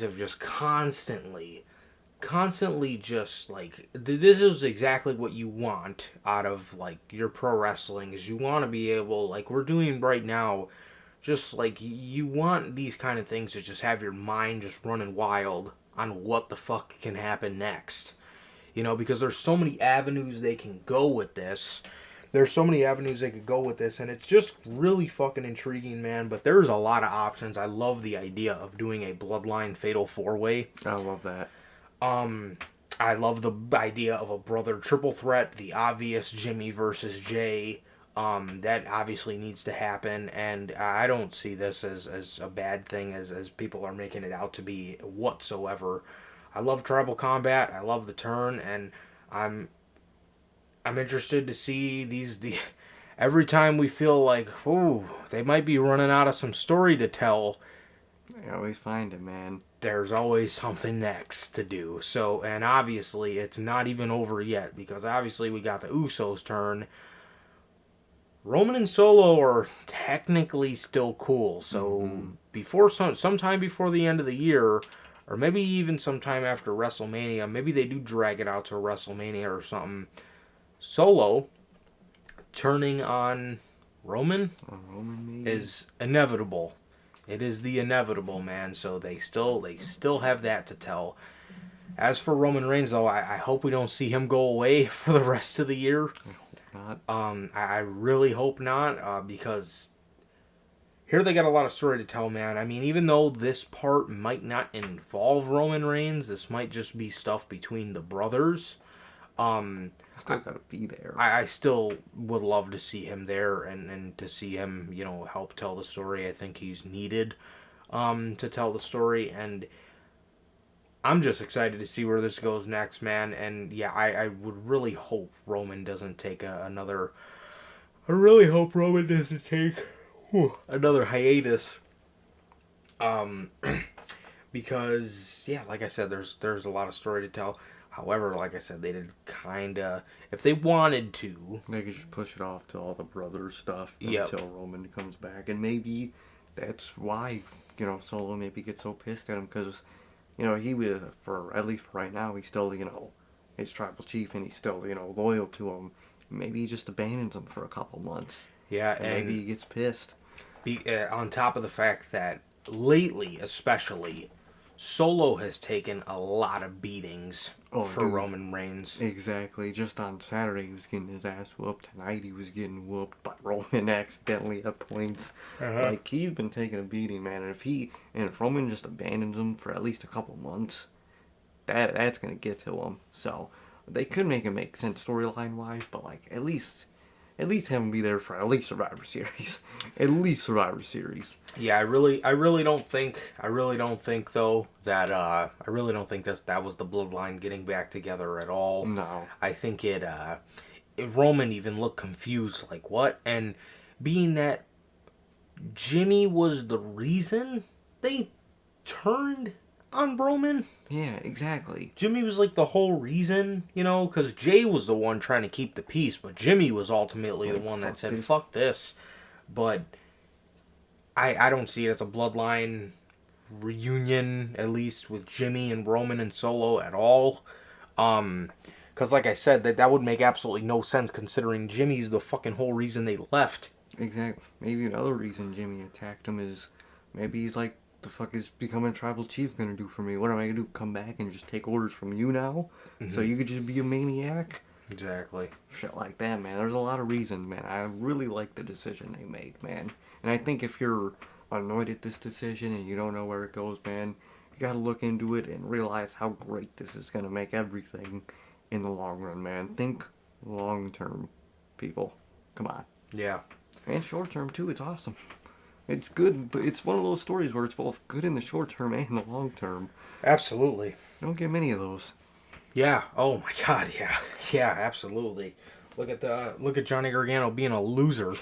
have just constantly just, this is exactly what you want out of, your pro wrestling, is you want to be able, we're doing right now, just, you want these kind of things to just have your mind just running wild on what the fuck can happen next. Because there's so many avenues they can go with this. There's so many avenues they could go with this, and it's just really fucking intriguing, man. But there's a lot of options. I love the idea of doing a Bloodline Fatal 4-Way. I love that. I love the idea of a brother triple threat, the obvious Jimmy versus Jay. That obviously needs to happen, and I don't see this as a bad thing as people are making it out to be whatsoever. I love tribal combat. I love the turn, and I'm interested to see the every time we feel like, ooh, they might be running out of some story to tell. I always find it, man. There's always something next to do. So, and obviously, it's not even over yet, because obviously we got the Usos turn. Roman and Solo are technically still cool. So, before sometime before the end of the year, or maybe even sometime after WrestleMania, maybe they do drag it out to WrestleMania or something. Solo turning on Roman is inevitable. It is the inevitable, man. So they still have that to tell. As for Roman Reigns, though, I hope we don't see him go away for the rest of the year. I hope not. I really hope not, because here they got a lot of story to tell, man. I mean, even though this part might not involve Roman Reigns, this might just be stuff between the brothers. Still gotta be there. I still would love to see him there and to see him, help tell the story. I think he's needed to tell the story, and I'm just excited to see where this goes next, man. And yeah, I would really hope Roman doesn't take another. I really hope Roman doesn't take another hiatus. Because yeah, like I said, there's a lot of story to tell. However, like I said, they did kinda, if they wanted to, they could just push it off to all the brother stuff Yep. until Roman comes back, and maybe that's why Solo maybe gets so pissed at him, because he would, for at least for right now, he's still his tribal chief, and he's still loyal to him. Maybe he just abandons him for a couple months. yeah, And maybe he gets pissed. On top of the fact that lately, especially, Solo has taken a lot of beatings for dude. Roman Reigns. Exactly. Just on Saturday, he was getting his ass whooped. Tonight, he was getting whooped by Roman accidentally at points. Like, he's been taking a beating, man. And if Roman just abandons him for at least a couple months, that's gonna get to him. So they could make it make sense storyline wise, but like at least have him be there for at least Survivor Series. At least Survivor Series. Yeah, I really don't think though that I really don't think that was the bloodline getting back together at all. No. I think Roman even looked confused, like what? And being that Jimmy was the reason they turned on Roman. Yeah, exactly. Jimmy was like the whole reason, because Jay was the one trying to keep the peace, but Jimmy was ultimately the one that said, fuck this. But I don't see it as a bloodline reunion, at least with Jimmy and Roman and Solo at all. Because like I said, that would make absolutely no sense considering Jimmy's the fucking whole reason they left. Exactly. Maybe another reason Jimmy attacked him is maybe he's like, the fuck is becoming tribal chief gonna do for me? What am I gonna do? Come back and just take orders from you now? So you could just be a maniac? Exactly. Shit like that, man. There's a lot of reasons, man. I really like the decision they made, man. And I think if you're annoyed at this decision and you don't know where it goes, man, you gotta look into it and realize how great this is gonna make everything in the long run, man. Think long term, people. Come on. Yeah. And short term, too. It's awesome. It's good, but it's one of those stories where it's both good in the short term and the long term. Absolutely. You don't get many of those. Yeah. Oh my God. Yeah. Yeah. Absolutely. Look at Johnny Gargano being a loser.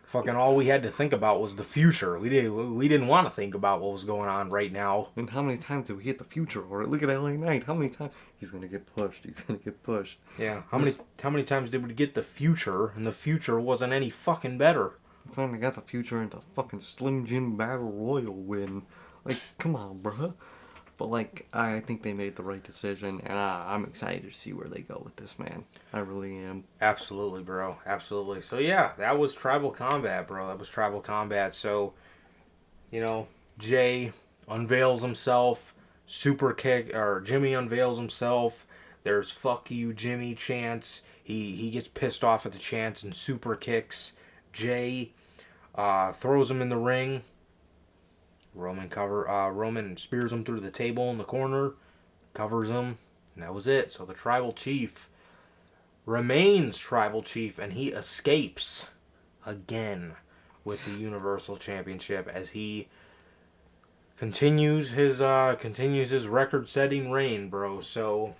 Fucking all we had to think about was the future. We didn't want to think about what was going on right now. And how many times did we hit the future? Or look at LA Knight. How many times he's gonna get pushed? He's gonna get pushed. Yeah. How many times did we get the future and the future wasn't any fucking better? Finally got the future into fucking Slim Jim Battle Royal win. Like, come on, bruh. But, like, I think they made the right decision, and I'm excited to see where they go with this, man. I really am. Absolutely, bro. Absolutely. So, yeah, that was Tribal Combat, bro. That was Tribal Combat. So, Jay unveils himself, super kick, or Jimmy unveils himself. There's fuck you, Jimmy chants. He gets pissed off at the chants and super kicks Jay. Throws him in the ring. Roman spears him through the table in the corner, covers him, And that was it. So the Tribal Chief remains Tribal Chief, and he escapes again with the Universal Championship as he continues his record-setting reign, bro. So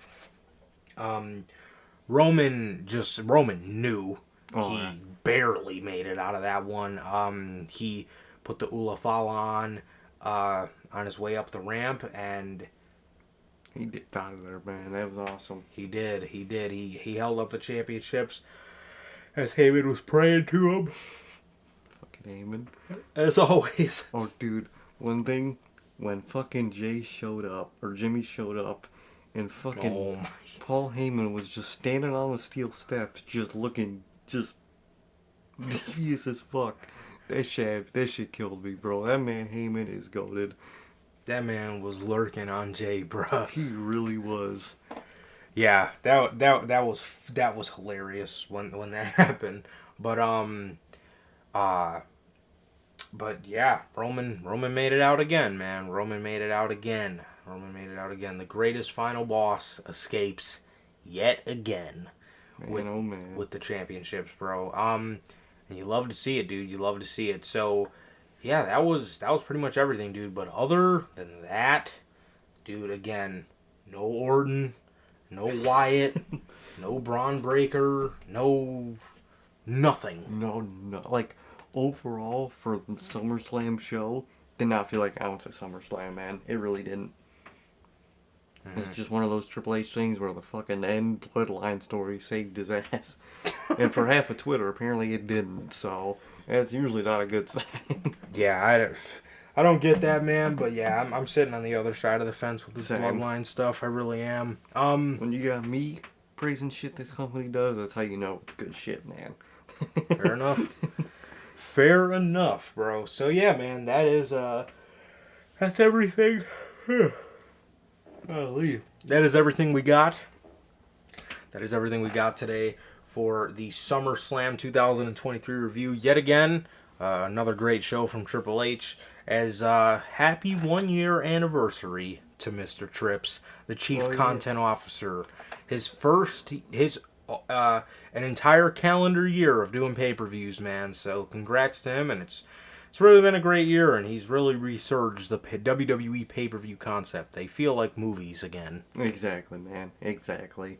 Roman knew he barely made it out of that one. He put the Ula Fala on his way up the ramp, and he dipped out of there, man. That was awesome. He did. He held up the championships as Heyman was praying to him. Fucking Heyman. As always. Oh, dude. One thing, when fucking Jimmy showed up, and fucking Paul Heyman was just standing on the steel steps, just looking, just devious as fuck. That shit killed me, bro. That man Heyman is goated. That man was lurking on Jay, bro. He really was. Yeah, that was hilarious when that happened. But yeah, Roman made it out again, man. Roman made it out again. The greatest final boss escapes yet again. Man, with the championships, bro. And you love to see it, dude. You love to see it. So yeah, that was pretty much everything, dude. But other than that, dude, again, no Orton, no Wyatt, no Braun Breaker, no nothing. No. Like, overall, for the SummerSlam show, did not feel like an ounce of SummerSlam, man. It really didn't. It's just one of those Triple H things where the fucking end bloodline story saved his ass. And for half of Twitter, apparently it didn't. So that's usually not a good sign. Yeah, I don't get that, man. But yeah, I'm sitting on the other side of the fence with this bloodline stuff. I really am. When you got me praising shit this company does, that's how you know it's good shit, man. Fair enough. Fair enough, bro. So yeah, man, that's everything. That is everything we got. That is everything we got today for the SummerSlam 2023 review. Yet again, another great show from Triple H. As happy 1 year anniversary to Mr. Trips, the Chief Content Officer. An entire calendar year of doing pay-per-views, man. So congrats to him, and it's really been a great year, and he's really resurged the WWE pay-per-view concept. They feel like movies again. Exactly, man. Exactly.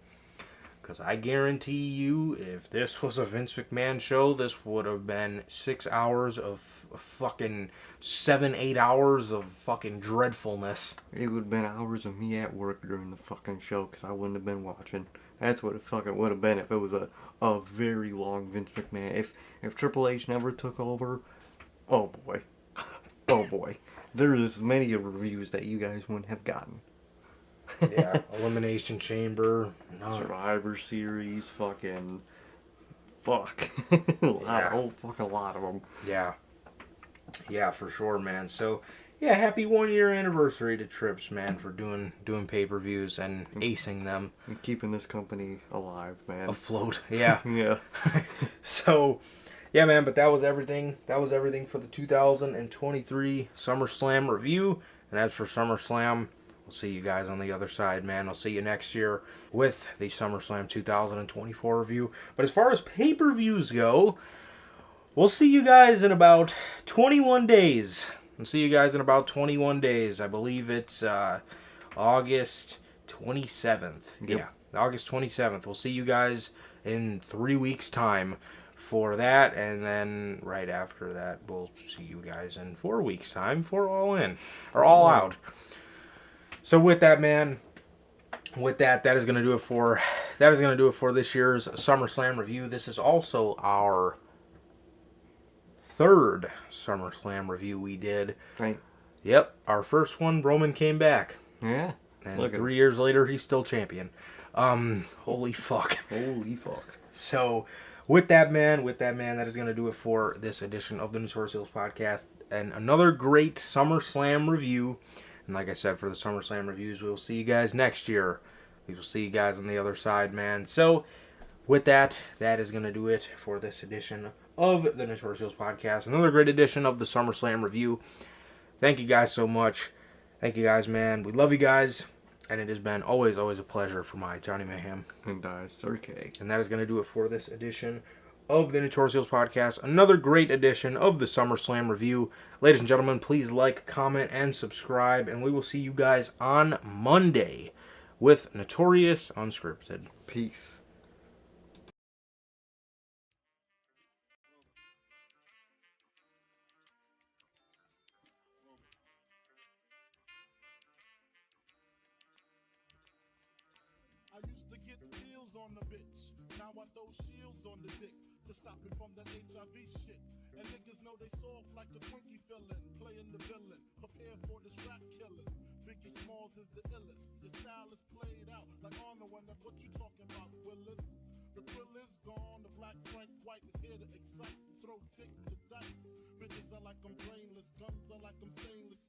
Because I guarantee you, if this was a Vince McMahon show, this would have been 6 hours of fucking 7-8 hours of fucking dreadfulness. It would have been hours of me at work during the fucking show, because I wouldn't have been watching. That's what it fucking would have been if it was a very long Vince McMahon. If Triple H never took over, oh boy. There's many reviews that you guys wouldn't have gotten. Yeah, Elimination Chamber, Survivor Series, fuck. A whole fucking lot of them. Yeah, for sure, man. So, yeah, happy 1 year anniversary to Trips, man, for doing pay-per-views and acing them. And keeping this company alive, man. Afloat, yeah. Yeah. So, yeah, man, but that was everything. That was everything for the 2023 SummerSlam review. And as for SummerSlam, we'll see you guys on the other side, man. I'll see you next year with the SummerSlam 2024 review. But as far as pay-per-views go, we'll see you guys in about 21 days. I believe it's August 27th. Yep. Yeah, August 27th. We'll see you guys in 3 weeks' time for that. And then right after that, we'll see you guys in 4 weeks' time for All In. Or All Out. So with that, man, that is going to do it for this year's SummerSlam review. This is also our third SummerSlam review we did. Right. Yep, our first one, Roman came back. Yeah. And 3 years later, he's still champion. Holy fuck. So, with that, man, that is going to do it for this edition of the Notorious Heels Podcast. And another great SummerSlam review. And like I said, for the SummerSlam reviews, we will see you guys next year. We will see you guys on the other side, man. So, with that is going to do it for this edition of the Notorious Heels Podcast. Another great edition of the SummerSlam review. Thank you guys so much. Thank you guys, man. We love you guys. And it has been always a pleasure for my Johnny Mayhem. And Sir K. And that is going to do it for this edition of the Notorious Heels Podcast. Another great edition of the SummerSlam review. Ladies and gentlemen, please like, comment, and subscribe. And we will see you guys on Monday with Notorious Unscripted. Peace. I used to get deals on the bitch. Now I throw shields on the dick to stop me from that HIV shit. And niggas know they soft like a Twinkie fillin', playing the villain, prepare for this rap killing. Biggie Smalls is the illest. Your style is played out like Arnold, and that's what you talking about, Willis. The thrill is gone, the black Frank White is here to excite, throw dick to dice. Bitches are like I'm brainless, guns are like I'm stainless.